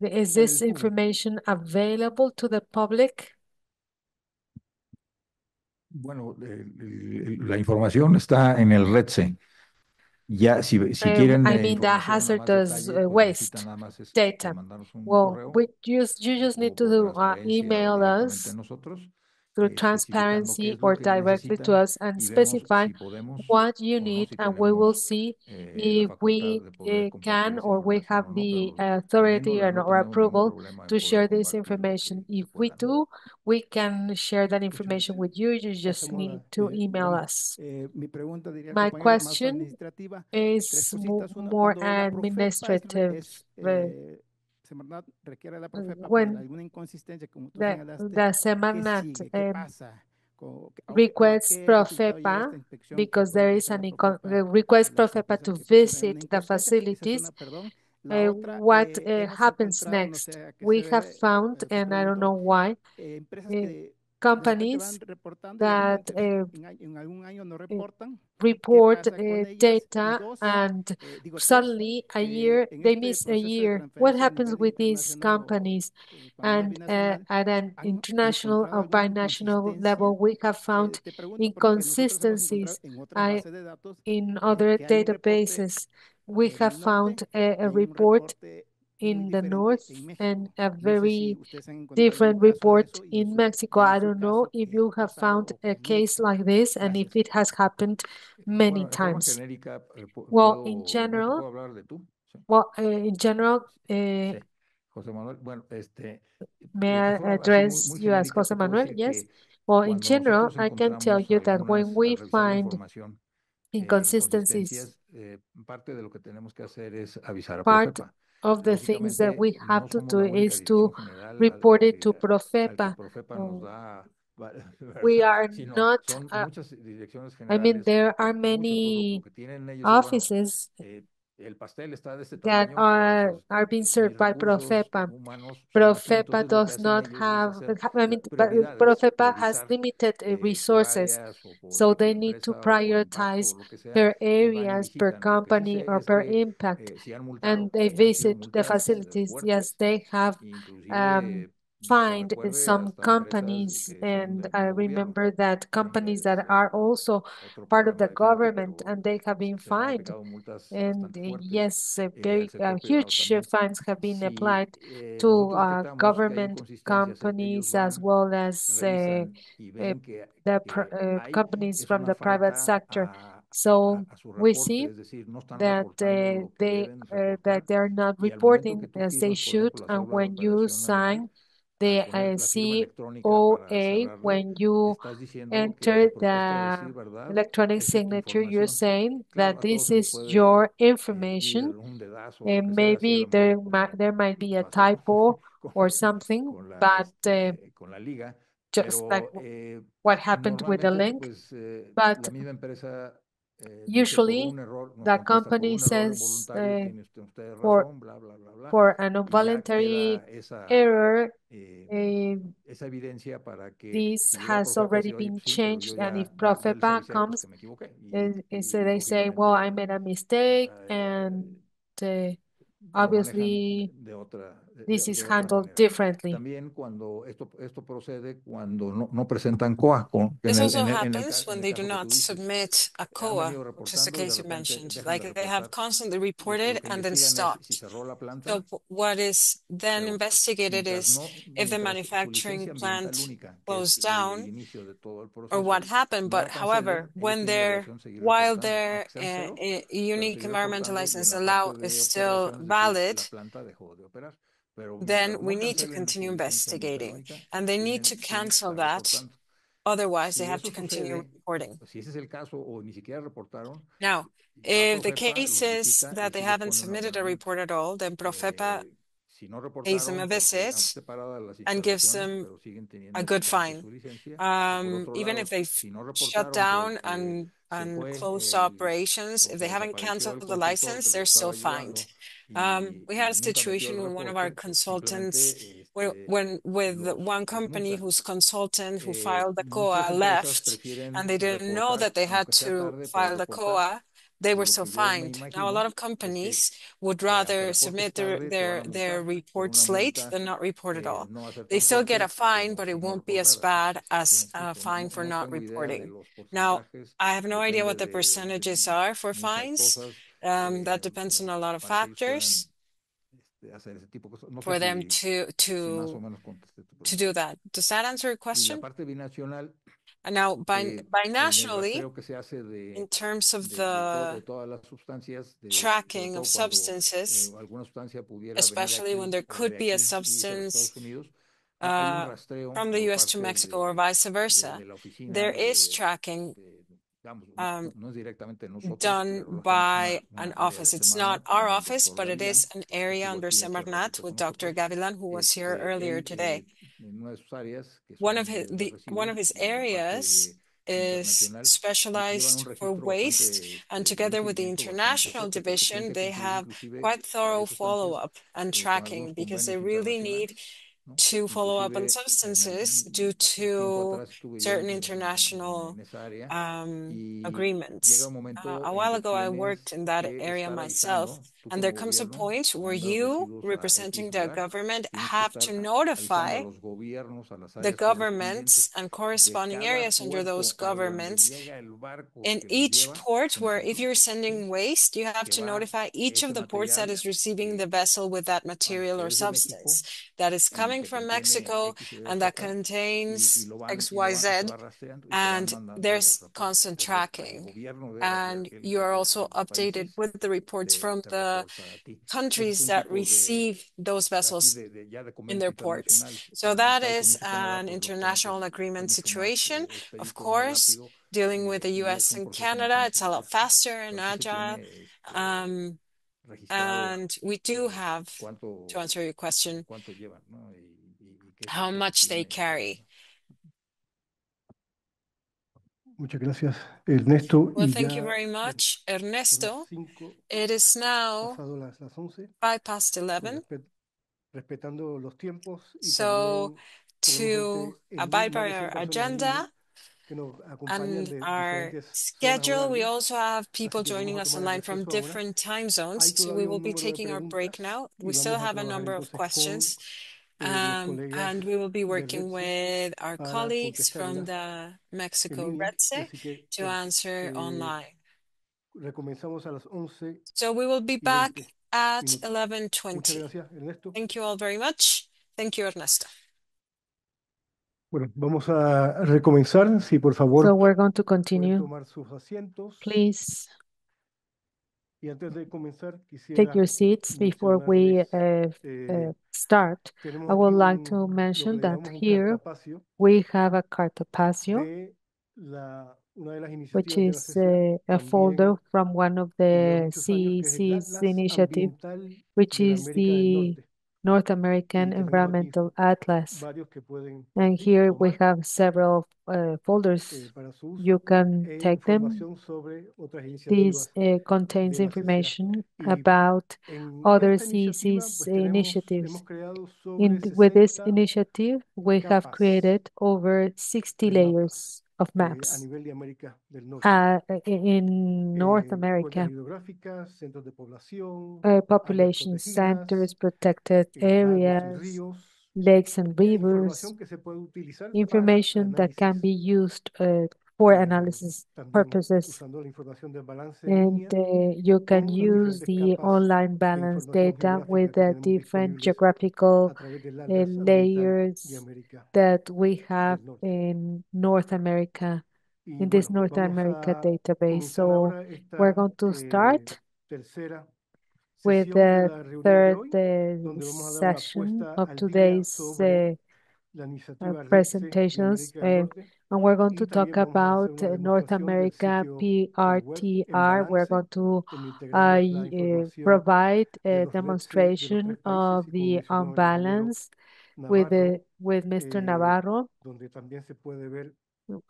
is this information available to the public? Bueno, la información está en el REDSE. Ya, si quieren I mean the información a más hazardous detalle, pues waste necesitan nada más data. mandarnos un Well, correo you just need o por to transparencia o email directamente us a nosotros, through especificando qué transparency es lo or que directly to necesitan us and y vemos specify si podemos what you o no, need, si and we will tenemos see la if facultad we de poder compartir can esa or we información have o no, the pero authority and teniéndola no or tenemos ningún approval problema en to poder share this compartir lo information. que se If we pueda, ¿no? do, we can share that information with you. You just Pasemos need to email bueno, us. mi pregunta diría el My compañero más question administrativa. Tres is cositas. Uno, more cuando la Profepa administrative. Semarnat requiere la Profepa por When alguna inconsistencia, como tú señalaste, the ¿qué Semarnat sigue? ¿Qué pasa? requests ¿Qué resultado llega Profepa esta inspección que because puede there is realizar an la Profepa request a las Profepa to empresas que procedan a una visit the inconsistencia? Esa es una, facilities. perdón. La otra, What hemos happens encontrado, no next? sé a qué se We have debe, found, te and I don't pregunto, know why, empresas que de repente van companies reportando y de that repente en algún año no reportan. ¿Qué report pasa con ellas? Y data, dos, and digo tres, suddenly a year en they este miss a proceso de year. What transferencia a happens nivel with these internacional o companies? a nivel And binacional, at an ¿han international encontrado or alguna binational level, inconsistencia? we have found Te pregunto porque nosotros hemos encontrado inconsistencies. en otras bases de datos In other que hay un reporte databases. We en have el norte found a y hay un report reporte muy in the diferente north en and México. a No sé si very ustedes han encontrado algún different caso de report eso in Mexico. y en I su don't know caso, if ¿qué you ha have pasado found o a qué es case nuevo? like this and if Gracias. it has happened many Bueno, de forma times. genérica, Well, in no te general, puedo hablar de tú. Sí. Sí. José Manuel, bueno, May de I forma así address muy you as genérica Jose te puedo Manuel? decir Yes. que Well, in cuando general, nosotros I can tell encontramos you that when algunas, we al revisar la find información, inconsistencies, inconsistencias, parte de lo que tenemos que hacer es avisar a part Profepa. of the things that Lógicamente, we have no to somos do la única is to dirección general report it to al que Profepa. Profepa nos da, We ¿verdad? are Sino not, son muchas direcciones I mean, generales there are con muchos productos. Lo many que tienen ellos es, bueno, offices el pastel está de este that tamaño, pero pues are being mis served by recursos Profepa. humanos son así. Profepa Entonces, lo que does hacen not ellos es have, hacer I mean, prioridades, Profepa has priorizar limited por resources, áreas o so por they need to empresa o por impacto prioritize o lo que sea, per y van y areas, per visitan. Lo que sí company, sé or es per que impact, si han multado and they y han sido visit the multas facilities. Yes, fuertes, they have um, inclusive fined some companies, and I remember that companies that are also part of the government and they have been fined. And yes, very huge fines have been applied to government companies as well as companies from the private sector. So we see that that they're not reporting as they should, and when you sign the COA, when you enter the electronic signature, you're saying that this is your information, and maybe there might be a typo or something, but just like what happened with the link. But usually the company says for for an involuntary error, this has already been changed, and if Profepa comes, so they say, well, I made a mistake, and uh, obviously this is handled differently. This also happens when they do not submit a COA, which is the case you mentioned. Like they have constantly reported and then stopped. So what is then investigated is if the manufacturing plant closed down or what happened. But however, while their unique environmental license allow is still valid, then we need to continue investigating, and they need to cancel that. Otherwise, they have to continue reporting. Now, if the case is that they haven't submitted a report at all, then Profepa pays them a visit and gives them a good fine. Even if they've shut down and closed operations, if they haven't canceled the license, they're still fined. We had a situation with one of our consultants with one company whose consultant who filed the COA left, and they didn't know that they had to file the COA. They were still fined. Now, a lot of companies would rather submit their reports late than not report at all. They still get a fine, but it won't be as bad as a fine for not reporting. Now, I have no idea what the percentages are for fines. That depends on a lot of factors for them to do that. Does that answer your question? And now, binationally, in terms of the tracking of substances, especially when there could be a substance from the US to Mexico or vice versa, there is tracking done by an office. It's not our office, but it is an area under Semarnat with Dr. Gavilan, who was here earlier today. One of his areas is specialized for waste, and together with the international division, they have quite thorough follow-up and tracking because they really need to follow up on substances due to certain international agreements. A while ago, I worked in that area myself, and there comes a point where you, representing the government, have to notify the governments and corresponding areas under those governments in each port where if you're sending waste, you have to notify each of the ports that is receiving the vessel with that material or substance that is coming from Mexico and that contains XYZ, and there's constant tracking. And you are also updated with the reports from the countries that receive those vessels in their ports. So that is an international agreement situation. Of course, dealing with the US and Canada, it's a lot faster and agile. And we do have, to answer your question, how much they carry. Muchas gracias, Ernesto. Well, thank you very much, Ernesto. It is now 11:05. Respetando los tiempos So, to abide by our agenda and our schedule, we also have people joining us online from different time zones. So we will be taking our break now. We still have a number of questions. And we will be working with our colleagues from the Mexico REDSE to answer online. So we will be back at 11:20. Thank you all very much. Thank you, Ernesto. Bueno, vamos a recomenzar. Si por favor So we're going to pueden continue. tomar sus asientos. Please Y antes de comenzar, take quisiera your seats before we start. I tenemos would aquí like to lo que mention le that llamamos un here cartapacio we have a cartapacio, de una de las which iniciativas de la is CCA, a folder también from one of lleva the muchos años, que es el CEC's Atlas initiative, Ambiental which de la is América del the Norte. North Y American tenemos aquí Environmental Atlas. varios que pueden And here we tomar have several folders. para su uso You can e take them. información sobre otras This iniciativas contains de la CCA. information Y about en other esta iniciativa, CEC's pues initiatives. hemos creado sobre With this 60 initiative, we have capas created over 60 de layers mapas of a maps nivel de América del Norte. in North Cuencas America, hidrográficas, centros de población, áreas population protegidas, centers, protected lagos y areas, ríos, lakes and rivers, información que se puede utilizar para information that can análisis, be used for analysis también purposes. usando la información del balance en And línea you can con las use diferentes the capas online de balance información data geográfica with que the tenemos different disponibles geographical a través del Atlas Ambiental de layers América that we have del Norte. in North America, Y in this bueno, North vamos America a database. comenzar So ahora we're esta going to start tercera with sesión de the la reunión de third hoy, donde vamos a dar una session puesta of al día today's sobre la iniciativa REDSE de presentations, América del Norte, and we're going y to talk también vamos a hacer about una North demostración del America sitio web en PRTR. We're balance, going to donde integramos la información provide de a los REDSE de los demonstration tres países of y con the mi señor el ingeniero unbalance Navarro, with Mr. Navarro. donde también se puede ver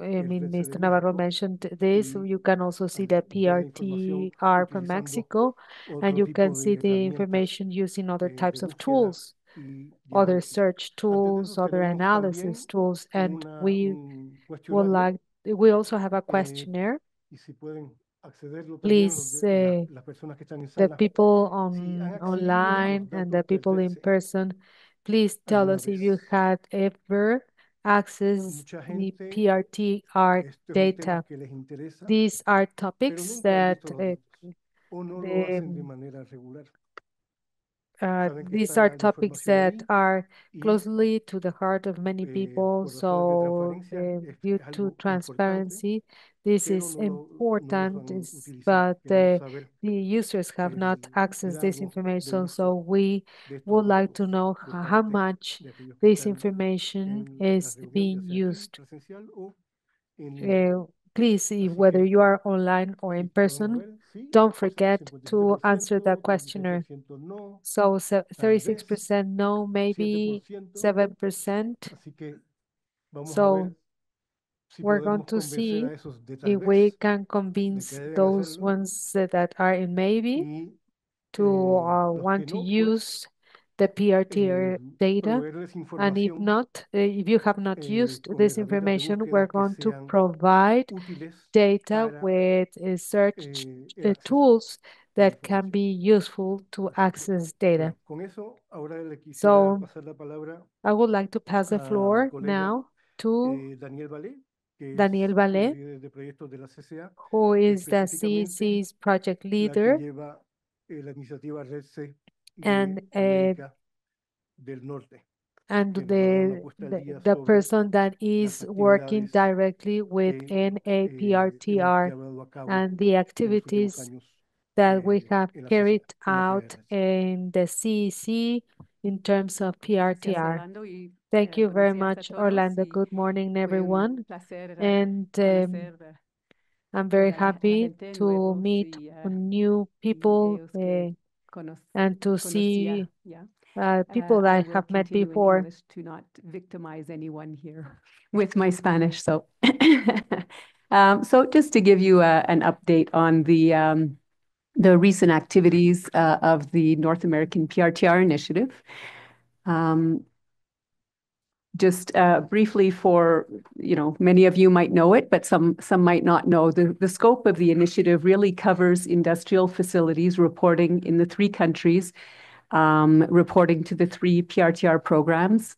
I el mean, REDSE de Mr. Navarro México mentioned this. y You can also see the ver la información PRTR from utilizando Mexico, and otro you can tipo see de the herramientas information using other de types of búsqueda tools, y other diagnóstico. search Antes de eso tools, other tenemos analysis también tools, and we un would cuestionario we also have a y questionnaire. si pueden accederlo también Please, las personas que están en the sala, people si han accedido a online los and the datos del people in REDSE person, please tell alguna us if you vez. had ever accessed Mucha the gente, PRTR esto es un tema data. que les interesa, These are pero topics nunca han that visto los datos o no lo the hacen de manera regular. Saben que these are está la topics información that ahí are y closely to the heart of many people. por razones de So, transparencia due es to algo importante, transparency, this pero is no los important, han utilizado. but Queremos saber the users have not el accessed this grado de information. uso So, we de estos would like to datos know de how parte much de aquellos que this están information en la is reunión, ya being sea aquí used. presencial o en línea. Please, see Así whether que you are online or aquí in podemos person, ver, sí, don't sí, sí, forget to answer the 57%, questionnaire. 36% no, So tal vez 36% no, maybe 7%. 7%. Así que vamos a ver So si we're going podemos to convencer see a esos de tal if we vez can de que convince deben those hacerlo ones that are in maybe y to los que want to no, pues use the PRTR data. proveerles And if información not, if you have not used con this herramientas de information, we're búsqueda que going to sean provide útiles data para with search el acceso tools a la that can información. be useful to Así que, access data. bueno, con eso ahora le quisiera So pasar la palabra I would like to pass the a mi floor colega now to Daniel Valé, que Daniel es la Valle, líder de proyectos de la CCA, who is the específicamente CEC's project la que leader lleva la iniciativa REDSE and de América del Norte, and que nos va a dar una puesta al día the sobre person that las is working actividades directly with que hemos NAPRTR llevado a cabo and the en los últimos activities años that we have en la carried CCA, en materia de out REDSE. in the CEC in terms of Gracias, PRTR. Orlando, y Thank you very buenos días a much, todos. Orlando. Y Good morning, fue un everyone. placer And conocer I'm very a la happy gente to nuevos meet y new people ellos que and to conocía see ya. people I that I will have met continue in before. English to not victimize anyone here with my Spanish. So, so just to give you an update on the recent activities of the North American PRTR initiative. Just briefly for, many of you might know it, but some might not know. The scope of the initiative really covers industrial facilities reporting in the three countries reporting to the 3 PRTR programs.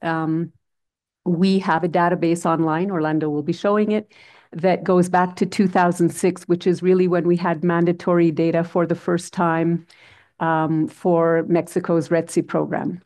We have a database online, Orlando will be showing it, that goes back to 2006, which is really when we had mandatory data for the first time for Mexico's RETSI program.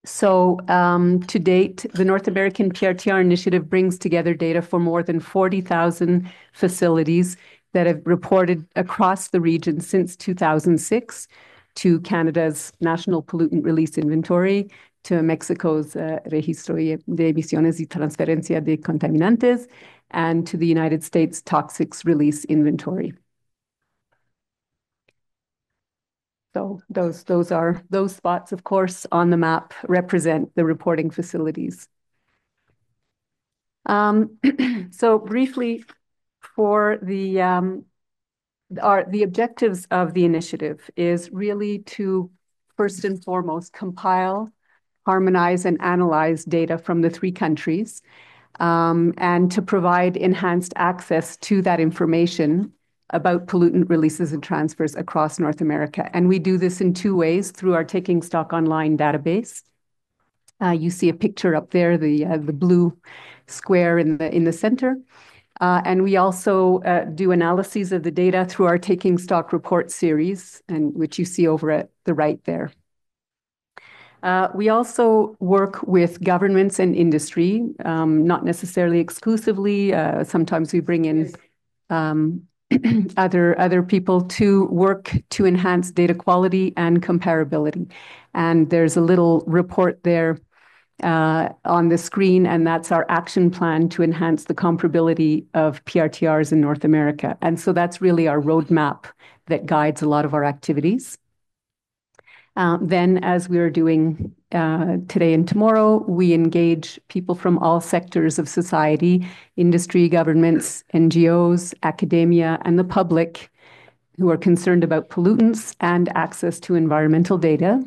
So to date, the North American PRTR initiative brings together data for more than 40,000 facilities that have reported across the region since 2006 to Canada's National Pollutant Release Inventory, to Mexico's Registro de Emisiones y Transferencia de Contaminantes, and to the United States Toxics Release Inventory. So those spots, of course, on the map represent the reporting facilities. So briefly, for the objectives of the initiative is really to first and foremost compile, harmonize, and analyze data from the 3 countries, and to provide enhanced access to that information about pollutant releases and transfers across North America. And we do this in 2 ways: through our Taking Stock Online database. You see a picture up there, the blue square in the center. And we also do analyses of the data through our Taking Stock report series, and which you see over at the right there. We also work with governments and industry, not necessarily exclusively. Sometimes we bring in other people to work to enhance data quality and comparability. And there's a little report there on the screen, and that's our action plan to enhance the comparability of PRTRs in North America. And so that's really our roadmap that guides a lot of our activities. Then, as we are doing today and tomorrow, we engage people from all sectors of society, industry, governments, NGOs, academia, and the public who are concerned about pollutants and access to environmental data.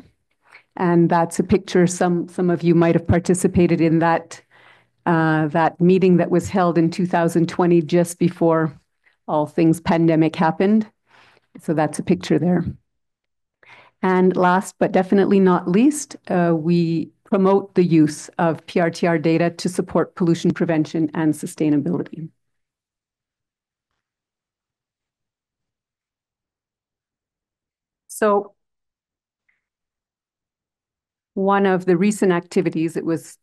And that's a picture, some of you might have participated in that meeting that was held in 2020, just before all things pandemic happened. So that's a picture there. And last but definitely not least, we promote the use of PRTR data to support pollution prevention and sustainability. So one of the recent activities that was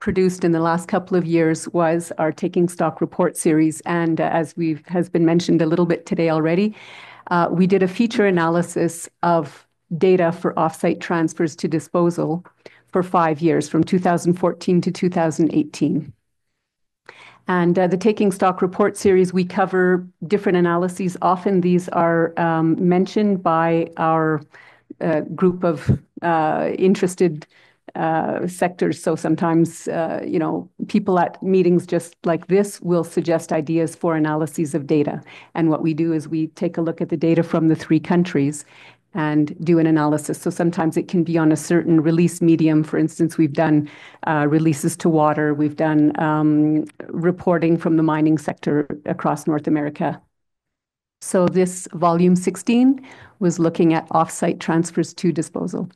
produced in the last couple of years was our Taking Stock report series. And as has been mentioned a little bit today already, we did a feature analysis of data for offsite transfers to disposal for 5 years, from 2014 to 2018. And the Taking Stock report series, we cover different analyses. Often these are mentioned by our group of interested sectors. So sometimes, people at meetings just like this will suggest ideas for analyses of data. And what we do is we take a look at the data from the 3 countries and do an analysis. So sometimes it can be on a certain release medium. For instance, we've done releases to water. We've done reporting from the mining sector across North America. So this volume 16 was looking at offsite transfers to disposal.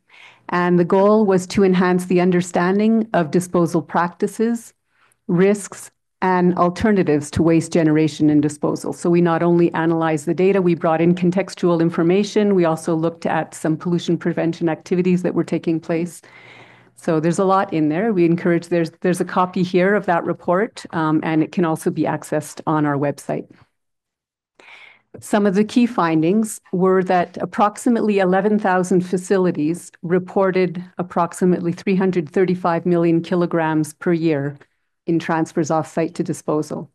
And the goal was to enhance the understanding of disposal practices, risks, and alternatives to waste generation and disposal. So we not only analyzed the data, we brought in contextual information. We also looked at some pollution prevention activities that were taking place. So there's a lot in there. We encourage, there's a copy here of that report, and it can also be accessed on our website. Some of the key findings were that approximately 11,000 facilities reported approximately 335 million kilograms per year in transfers off-site to disposal.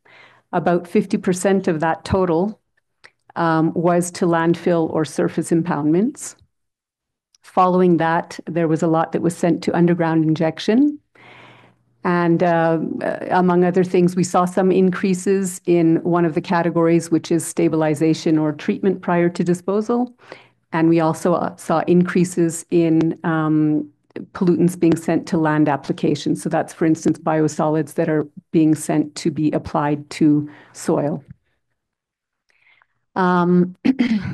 About 50% of that total was to landfill or surface impoundments. Following that, there was a lot that was sent to underground injection. And among other things, we saw some increases in one of the categories, which is stabilization or treatment prior to disposal. And we also saw increases in pollutants being sent to land applications. So that's, for instance, biosolids that are being sent to be applied to soil.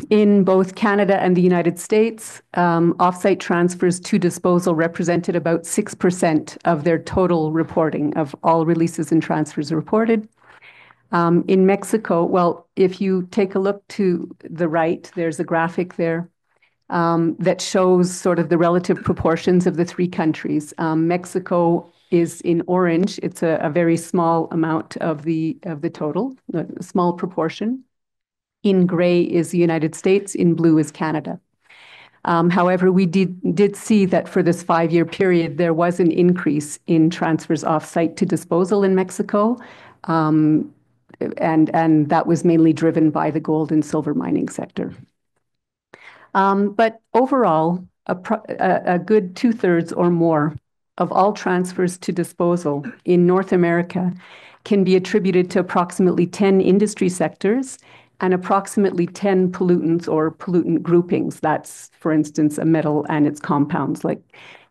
In both Canada and the United States, offsite transfers to disposal represented about 6% of their total reporting of all releases and transfers reported. In Mexico, well, if you take a look to the right, there's a graphic there that shows sort of the relative proportions of the three countries. Mexico is in orange. It's a very small amount of the total, a small proportion. In gray is the United States, in blue is Canada. However, we did see that for this 5-year period, there was an increase in transfers off-site to disposal in Mexico, and that was mainly driven by the gold and silver mining sector. But overall, a good 2/3 or more of all transfers to disposal in North America can be attributed to approximately 10 industry sectors and approximately 10 pollutants or pollutant groupings. That's, for instance, a metal and its compounds.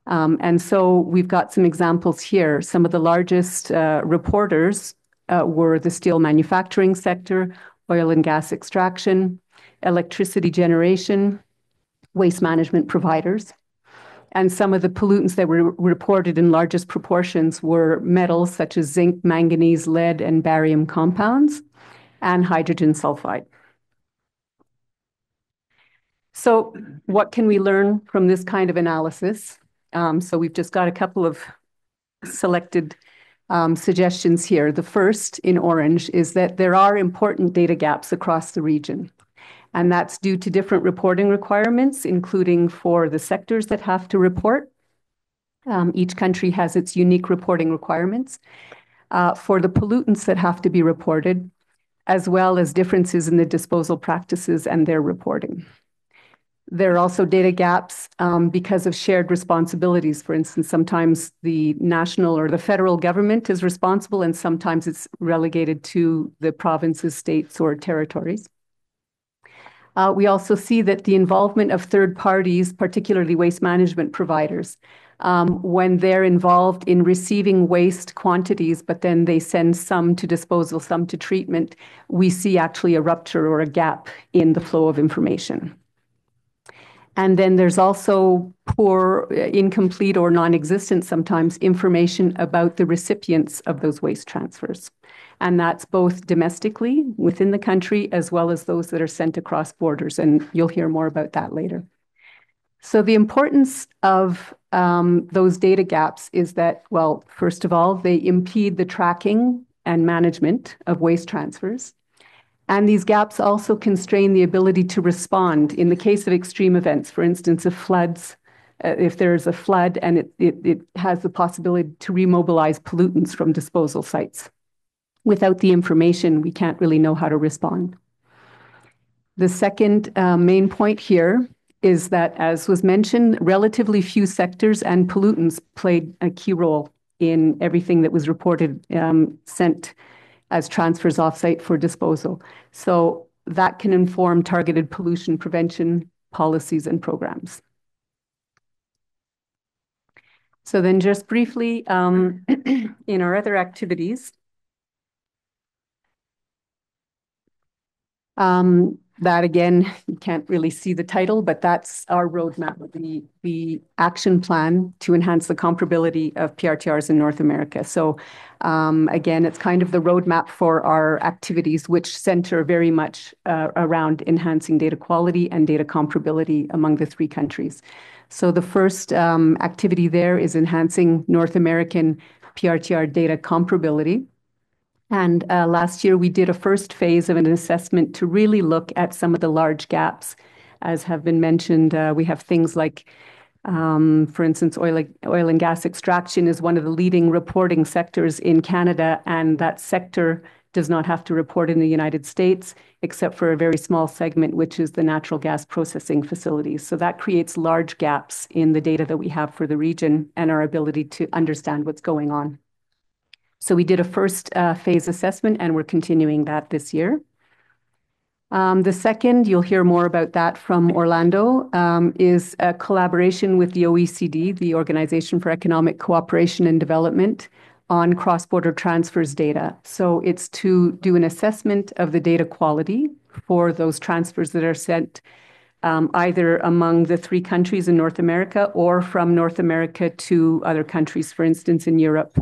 And so we've got some examples here. Some of the largest reporters were the steel manufacturing sector, oil and gas extraction, electricity generation, waste management providers. And some of the pollutants that were reported in largest proportions were metals such as zinc, manganese, lead, and barium compounds, and hydrogen sulfide. So what can we learn from this kind of analysis? So we've just got a couple of selected suggestions here. The first, in orange, is that there are important data gaps across the region. And that's due to different reporting requirements, including for the sectors that have to report. Each country has its unique reporting requirements. For the pollutants that have to be reported, as well as differences in the disposal practices and their reporting. There are also data gaps because of shared responsibilities. For instance, sometimes the national or the federal government is responsible, and sometimes it's relegated to the provinces, states, or territories. We also see that the involvement of third parties, particularly waste management providers, when they're involved in receiving waste quantities, but then they send some to disposal, some to treatment, we see actually a rupture or a gap in the flow of information. And then there's also poor, incomplete, or non-existent sometimes information about the recipients of those waste transfers. And that's both domestically within the country as well as those that are sent across borders. And you'll hear more about that later. So the importance of those data gaps is that, well, first of all, they impede the tracking and management of waste transfers. And these gaps also constrain the ability to respond in the case of extreme events. For instance, if floods, if there's a flood and it has the possibility to remobilize pollutants from disposal sites. Without the information, we can't really know how to respond. The second main point here is that, as was mentioned, relatively few sectors and pollutants played a key role in everything that was reported sent as transfers offsite for disposal. So that can inform targeted pollution prevention policies and programs. So then just briefly, in our other activities, that again, you can't really see the title, but that's our roadmap, the action plan to enhance the comparability of PRTRs in North America. So again, it's kind of the roadmap for our activities, which center very much around enhancing data quality and data comparability among the three countries. So the first activity there is enhancing North American PRTR data comparability. And last year, we did a first phase of an assessment to really look at some of the large gaps. As have been mentioned, we have things like, for instance, oil and gas extraction is one of the leading reporting sectors in Canada, and that sector does not have to report in the United States, except for a very small segment, which is the natural gas processing facilities. So that creates large gaps in the data that we have for the region and our ability to understand what's going on. So we did a first phase assessment, and we're continuing that this year. The second, you'll hear more about that from Orlando, is a collaboration with the OECD, the Organization for Economic Cooperation and Development, on cross-border transfers data. So it's to do an assessment of the data quality for those transfers that are sent either among the three countries in North America or from North America to other countries, for instance, in Europe,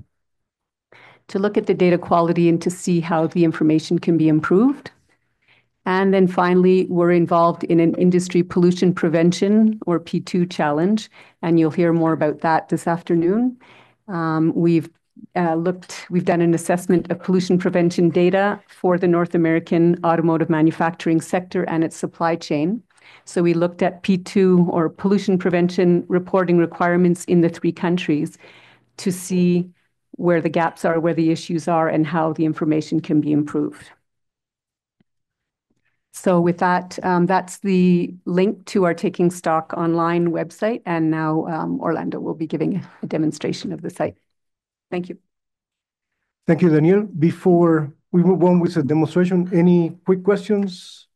to look at the data quality and to see how the information can be improved. And then finally, we're involved in an industry pollution prevention or P2 challenge, and you'll hear more about that this afternoon. We've done an assessment of pollution prevention data for the North American automotive manufacturing sector and its supply chain. So we looked at P2 or pollution prevention reporting requirements in the three countries to see where the gaps are, where the issues are, and how the information can be improved. So with that, that's the link to our Taking Stock online website. And now Orlando will be giving a demonstration of the site. Thank you. Thank you, Danielle. Before we move on with the demonstration, any quick questions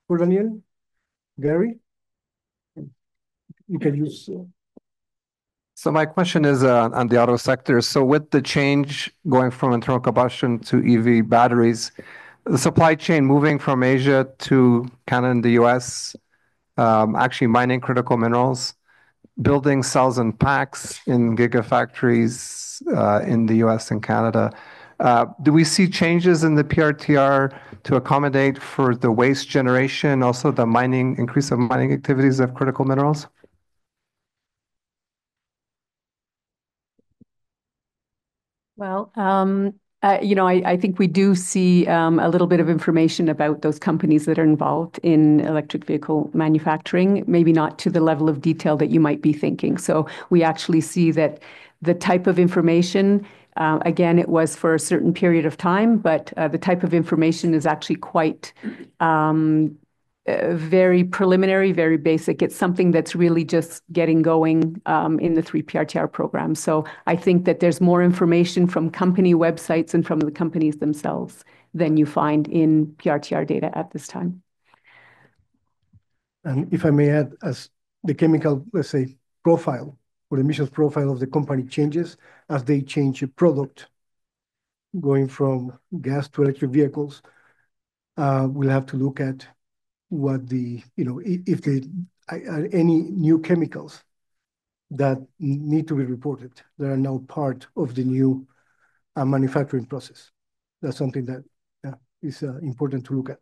for Danielle? Gary? You can use... So my question is on the auto sector. So with the change going from internal combustion to EV batteries, the supply chain moving from Asia to Canada and the US, actually mining critical minerals, building cells and packs in gigafactories in the US and Canada. Do we see changes in the PRTR to accommodate for the waste generation, also the increase of mining activities of critical minerals? Well, I think we do see a little bit of information about those companies that are involved in electric vehicle manufacturing, maybe not to the level of detail that you might be thinking. So we actually see that the type of information, again, it was for a certain period of time, but the type of information is actually quite very preliminary, very basic. It's something that's really just getting going in the 3 PRTR program. So I think that there's more information from company websites and from the companies themselves than you find in PRTR data at this time. And if I may add, as the chemical, let's say, profile or emissions profile of the company changes, as they change a product, going from gas to electric vehicles, we'll have to look at what if there are any new chemicals that need to be reported that are now part of the new manufacturing process. That's something that is important to look at.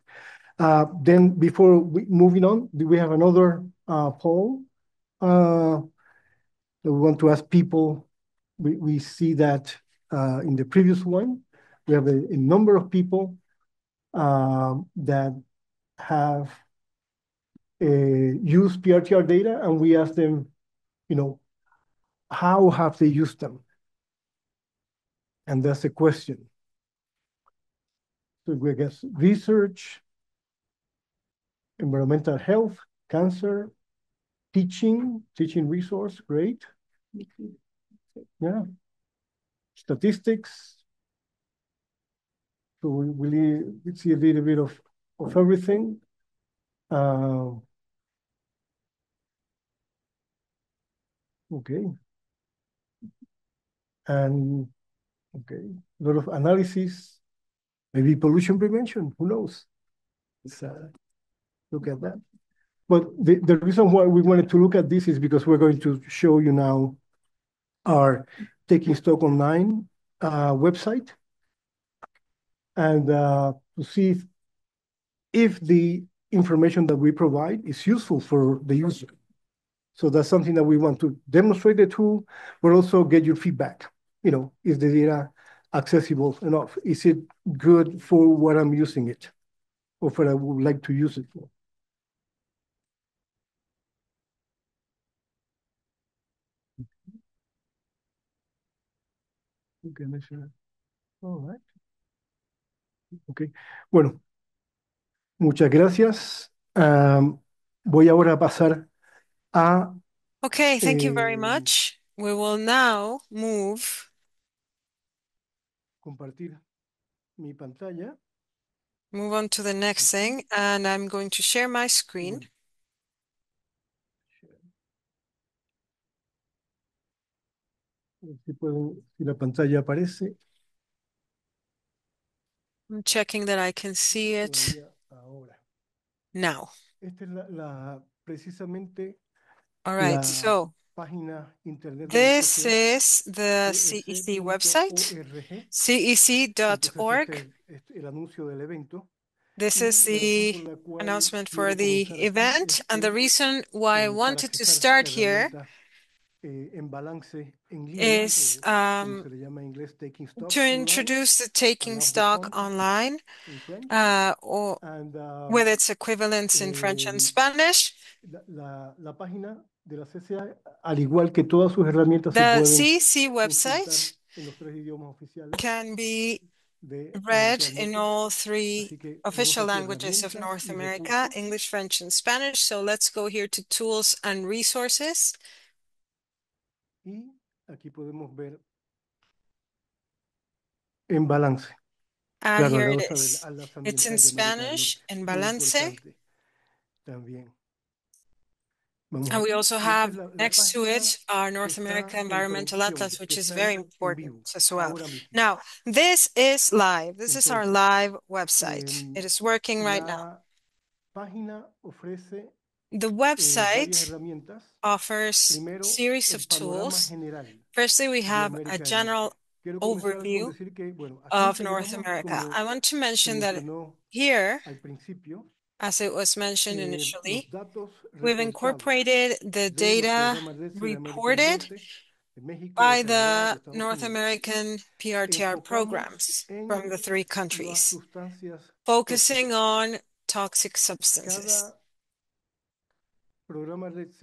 Then before moving on, do we have another poll that we want to ask people? We see that in the previous one, we have a number of people that have used PRTR data, and we ask them, how have they used them? And that's the question. So we guess research, environmental health, cancer, teaching resource, great. Yeah. Statistics. So we see a little bit of everything. Okay. And okay, a lot of analysis, maybe pollution prevention, who knows? Let's look at that. But the reason why we wanted to look at this is because we're going to show you now our Taking Stock Online website, and to see if the information that we provide is useful for the user. So that's something that we want to demonstrate the tool, but also get your feedback. Is the data accessible enough? Is it good for what I'm using it, or what I would like to use it for? Okay, all right. Okay, bueno, muchas gracias. Voy ahora a pasar a... Okay, thank you very much. We will now move. Compartir mi pantalla. Move on to the next thing, and I'm going to share my screen. Si la pantalla aparece. I'm checking that I can see it. now. Esta es precisamente All right, la so página internet de la this CCA, is the CEC website, cec.org. cec.org. Entonces, este es el anuncio del evento. This Y is la razón the por la cual announcement for quiero the comenzar aquí event, es and the que reason why I para wanted to accesar start la here herramienta en balance en línea, is o como se le llama en inglés, taking stock to online, introduce the taking allows the stock pump online, in French, or and with its equivalents in French and Spanish. la página de la CCA, al igual que todas sus herramientas, se The pueden CEC consultar website en los 3 idiomas oficiales can be de read América del in Norte. all Así three que official tenemos aquí languages of herramientas North y America, recursos. English, French, and Spanish. So let's go here to tools and resources. Y aquí podemos ver en balance. And Claro, here la it hoja del is. Atlas It's in Ambiental de América del Spanish, Norte. en Muy balance. importante también. Vamos And we aquí. also Y esta have es la next to it página our que North está America en Environmental producción, Atlas, which que is está very en important vivo, as well. ahora mismo. Now, this is live. This is our Entonces, live website. It is working right now. la página ofrece The varias website herramientas. offers a Primero, series el of panorama tools. general Firstly, we de have a América del general Norte. Quiero comenzar con overview decir que, bueno, aquí of North integramos, America. como I want to se mention that mencionó here, al principio, as it was mentioned los initially, datos we've reportados incorporated the de los data programas REDS de América del reported Norte, de México, de by Canadá, de the Estados North Unidos. American PRTR Enfocamos programs en from the three las countries, sustancias focusing tóxicas. on toxic substances. Cada programa REDS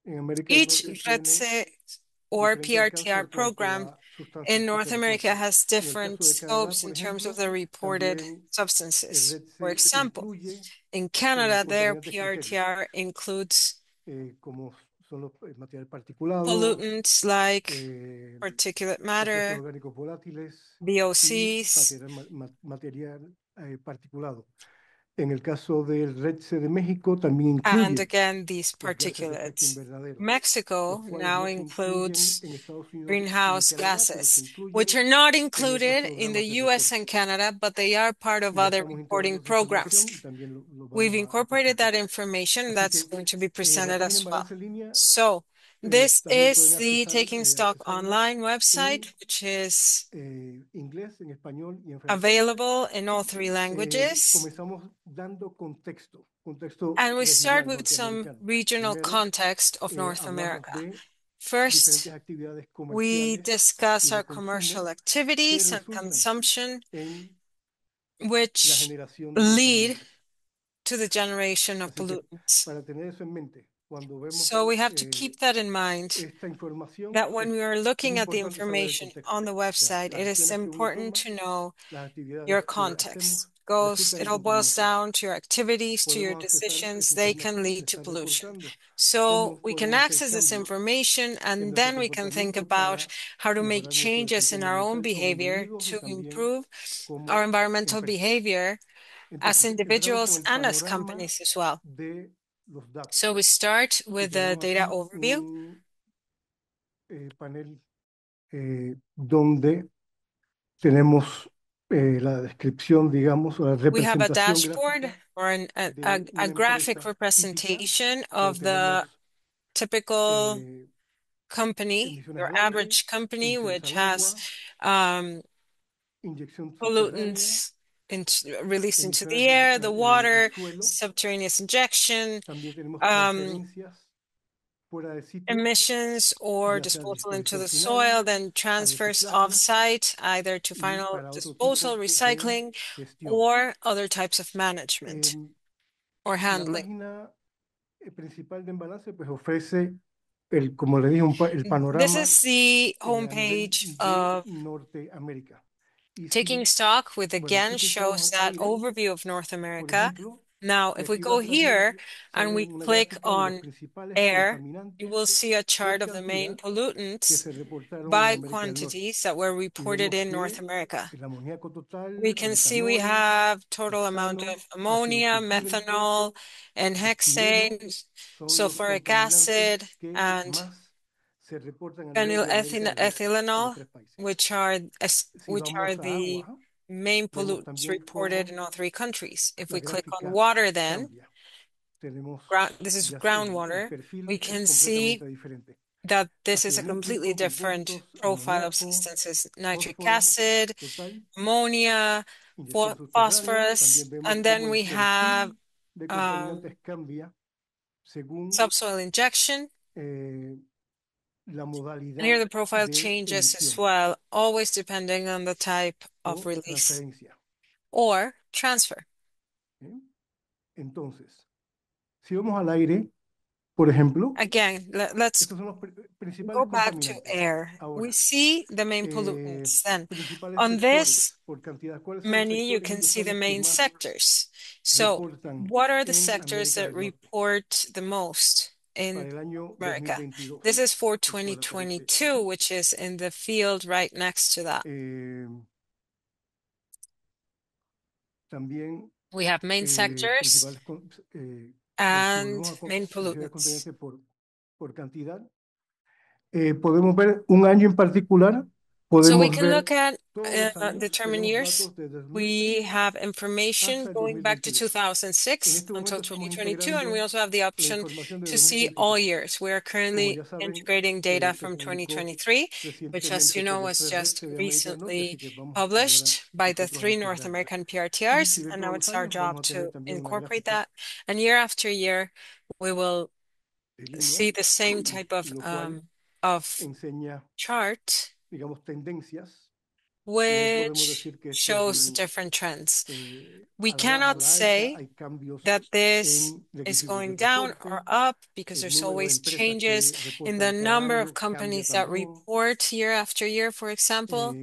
en América del Each Norte tiene REDSE or diferente alcance PRTR en cuanto program a sustancias in que North se America reportan. has En el different caso de Canadá, scopes por in terms of ejemplo, the reported también el substances. For REDS example, incluye in Canada, their contaminantes critérios, PRTR includes como son los material particulado, pollutants like particulate compuestos matter, orgánicos volátiles y VOCs, material particulado. En el caso del REDSE de México, también and incluye again, these los gases de efecto particulates. invernadero, Mexico los cuales now no se incluyen includes en Estados Unidos ni en greenhouse Canadá, pero se gases, which incluyen are not en otros included in the programas de US reporte. and Canada, but they are part of Y ya other estamos reporting integrando esa información programs. y también lo We've vamos a incorporated presentar. that information Así that's que going to be en la presented página as en well. balance en línea So this también is pueden the Taking Stock accesarla online en website, which is inglés, en español y en francés. available in all three languages. Comenzamos dando contexto And we start regional with some norteamericano. regional Primero, context of North hablamos America. de First, diferentes actividades we comerciales discuss y de our commercial consumo que activities and resultan consumption, en la which generación de lead contaminantes. to the generation of Así que pollutants. para tener eso en mente, cuando vemos So we have to keep that in mind, esta información, that when we are es looking at the importante saber el information contexto. on the O sea, website, las it is acciones que uno important toma, to know las actividades your que context. hacemos resultan It en all boils contaminación. down to your activities, to your Podemos accesar decisions. esa They can información, lead se to está pollution. reportando. So ¿Cómo we can podemos hacer access this cambios information, en and nuestro then we can think comportamiento about para how to make mejorar nuestro changes in desempeño our own ambiental como behavior individuos y to también improve our como environmental empresas? behavior as Entonces, empezamos con individuals el and as panorama companies as well. de los datos. So we start Y with the tenemos data aquí overview. un panel donde tenemos la descripción, digamos, o la We have a representación dashboard gráfica or de a una graphic empresa típica, representation donde of the tenemos typical company, emisiones your al aire, average company, emisiones which al has agua, inyección subterránea, pollutants released into the emisiones air, the al water, suelo. subterraneous injection, También tenemos um, transferencias fuera de sitio, emissions or ya sea disposal into disposición the final, soil, then a transfers reciclaje off-site, either to y final para otro disposal, tipo de recycling, gestión. or other types of management or La handling. página principal de Embalance pues ofrece como le dije, el This panorama is the a nivel homepage de of Norteamérica. Y Taking si, Stock, which bueno, aquí again shows pulsamos that aire, overview of North por America. ejemplo, Now, y if we aquí go va a salir, here and sale we una click gráfica de los on principales air, you will contaminantes see a por chart of the main cantidad que pollutants se reportaron en by América del Norte. quantities that were Y reported vemos in North que America. el amoníaco total, We el can see we etanol, have total amount hexano, of ácido ammonia, sulfúrico, methanol, and estileno, hexane, son los sulfuric contaminantes acid, que and más se reportan a nivel de América del Norte, en los phenylethanol, tres países. which are Si vamos a the agua, main vemos pollutants también reported cómo in all three countries. If la we click on gráfica water, then cambia. this is groundwater, we can see that this is a completely different profile of substances: nitric acid, ammonia, phosphorus, and then we have subsoil injection. And here the profile changes as well, always depending on the type of release or transfer. Entonces, si vamos al aire, por ejemplo, again, let's go back to air. We see the main pollutants. Then on this menu, you can see the main sectors. So what are the sectors that report the most in America? This is for 2022, which is in the field right next to that. We have main sectors and main pollutants. Podemos ver un año en particular. So we can look at determined years. We have information going back to 2006 until 2022, and we also have the option to see all years. We are currently integrating data from 2023, which, as you know, was just recently published by the 3 North American PRTRs, and now it's our job to incorporate that. And year after year, we will see the same type of chart, which shows different trends. We cannot say that this is going down or up because there's always changes in the number of companies that report year after year, for example.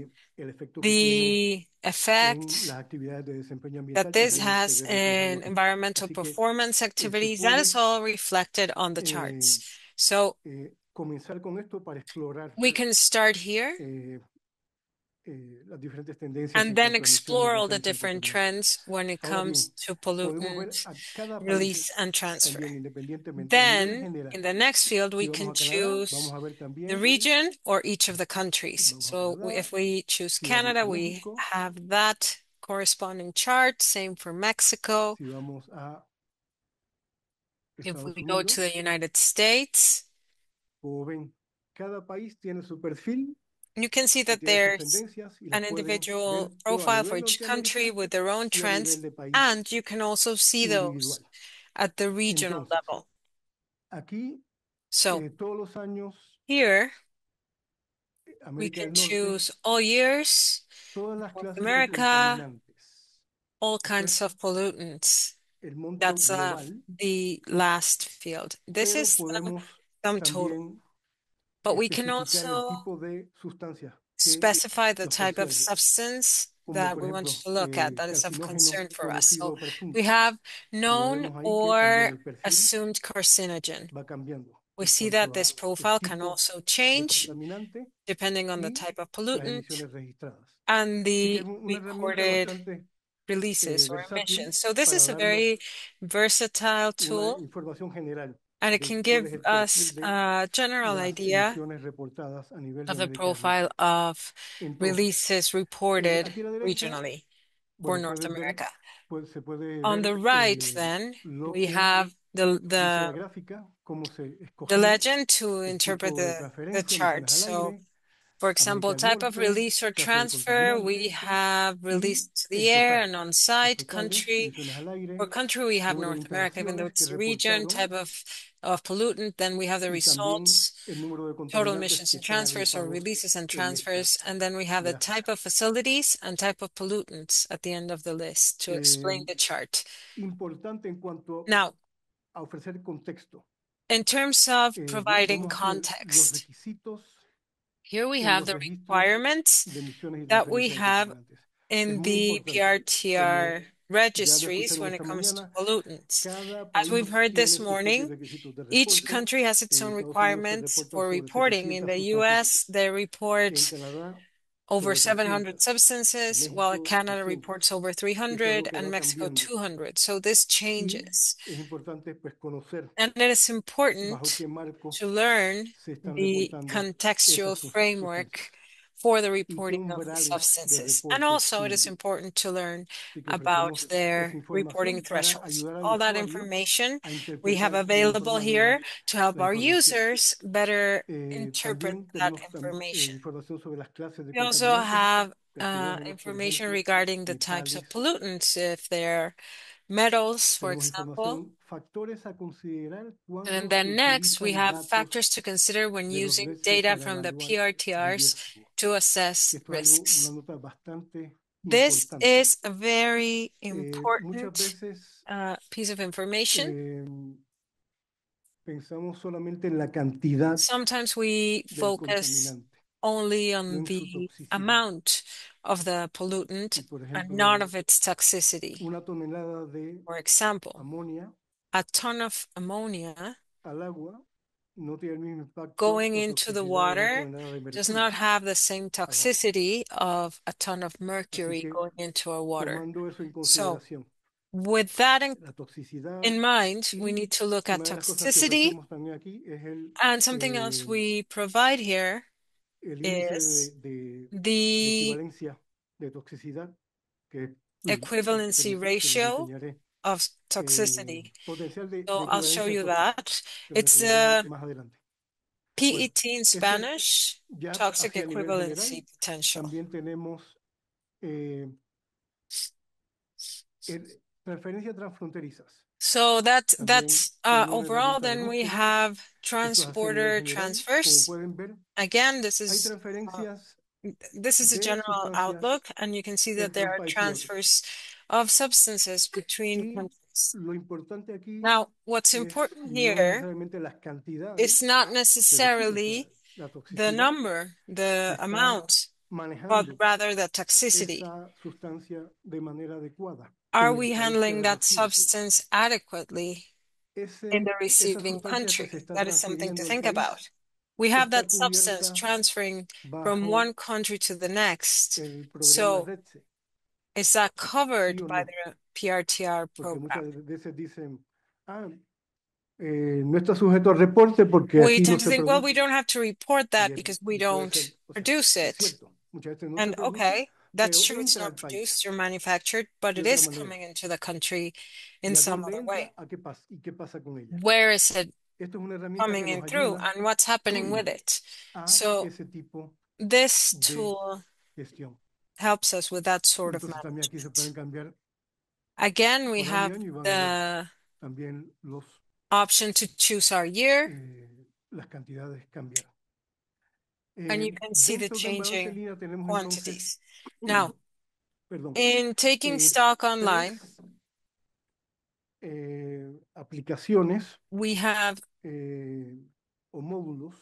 The effect that this has in environmental performance activities, that is all reflected on the charts. So we can start here and then explore all the different trends when it comes to pollutant release and transfer. Then in the next field, we can choose the region or each of the countries. So if we choose Canada, we have that corresponding chart. Same for Mexico. If we go to the United States, you can see that there's an individual profile for each country with their own trends, and you can also see those at the regional level. So here we can choose all years, North America, all kinds of pollutants. That's the last field. This is the sum total. But we can also specify the type of substance that we want to look at that is of concern for us. So we have known or assumed carcinogen. We see that this profile can also change depending on the type of pollutant and the recorded releases or emissions. So this is a very versatile tool, and it can give us a general idea of the profile of releases reported regionally for North America. On the right, then, we have the legend to interpret the chart. So, for example, type of release or transfer, we have release to the air and on-site. Country, for country, we have North America, even though it's a region. Type of pollutant, then we have the results, total emissions and transfers, or releases and transfers. And then we have the type of facilities and type of pollutants at the end of the list to explain the chart. Now, in terms of providing context, here we have the requirements that we have in the PRTR registries when it comes to pollutants. As we've heard this morning, each country has its own requirements for reporting. In the US, they report over 700 substances, while Canada reports over 300 and Mexico 200. So this changes. And it is important to learn the contextual framework for the y qué reporting of the umbrales de substances. And reporte also, it is tienen. important to learn Así que about ofrecemos their esa reporting información para thresholds. ayudar al All that usuario information a we have interpretar de mejor available manera here to help la our información. users better interpret También that tenemos information. información sobre las clases de We also contaminantes, have carcinógenos, por information ejemplo, regarding the types of metales. pollutants, if they're metals, for Tenemos example. información, factores a considerar cuando And se then next, we utilizan have datos factors to consider when de los using RECE data para from the evaluar el PRTRs riesgo. to assess Esto es algo, una risks. nota bastante This importante. is a very Muchas important veces piece of information. pensamos solamente en la cantidad Sometimes we del focus contaminante, only no on en su the toxicidad. amount of the pollutant Y, por and not ejemplo, of its toxicity. una tonelada de For example, amonia a ton of ammonia al agua no tiene el mismo impacto going o into the toxicidad de una water tonelada de does mercurio not have the same al agua. toxicity of a ton of Así mercury que, going into our water. tomando eso en So, consideración, with that la toxicidad, in mind, we y need to look at una de las cosas que toxicity. ofrecemos también aquí es And something else we provide here el índice is de the equivalencia de toxicidad, que es equivalency que les ratio enseñaré. of toxicity. Potencial de So I'll show equivalencia you tóxica, that. que lo It's enseñaremos más adelante. Bueno, PET in eso Spanish, ya toxic hacia nivel equivalency general. potential. También tenemos preferencias transfronterizas. So that's Tenemos una overall. herramienta de Then we búsqueda. have Esto es hacia nivel transporter general. Como transfers. pueden ver, Again, hay transferencias this is a de general sustancias outlook, and you can see that entre there un are país y otro. transfers of substances between Y countries. lo importante aquí Now, what's es important no here necesariamente las cantidades, is not pero sí, o necessarily sea, la the toxicidad number, the está amount, but manejando rather the toxicity. esa sustancia de manera adecuada Are en el we país que handling la that recibe. substance adequately in the Esa receiving sustancia que country? se está That is something to transfiriendo al think about. país We have está that substance cubierta transferring from bajo one country to the next. el programa So, REDSE, is that ¿sí covered o by no? the PRTR Porque muchas program? veces dicen, no está sujeto a reporte porque We aquí no tend to se think, well, we produce. don't have to report that because we Y puede ser, don't o sea, produce es it. cierto, muchas veces no se And produce, okay, that's pero true, it's entra not al país produced or manufactured, but de it otra is manera. coming into the country in ¿Y a some dónde other entra? way. ¿A qué pasa? ¿Y qué pasa con ella? Where is it Esto es una herramienta coming que in nos through, ayuda and what's happening with it? a So ese tipo this de tool gestión. helps us with that sort of Entonces también aquí se pueden management. cambiar Again, we por have año a año y van a ver the también option to choose our year, las cantidades cambiar. and you can see the Dentro del balance en changing línea tenemos quantities. entonces, Now, perdón, in taking stock online, aplicaciones we have o módulos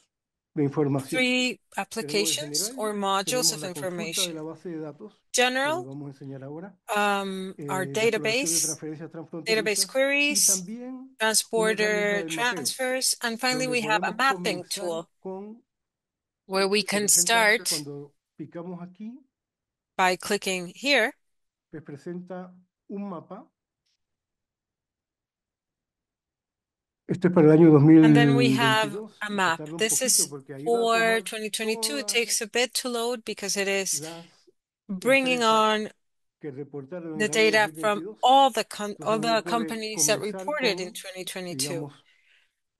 de información. 3 Tenemos el applications general, or modules tenemos of la consulta de information. la base de datos, que General, les vamos a enseñar ahora, our la exploración de database transferencias database transfronterizas y queries, también una herramienta transporter del mapeo, transfers, and finally donde we have a podemos mapping comenzar tool con, where we se can presenta start cuando picamos aquí, by clicking here. les presenta un mapa. Esto es para el año And then we have 2022. a Se map. tarda un This poquito is porque ahí va a for tomar 2022. It todas takes a bit to load because it is las bringing empresas on que reportaron en the el año data from 2022. all the Entonces uno puede companies that comenzar reported in con, 2022. digamos,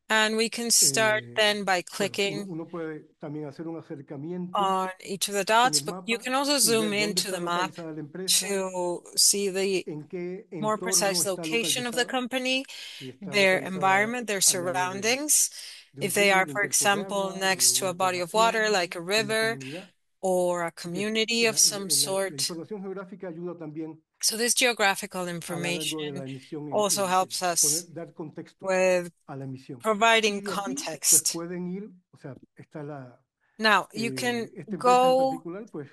And we can start then by bueno, clicking uno puede también hacer un acercamiento on each of the en dots, el but you mapa can also y zoom ver dónde into está the map localizada la empresa, to see the en qué more entorno precise está location of the localizada, company, si está their localizada environment, their al lado surroundings. de un If they río, are, de un for cuerpo de example, agua, de next to una a body of water, población, like a de una river comunidad. or a Así que community of some la sort. información geográfica ayuda también So this geographical a lo largo de la information emisión also helps us dar contexto with a la emisión. providing Y de aquí, pues context. pueden ir, o sea, está Now, you can esta empresa en go, particular, pues,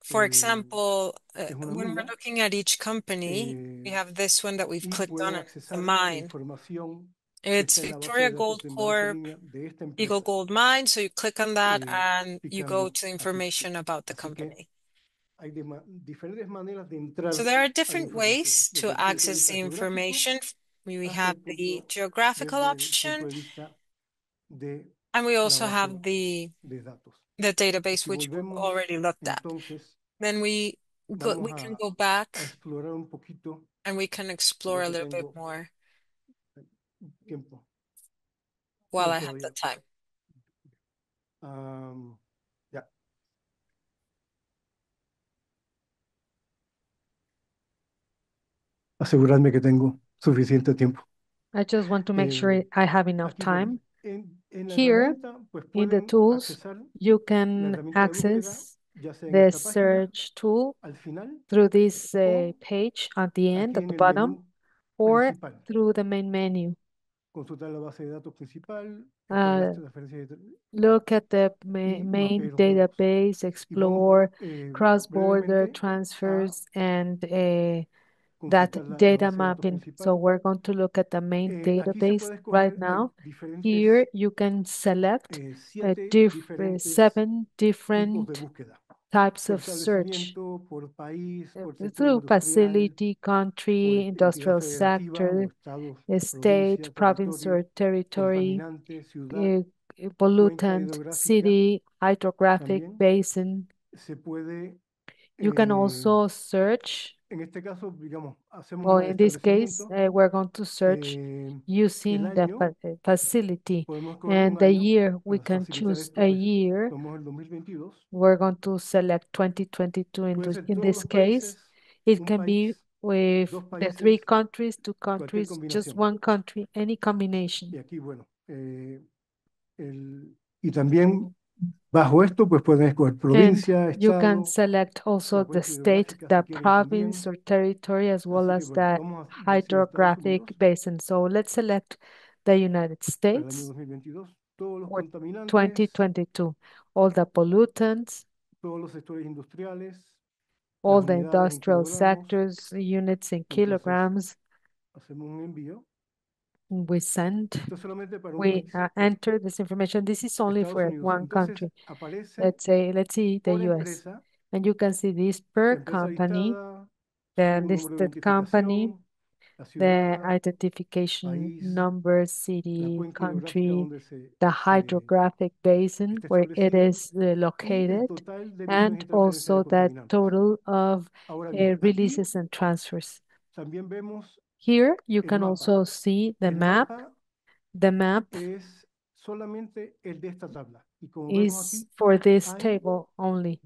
for example, es una when we're mina, looking at each company, we have this one that we've y clicked on, pueden and it's a accesar la mine. información que It's está en la base de Victoria datos Gold en balance en Corp, línea de esta Eagle empresa, Gold Mine. So you click on that and you go picando to the aquí. information about the Así que company. hay diferentes maneras de entrar So there are a la different información, ways desde to el punto de access vista the geográfico information. We hasta have el the punto, geographical desde el punto option, de vista de and we la also base have the de datos. the database Si which we've volvemos, already looked at. entonces Then we vamos can go a back explorar un poquito, and we can explore a creo que little bit tengo more tiempo. while No, I have the todavía. time. Ya. Asegurarme que tengo suficiente tiempo. I just want to make sure I have enough Aquí, bueno, time. en la Here, herramienta, pues in the pueden tools, accesar you la can herramienta de búsqueda, access ya sea en the esta página, search tool al final, through this o page at the end, aquí at en the el bottom, menú or principal. through the main menu. Consultar la base de datos principal, explorar las transferencias de Look at the y main mapear los datos. database, Y vamos explore cross-border brevemente a transfers and that consultar la data base de datos mapping. So principal. we're going to look at the main Aquí se database puede right escoger, hay now. diferentes, Here you can select 7 diferentes 7 tipos de different búsqueda. types Por of search establecimiento, por país, por sector through industrial, facility, por country, entidad industrial federativa o sector, estados, state, provincia, province or territorio, territory, contaminante, ciudad, cuenca pollutant, hidrográfica. city, hydrographic También basin. se puede, You can also search, en este caso, digamos, hacemos well, la de in this case, establecimiento, we're going to search el using the año, facility, podemos escoger and un the año year, we para can facilitar choose esto, a pues year. tomamos el 2022. We're going to select 2022 Puede ser in todos this los case. países, It un can be país, with dos the 3 países, countries, 2 cualquier countries, just combinación. one country, any combination. Y aquí, bueno, y también bajo esto, pues pueden escoger And provincia, you can estado, select also la the cuenca state, hidrográfica the si quieren province también. or territory, as well Así que, as bueno, the vamos a decir Estados hydrographic Unidos basin. So let's select the United para el año States 2022. Todos los for contaminantes, 2022. All the pollutants, todos los sectores industriales, all las the unidades en industrial kilogramos. sectors, units in Entonces, kilograms. hacemos un envío. We send, Esto es solamente para un we país, enter this information. This is only Estados for Unidos. one Entonces, country. aparece Let's see the por US. empresa, And you can see this la per empresa company, listada, the su número de listed company, identificación, la the ciudad, identification país, number, la city, cuenca hidrográfica country, donde the hydrographic basin está where it establecida is y el located, total de emisiones and y transferencias also de the contaminantes. total of Ahora bien, aquí releases and transfers. también vemos Here you el can mapa. also see the El map. mapa The map es solamente el de esta tabla. Y como vemos is aquí, for this hay table only.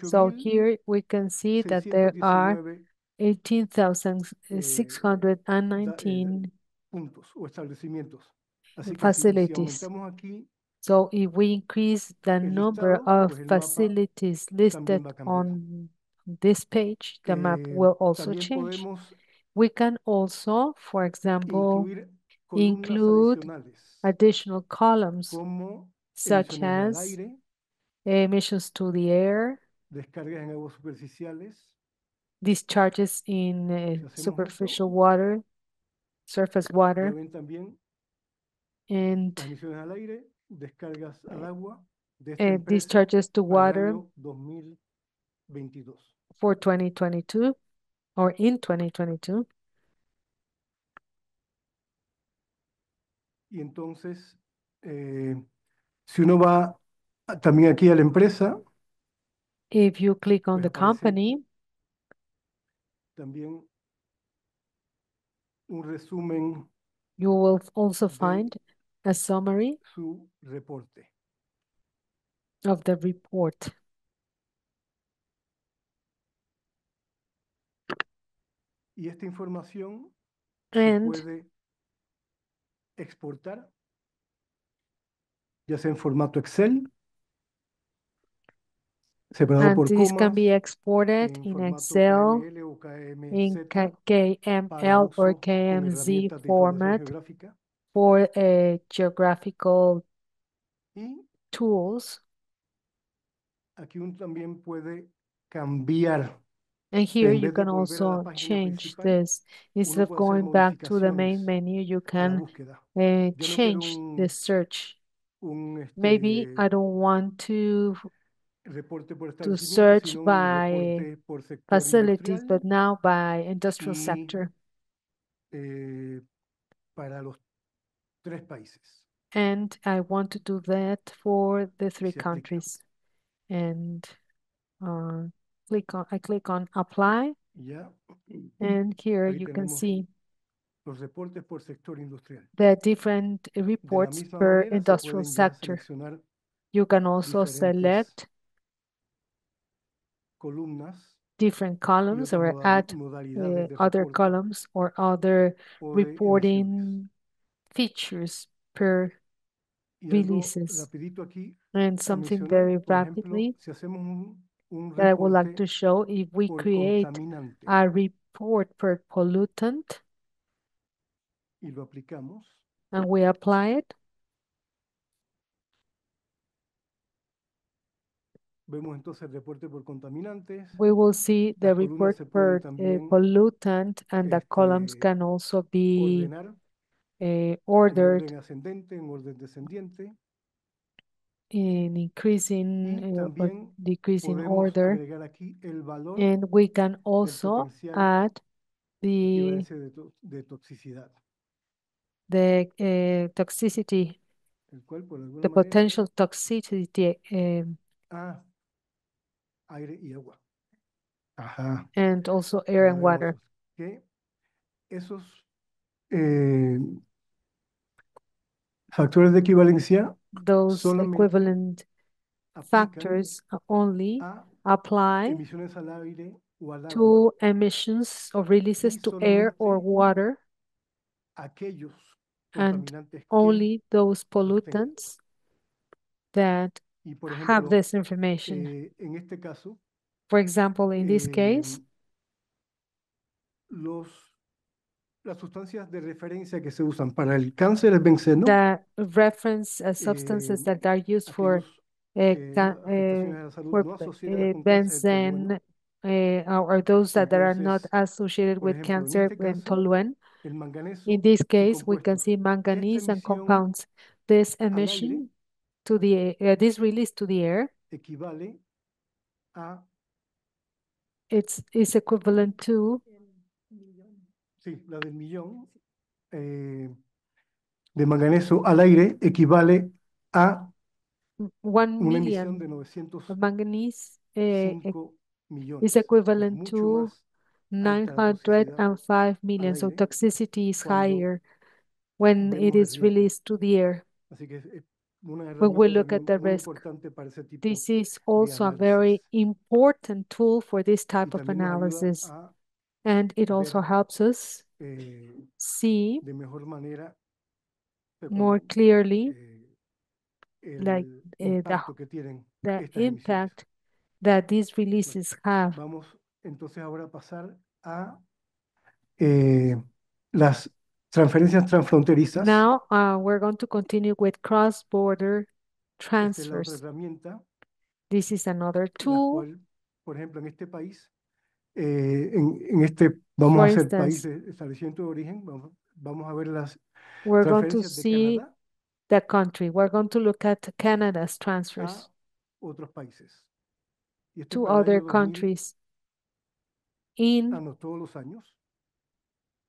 So here we can see that there are 18.619 18,619 puntos o establecimientos. Así que si facilities. aumentamos aquí So if we increase the el number listado, of pues el mapa facilities también listed va a cambiar. on this page, the map will also También change. podemos We can also, for example, incluir columnas include adicionales additional columns como such emisiones al as aire, emissions to the air, descargas en aguas superficiales. discharges in Si hacemos superficial esto, water, surface ya water, ven también and las emisiones al aire, descargas al agua de esta empresa discharges to para el water año 2022. for 2022 or in 2022. Y entonces, si uno va también aquí a la empresa, If you click on pues the aparece company, también un resumen you will also de find a summary su reporte. of the report. Y esta información se And puede exportar, ya sea en formato Excel, separado and por this can comas, be exported en in formato Excel, KML o in KMZ para KML or uso con KMZ herramientas de información format geográfica. for geographical Y tools. aquí uno también puede cambiar. And here En you vez de can volver a la also página change principal, this. Instead uno of puede hacer going back to the main modificaciones menu, you a la can búsqueda. Yo no quiero change the search. un Maybe I don't want to reporte por to establecimiento, search sino un by reporte por sector facilities, industrial but now by industrial y sector. para los 3 países. And I want to do that for the Y 3 se aplica. countries. and I click on apply, Ya and here ahí you can tenemos see los reportes por sector industrial. the different De la reports misma per manera se industrial pueden ya sector. seleccionar You can also diferentes select columnas different y columns otras or add modalidades de other reporte columns or other o de emisiones. reporting features per Y algo releases. rapidito aquí And a something mencionar, very por ejemplo, rapidly si hacemos un that I would like reporte to show, if we por create contaminante a report per pollutant y lo aplicamos, and we apply it, vemos entonces el reporte por contaminantes. we will see the Las columnas report se per pueden también pollutant, and the columns can also be ordenar en ordered orden ascendente, en orden descendiente. in increasing Y or también decreasing podemos order, agregar aquí el valor and we can del also potencial add the equivalencia de toxicidad, toxicity, el cual por alguna the manera potential toxicity, a aire y agua. Ajá. and also air Ya and vemos water. que esos eh, factores de equivalencia Those solamente equivalent aplican factors only a apply emisiones al aire o al agua to emissions of releases y to air or solamente water, aquellos and contaminantes que only those los tengan. pollutants that Y por have ejemplo, this information. en este caso, For example, in this case, los, las sustancias de referencia que se usan para el cáncer es benceno, the reference substances that are used for afectaciones a la salud no asociadas con cáncer del tolueno. benzene, or those that are not Entonces, associated por with ejemplo, en cancer este and caso, toluen. el manganeso In this y case, we can compuestos. see Esta manganese and emisión compounds. This al aire emission to the this release to the air, equivale a, is equivalent to sí, la del millón de manganeso al aire equivale a 1 una emisión million de of manganese 905 is millones. Es equivalent mucho to más alta la toxicidad 905 million. al So aire toxicity is cuando higher when it vemos el is riesgo. released to the air. Así que es una When we herramienta look at también the muy risk, importante para ese tipo this is de also a análisis. very important tool for this Y type of también nos ayuda analysis. a And it also ver helps us see de mejor manera more clearly like el impacto que tienen the estas emisiones. impact that these releases have. Vamos entonces ahora a pasar a las transferencias transfronterizas. Now we're going to continue with cross-border Esta es la otra transfers. herramienta, This is another la tool. cual, por ejemplo, en este país, en este vamos For a hacer país instance, de establecimiento de origen, vamos a ver las we're going to transferencias de see Canadá the country. We're going to look at Canada's transfers a otros países. Y este es to para el other año 2000, countries in no, todos los años.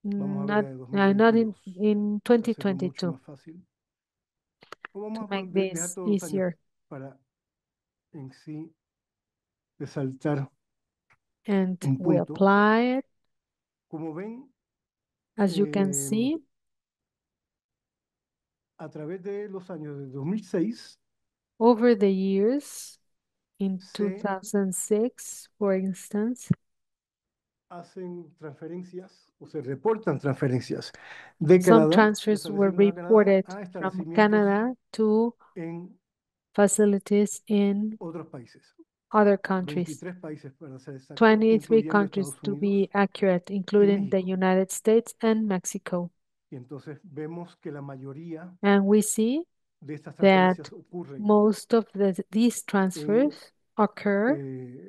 Vamos a ver not, la de not 2022. in Para hacerlo mucho 2022 más fácil. O vamos to a make dejar this todos los años easier. para en sí resaltar And un we punto. apply it. Como ven, As you can see, a través de los años de 2006, over the years, in se 2006, for instance, hacen transferencias o se reportan transferencias de some Canadá, de transfers were establecimientos de Canadá, reported a from establecimientos Canada to en facilities in otros países. other countries. 23 países para ser exacto, 23 incluyendo countries Estados to Unidos be accurate, y including the México. United States and Mexico. Y entonces vemos que la mayoría And we see de estas that transferencias ocurren most of these en transfers occur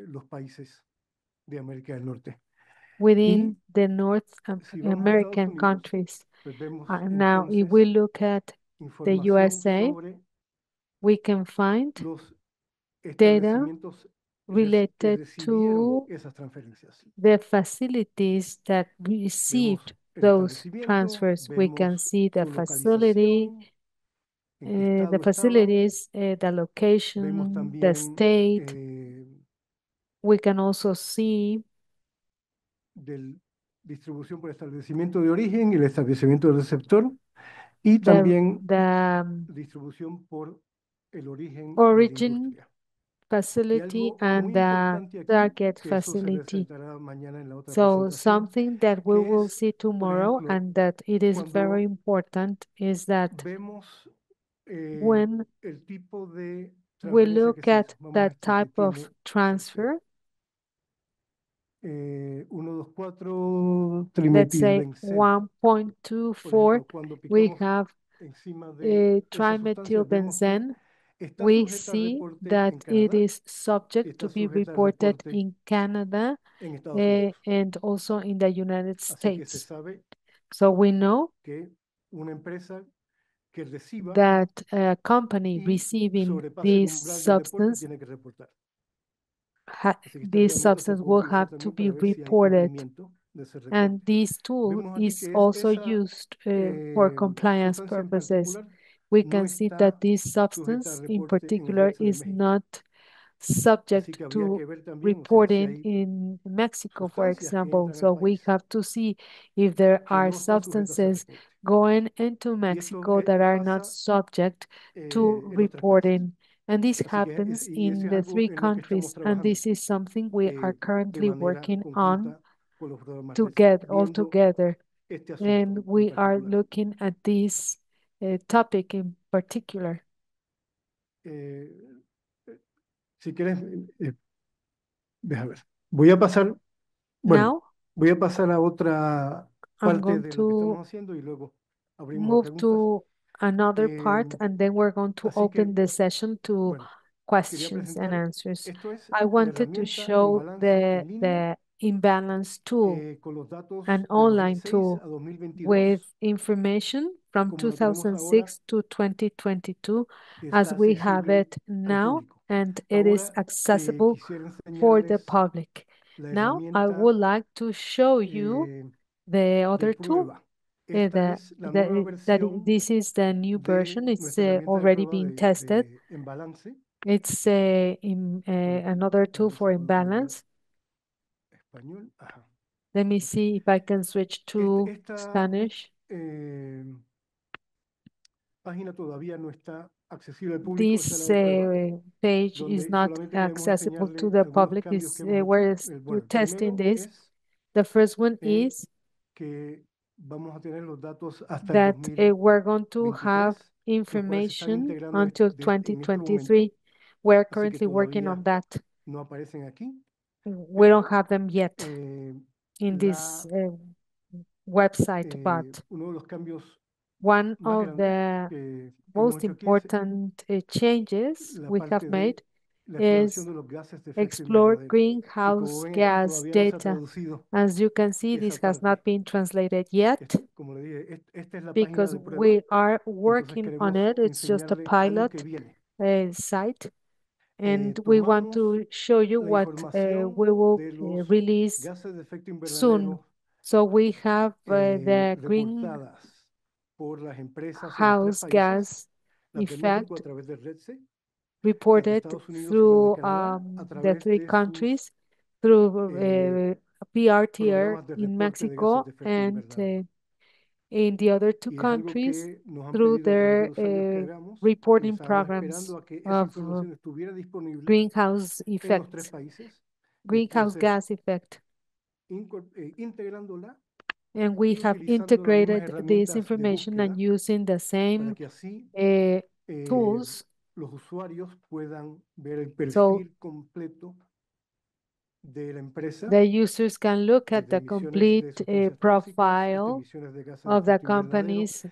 los países de América del Norte. Y within the North si vamos a Estados American Unidos, countries. pues vemos Now, if we entonces look at the información USA, sobre we can find los data establecimientos que related recibieron to esas transferencias. the facilities that Vemos received el those establecimiento, transfers. We can vemos see the su facility, localización, the facilities, the location, the state. We can also see del distribución por establecimiento de origen y el establecimiento del receptor, y también distribución por el origen de la origin industria. facility and the target facility. So something that we will see tomorrow and that it is very important is that when we look at that type of transfer, let's say 1.24, we have trimethylbenzene. We see that it is subject to be reported in Canada and also in the United States. So we know that a company receiving this substance will have to be reported. And this tool is also used for compliance purposes. We can see that this substance in particular is not subject to reporting in Mexico, for example. So we have to see if there are substances going into Mexico that are not subject to reporting. And this happens in the three countries, and this is something we are currently working on to get all together. And we are looking at this topic in particular. Si quieres, deja ver. Voy a pasar, bueno, voy a pasar a otra parte de lo que estamos haciendo y luego abrimos move to another part, and then we're going to open the session to questions and answers. I wanted to show the imbalance tool, an online tool with information from 2006 to 2022 as we have it now, and it is accessible for the public. Now, I would like to show you the other tool. This is the new version. It's already being tested. It's another tool for imbalance. Let me see if I can switch to Spanish. This page is not accessible to the public. We're testing this. The first one is that we're going to have information until 2023. We're currently working on that. We don't have them yet in this website, but one of the most important changes we have made is explore greenhouse gas data. As you can see, this has not been translated yet because we are working on it. It's just a pilot site, and we want to show you what we will release soon. So we have the greenhouse gas effect reported through the three countries, through PRTR in Mexico and in the other two countries through their reporting programs of greenhouse effects, greenhouse gas effect. And we have integrated this information and using the same tools so the users can look at the complete profile of the companies,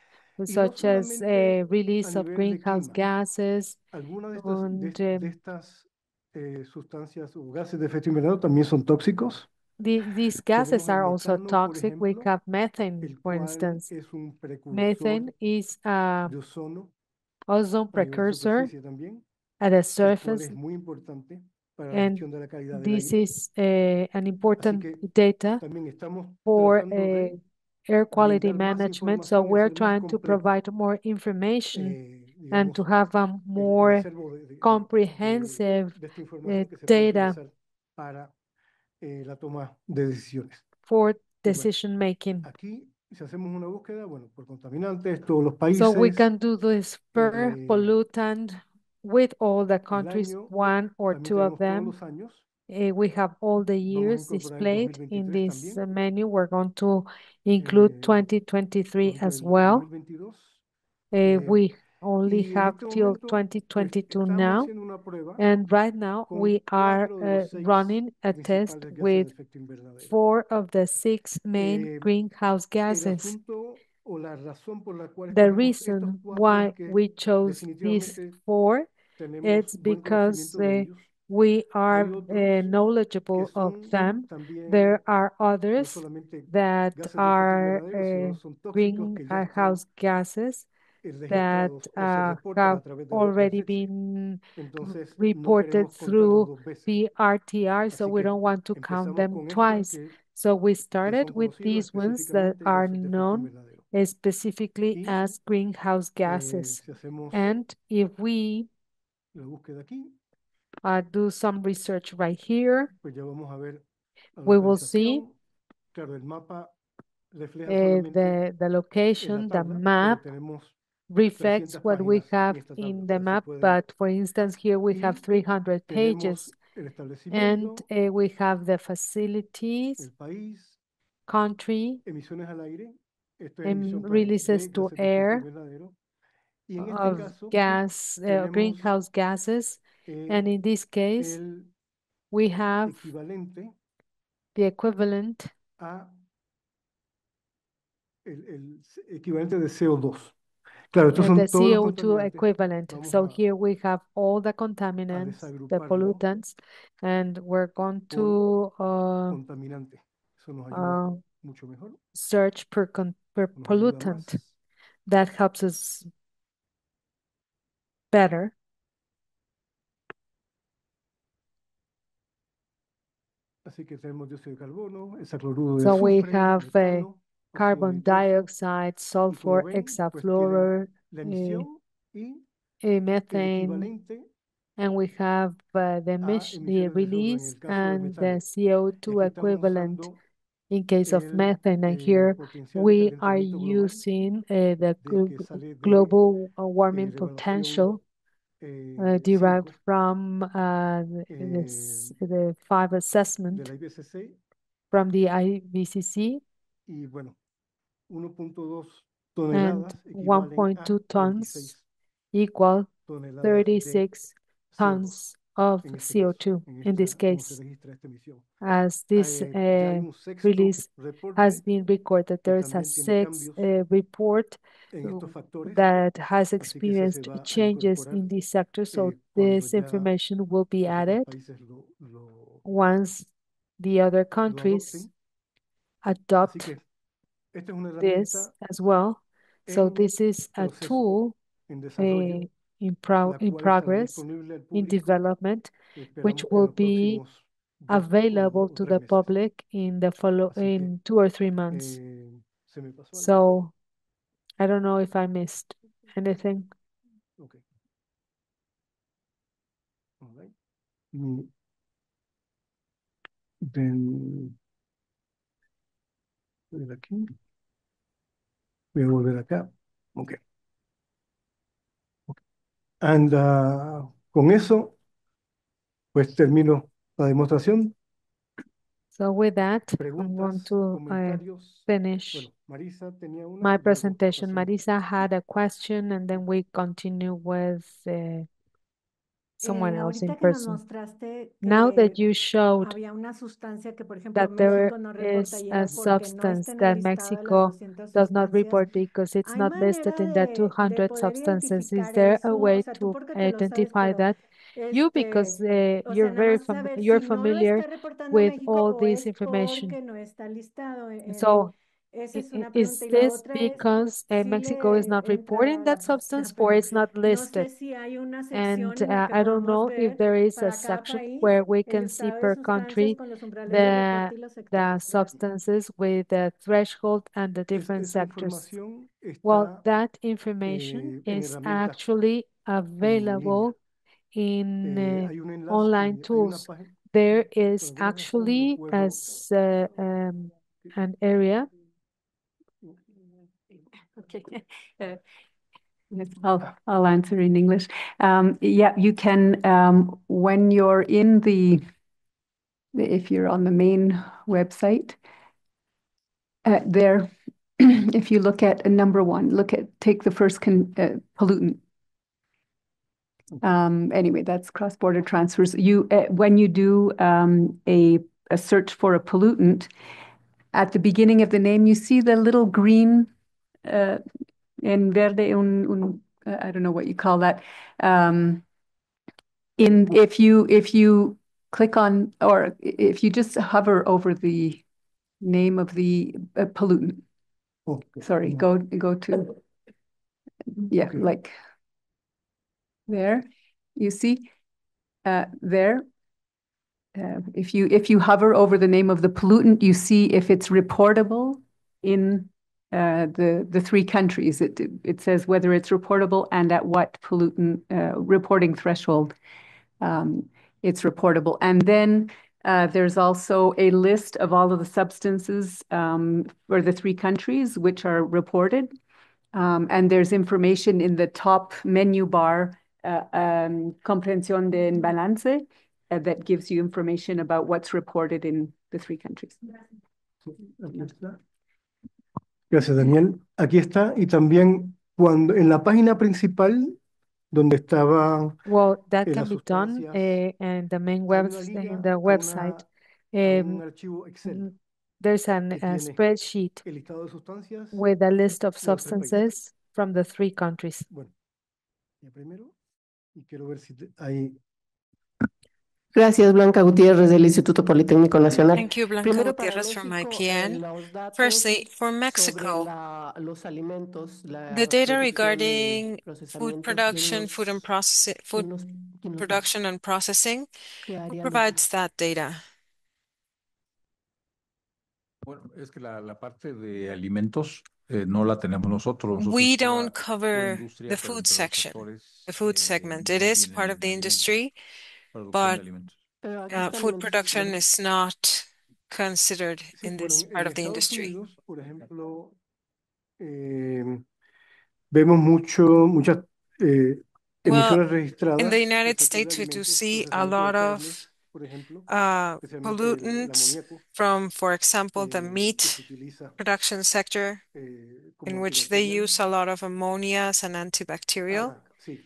such as release of greenhouse gases. These gases are also toxic. We have methane, for instance. Methane is an ozone precursor at the surface, and this is an important data for air quality management. So we're trying to provide more information and to digamos, have a more acervo comprehensive de esta información que se puede data utilizar para la toma de decisiones. for Y bueno, decision making. aquí, si hacemos una búsqueda, bueno, por contaminantes, todos los So we países, can do this per pollutant with all the el countries, año, one or también two of tenemos todos them. los años. We have all the Vamos a years incorporar el displayed in 2023 this también, menu. We're going to include 2023 ahorita as el well. 2022. We only Y en have este till momento, pues 2022 estamos now. haciendo una prueba And right now con we are 4 de los 6 running a test principales gases de with efecto invernadero. 4 of the 6 main Eh, greenhouse El gases. asunto o la razón por la cual The escogimos estos reason 4 es why que we chose these definitivamente 4, tenemos it's buen because conocimiento de ellos. we are Hay otros que knowledgeable of son them. también There are no others solamente that gases de efecto are invernadero, sino son tóxicos que ya están greenhouse gases that registrados o se reportan have a través del already WPSC. been Entonces, no reported queremos contarlos through dos veces. PRTR, so Así we que don't want to count empezamos them con estos twice. que So we son started with conocidos these ones that específicamente are gases de efecto known invernadero. specifically Y as greenhouse gases. si hacemos And if we la búsqueda aquí, do some research right here, pues ya vamos a ver la we will see localización. Claro, el mapa refleja solamente the en la location, the tabla, pero map tenemos reflects 300 what we páginas have en esta tabla. in O the sea, se map, pueden ver. but for instance, here we have Y 300 pages, tenemos el and establecimiento, we have the facilities, el país, country, emisiones al aire. Esto es and emisión, claro, releases de to gases de efecto air invernadero. Y en este of caso gas, tenemos greenhouse gases. And in this case, el we have equivalente the equivalent, a el equivalente de CO2. Claro, estos the son todos los CO2 contaminantes. equivalent. Vamos So a here we have all the contaminants, the desagruparlo pollutants, and we're going por to contaminante. Eso nos ayuda mucho mejor. search per Nos ayuda pollutant. más. That helps us better. Así que tenemos dióxido de carbono, hexacloruro de So we azufre, have metano, óxido carbon nitroso. dioxide, Y como sulfur, ven, pues tienen hexafluoride, la emisión y methane, equivalente and we have the a emisiones de CO2 en release el caso del and the metano. CO2 Aquí estamos equivalent usando in case of el methane. And here potencial de we are calentamiento global using the de que sale de global warming revaluación potential 5 derived from the 5 de assessment la IPCC. from the IVCC, Y bueno, 1.2 and toneladas equivalen a 1.2 tons 36 equal toneladas de 36 CO2 tons of en este CO2 caso, in this cómo se case, registra esta emisión. as this Ya hay un sexto release has reporte been recorded. que There is a también tiene 6th cambios report en estos factores, that has así que ese se experienced va a changes incorporar in this sector, so cuando this ya information will be los otros added países once the other lo countries adopten. Así adopt que esta es una this herramienta as well. So en this is a proceso, tool en desarrollo, in la cual estará progress, disponible al in público, development, which esperamos que en will los be próximos 2 available o to 3 the meses. public in the Así que in 2 or 3 months. se me pasó algo. So I don't know if I missed anything. Okay. All right. Then, voy a ir aquí. Voy a volver acá. Okay. And con eso, pues termino la demostración. So with that, I'm going Preguntas, to comentarios. finish Bueno, Marisa tenía una my y luego presentation. pasemos. Marisa had a question, and then we continue with someone else in Ahorita que nos person. mostraste Now that que you showed había una sustancia que, por ejemplo, that there México no reporta is y a era porque no substance está en el that listado de las Mexico 200 does not sustancias, report because it's ¿hay not listed manera in the de 200 poder substances. Is identificar there a eso? O way sea, tú to porque lo sabes, identify pero that? You, because o sea, you're nada very más saber you're si no lo familiar está reportando with México all o this es information. porque no está listado So Is this because Mexico is not reporting that substance or it's not listed? And I don't know if there is a section where we can see per country the substances with the threshold and the different sectors. Well, that information is actually available in online tools. There is actually an area. Okay. Yes, I'll answer in English. Yeah, you can, when you're in if you're on the main website, there, if you look at number one, take the first pollutant. Anyway, that's cross-border transfers. When you do a search for a pollutant, at the beginning of the name, you see the little green en verde, I don't know what you call that. If you click on, or if you just hover over the name of the pollutant. Okay. Sorry, go to, yeah, Okay. like there, you see there. If you hover over the name of the pollutant, you see if it's reportable in the three countries. It says whether it's reportable and at what pollutant reporting threshold it's reportable. And then there's also a list of all of the substances for the three countries which are reported. And there's information in the top menu bar, Comprensión de Balance, that gives you information about what's reported in the three countries. Aquí está. Gracias, Daniel. Aquí está. Y también cuando en la página principal, donde estaba Well, that las can be done sustancias, in the main hay una in liga the a website. un archivo Excel There's que a tiene spreadsheet el listado de sustancias with a list of de los tres países. substances from the three countries. Bueno, ya primero, y quiero ver si hay. Gracias, Blanca Gutiérrez del Instituto Politécnico Nacional. Thank you, Blanca Primero para Gutierrez from México, IPN. los datos Firstly, for sobre Mexico, los alimentos, la the data producción y regarding food procesamiento. production, food production and processing, who provides that data? Bueno, es que la parte de alimentos no la tenemos nosotros. Nosotros We es don't pura cover industria, the pero food entre los section, sectores the food segment. It no is part of vienen the alimentos, industry, producción de but alimentos. food production is not considered Sí, in bueno, this part en of the Estados industry. Unidos, por ejemplo, vemos muchas Well, emisoras registradas in the del United sector de States, we do alimentos, see a procesamiento de lot carnes, of por ejemplo, especialmente el pollutants amoníaco, from, for example, the que se meat utiliza production sector, in como which they antibacterial. use a lot of ammonias and antibacterial. Sí.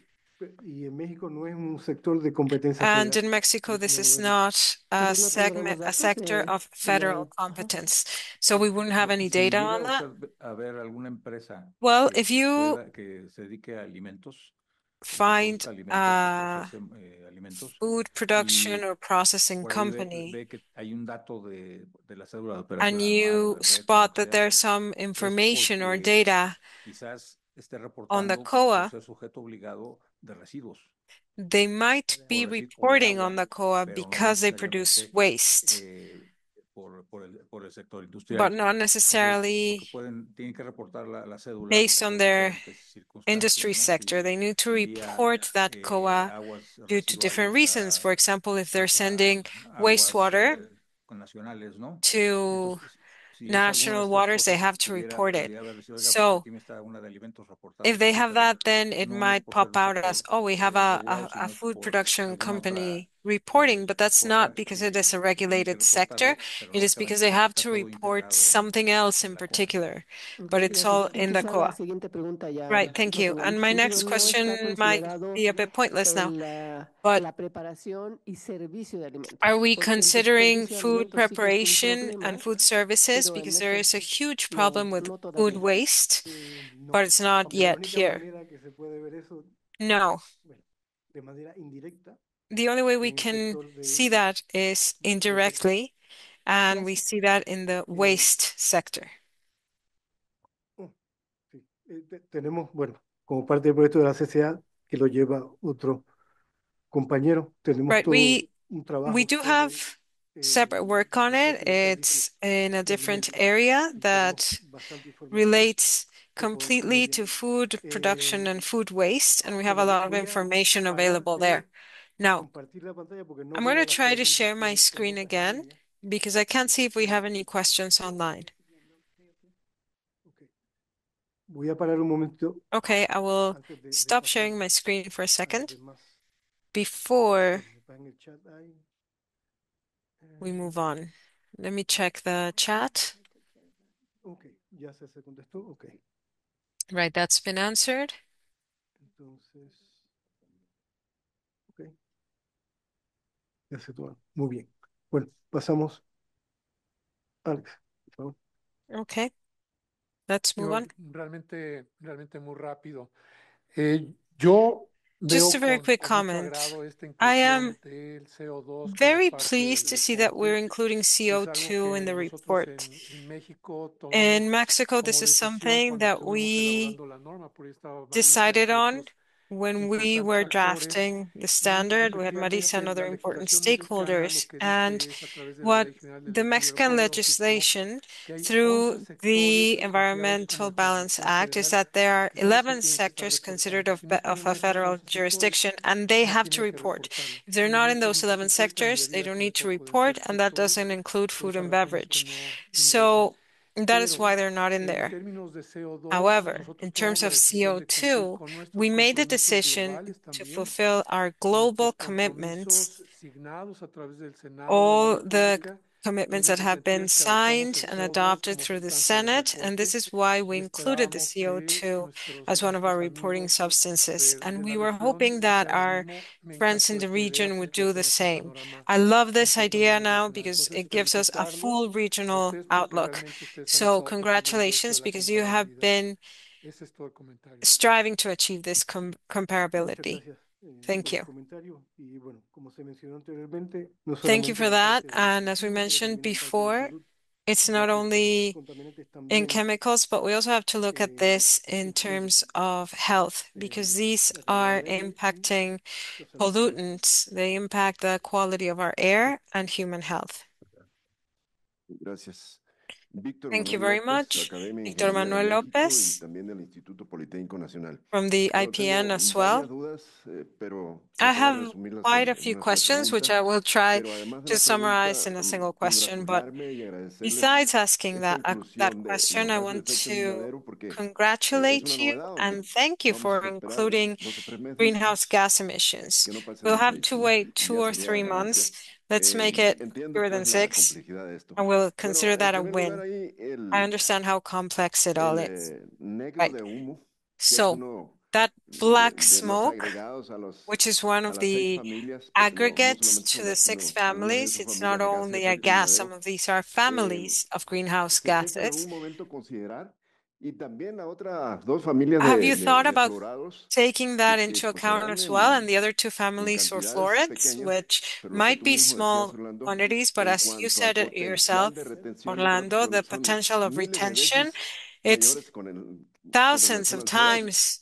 Y en México no es un sector de competencia And federal. in Mexico, Por eso this no lo is vemos. not a Entonces no tendremos segment, a datos sector of federal competence. So we wouldn't have any Si data llega on that. usted a ver alguna empresa Well, if you que se dedique a alimentos, find produzca alimentos o a procese alimentos, food production y or processing por ahí company, ve que hay un dato de la cédula de operación and anual o you de red o lo spot que that sea, there's some es information or porque data quizás esté on the reportando por COA, ser sujeto obligado de residuos they might be o de reporting agua, on the COA pero no because they produce necesariamente waste, por el sector industrial. but not Entonces, necessarily porque tienen que reportar la cédula based on por their diferentes industry circunstancias, ¿no? sector. They need to Envía report that COA aguas due to different residuales reasons. For example, if they're sending aguas wastewater nacionales, ¿no? to Entonces, si es alguna de national estas waters, they cosas, have to report it. podría haber dicho, oiga, pues So aquí me está una de alimentos reportada if they aquí, have pero that, then it no es might por ser pop un out as, sector oh, we have regulado, a sino es food por production alguna otra company reporting, but that's cosa not because it is a que tienen que regulated sector. reportarlo, pero It no is because they necesariamente have está to todo report integrado something else en in la COA. particular, Ok, but it's all gracias. Y in the quizá la COA. siguiente pregunta ya Right, thank no you. tenga And mucho my sentido. next No está question might considerado be a bit pointless now, but la preparación y servicio de are alimentos, we porque el considering desperdicio de food alimentos sí que es un preparation and problema, food services? pero en Because there México is a huge problem no, with no food todavía. waste, No, but it's not aunque la yet única here. manera que se puede ver eso, No. bueno, de manera indirecta, The only way we en el can sector see that is indirectly, and we see that in the waste sector. Tenemos, bueno, como parte del proyecto de la CCA, que lo lleva otro compañero, tenemos Right, todo un we trabajo do sobre have separate work on it. It's in a different area that bastante información. relates completely to food production and food waste, and we have a lot of information available there. Now, Compartir la pantalla porque no I'm going to veo las try to preguntas share my que screen colocan en again línea. because I can't see if we have any questions online. Voy a parar un momento Okay, I will antes de stop pasar sharing my screen for a a las second demás. before En el chat hay. we move on. Let me check the chat. Ok, ya se contestó. Ok, Right, that's been answered. entonces. Ok, ya se tomó. Muy bien. Bueno, pasamos. Alex, por favor. Okay, let's move on. Realmente muy rápido. Yo Just a veo very quick con mucho comment. agrado esta I inclusión am del CO2 como very parte del pleased to see that we're reporte. including Es algo CO2 in que the nosotros report. en México tomamos In Mexico, this como is decisión something cuando that estuvimos we elaborando la norma, por ahí estaba Marisa, decided entre on otros when we importantes were actores. drafting the Y standard. We had Marisa and efectivamente other la important legislación mexicana lo stakeholders. que And dice es a través de la what Ley General del the Equilibrio Mexican Ecológico legislation, que hay 11 through sectores the considerados como Environmental de Balance jurisdicción Act, is federal that there are que son los que 11 tienen que estar sectors considered reportando. of, Si no of tienen a esos federal 11 sectores, jurisdiction, and they no have to tienen que report. reportarlo. If they're Y not in those 11 evidentemente sectors, they medidas don't need to tampoco pueden report, ser and that sectores, doesn't include por food esa and razón es que beverage. no ingresan. So that is Pero why they're not in en there. términos de CO2, However, in nosotros terms tomamos la of decisión de cumplir CO2, con nuestros we made the compromisos decision globales to también, fulfill our global nuestros commitments, compromisos signados a través del Senado de la all the República. Y commitments en that ese have sentido been es que adoptamos signed el and CO2 adopted como through the sustancia del Senate. And this reporte is why y we included the esperamos que CO2 as one of our nuestros reporting amigos substances. de And we la were región hoping that hicieran lo our mismo. Me friends in encantó the esta idea region would porque ya do the tenemos un same. panorama I love this un poco a idea nivel now regional. because Entonces, it gives us a full felicitarlos a regional ustedes porque outlook. realmente ustedes han So estado persiguiendo esto de congratulations la because you have comparabilidad. been Ese es todo el comentario. striving to achieve this Muchas comparability. gracias Thank por el you. comentario. Y bueno, como se mencionó anteriormente, no Thank you solamente for la that. parte And as we química, pero mentioned también la parte de before, salud, it's ya not que estos only contaminantes in también chemicals, but we also have to look at this in influyen terms of health because these la calidad are del aire y impacting la salud pública. pollutants. They impact the quality of our air and human health. Gracias. Víctor Thank you Manuel very López, much. Academia de Víctor Ingeniería de Manuel México y Lopez también del Instituto Politécnico Nacional. from the Bueno, IPN tengo as varias well. dudas, pero I trataré de have resumirlas quite a en few una sola questions, which pregunta. I will try Pero además de to la summarize pregunta, in a single question. But congratularme y agradecerles besides asking esta that inclusión de question, los I gases de want efecto to invernadero porque es una congratulate you novedad donde and thank you vamos for a esperar including 2 o 3 meses greenhouse gas emissions. que no pasen We'll de have 6, to ¿no? wait Y 2 ya or sería 3 ganancia. months. Let's make it Entiendo fewer than pues la 6, complejidad de esto. and we'll Pero consider en that a primer lugar win. ahí I understand how complex it all is. negro Right. de humo, que es So uno that black de los smoke, agregados which is one a of las 6 the familias, porque no aggregates solamente son to the gases, 6 sino algunas de families, esas it's not familias de gases de only a efecto gas, some invernadero, of these are families of greenhouse se tiene que en algún gases. momento considerar. Y también a otras 2 familias Have you thought de about fluorados taking that que into pues, se account dan as well? And the other two en families for cantidades fluorides, pequeñas, which pero lo que might tú be mismo decías, small Orlando, quantities, but en as you cuanto al said it potencial yourself, de retención y Orlando, the absorción, son potential of miles de retention, veces it's mayores con thousands relación of al CO2. times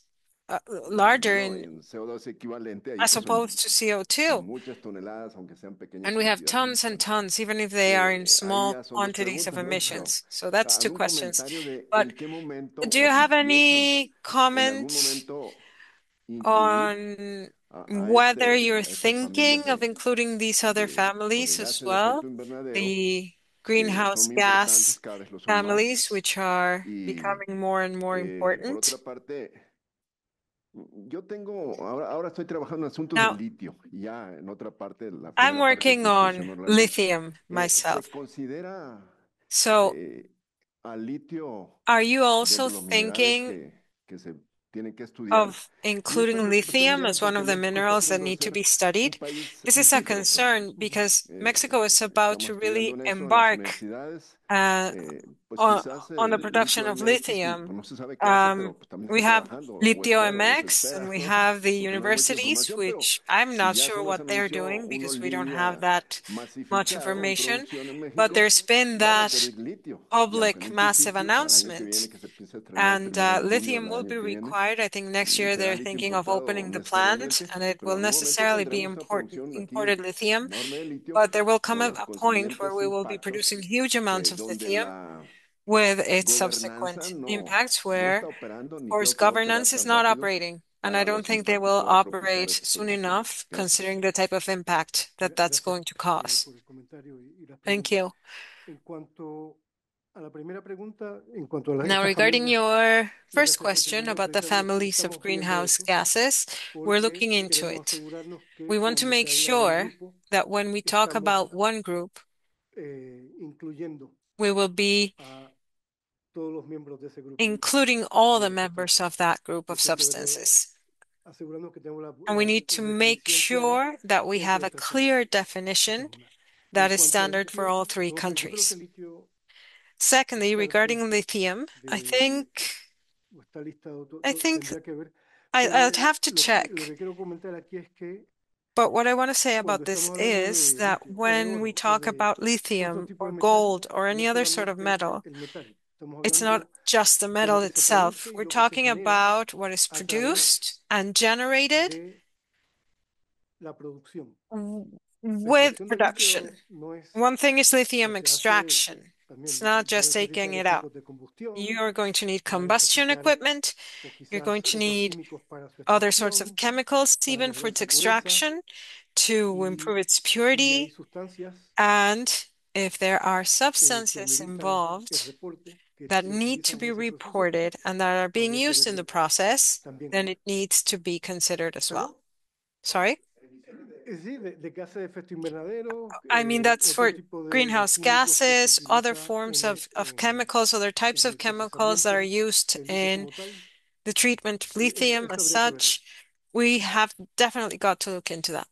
larger Bueno, en CO2 equivalente, ahí as pues son opposed to CO2. muchas toneladas, aunque sean pequeñas And we have cantidades de tons and emisiones. tons, even if they are in Ahí small ya son 2 quantities of preguntas, ¿no? Pero emissions. So that's 2 algún questions. comentario de But en qué momento do you o si have piensan any en algún comment momento incluir on a whether you're estas familias thinking of including these other de families as gases de efecto well, invernadero the que greenhouse son muy importantes, gas cada vez lo son families, más? which are Y becoming more and more por important? otra parte, yo tengo, ahora estoy trabajando en asuntos de Now, litio, y ya en otra parte, la I'm primera parte working que on mencionó Orlando, lithium ¿se myself. considera So, al litio are you also dentro de los minerales thinking que se tienen que estudiar? of Y esto including lo estoy lithium planteando as one porque of the México está a minerals that punto de need to ser be un studied? país This is a litífero, pues. concern because Mexico is about Estamos to estudiando really en eso en las embark universidades. uh, Pues on, quizás on the litio production of MX, pues lithium. no se sabe qué hace, pero pues también We está have trabajando, o Litio espero, o se MX espera, and we ¿no? have the Porque no hay mucha universities, información, pero which I'm si not ya sure solo se what they're anunció doing una because we don't have línea that much masificada en information. producción en But México, there's been va a that requerir litio. Y aunque en public un massive principio, para el año que announcement viene que se piensa And primer junio lithium del will año be que viene. required. I think next year Será they're litio thinking of importado opening the plant, necesariamente, and it pero will en algún momento necessarily be tendremos una producción aquí imported lithium. enorme de litio But there will come con a los point where consiguientes we will be impactos producing huge amounts of donde lithium la with its gobernanza subsequent no, impacts, no where, está operando of ni course, creo que va a operar governance is tan not rápido operating. And I para don't los think they impactos will que va a provocar operate esta soon situación. enough, Gracias. considering the type of impact that that's going to cause. Por el comentario y las Thank preguntas. you. En cuanto a la primera pregunta, en cuanto a Now, estas regarding familias, your lo que first hace question precisamente, about the families of estamos viendo greenhouse eso gases, we're porque looking into queremos it. asegurarnos que We want to cuando se make habla de un sure grupo, that when we talk estamos about one group, incluyendo we will be a todos los miembros de ese grupo including all the de members sustancias. of that group of Entonces, hay que ver, substances. asegurarnos que tenemos And we need to make sure that we have a clear definition that is standard for all three countries. Secondly, regarding lithium, I think I'd have to check. But what I want to say about this is that when we talk about lithium or gold or any other sort of metal, it's not just the metal itself. We're talking about what is produced and generated with production. One thing is lithium extraction. It's not just taking it out. You're going to need combustion equipment. You're going to need other sorts of chemicals, even for its extraction, to improve its purity. And if there are substances involved that need to be reported and that are being used in the process, then it needs to be considered as well. Sorry? I mean, that's for greenhouse gases, other forms of chemicals, other types of chemicals that are used in the treatment of lithium as such. We have definitely got to look into that.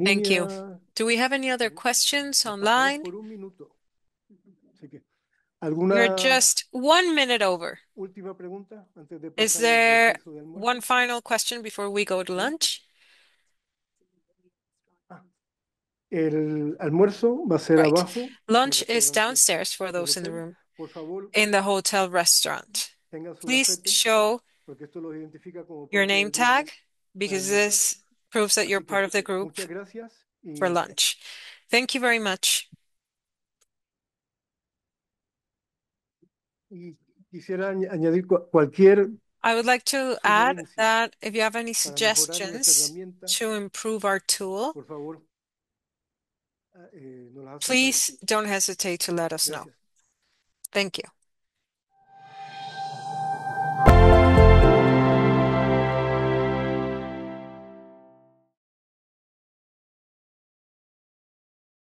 Thank you. Do we have any other questions online? We're just 1 minute over. Is there one final question before we go to lunch? El almuerzo va a ser Right. abajo. Lunch is downstairs for those in the room, in the hotel restaurant. Please show your name tag, because this proves that you're part of the group for lunch. Thank you very much. Quisiera añadir cualquier I would like to add that if you have any suggestions to improve our tool, please don't hesitate to let us know. Thank you.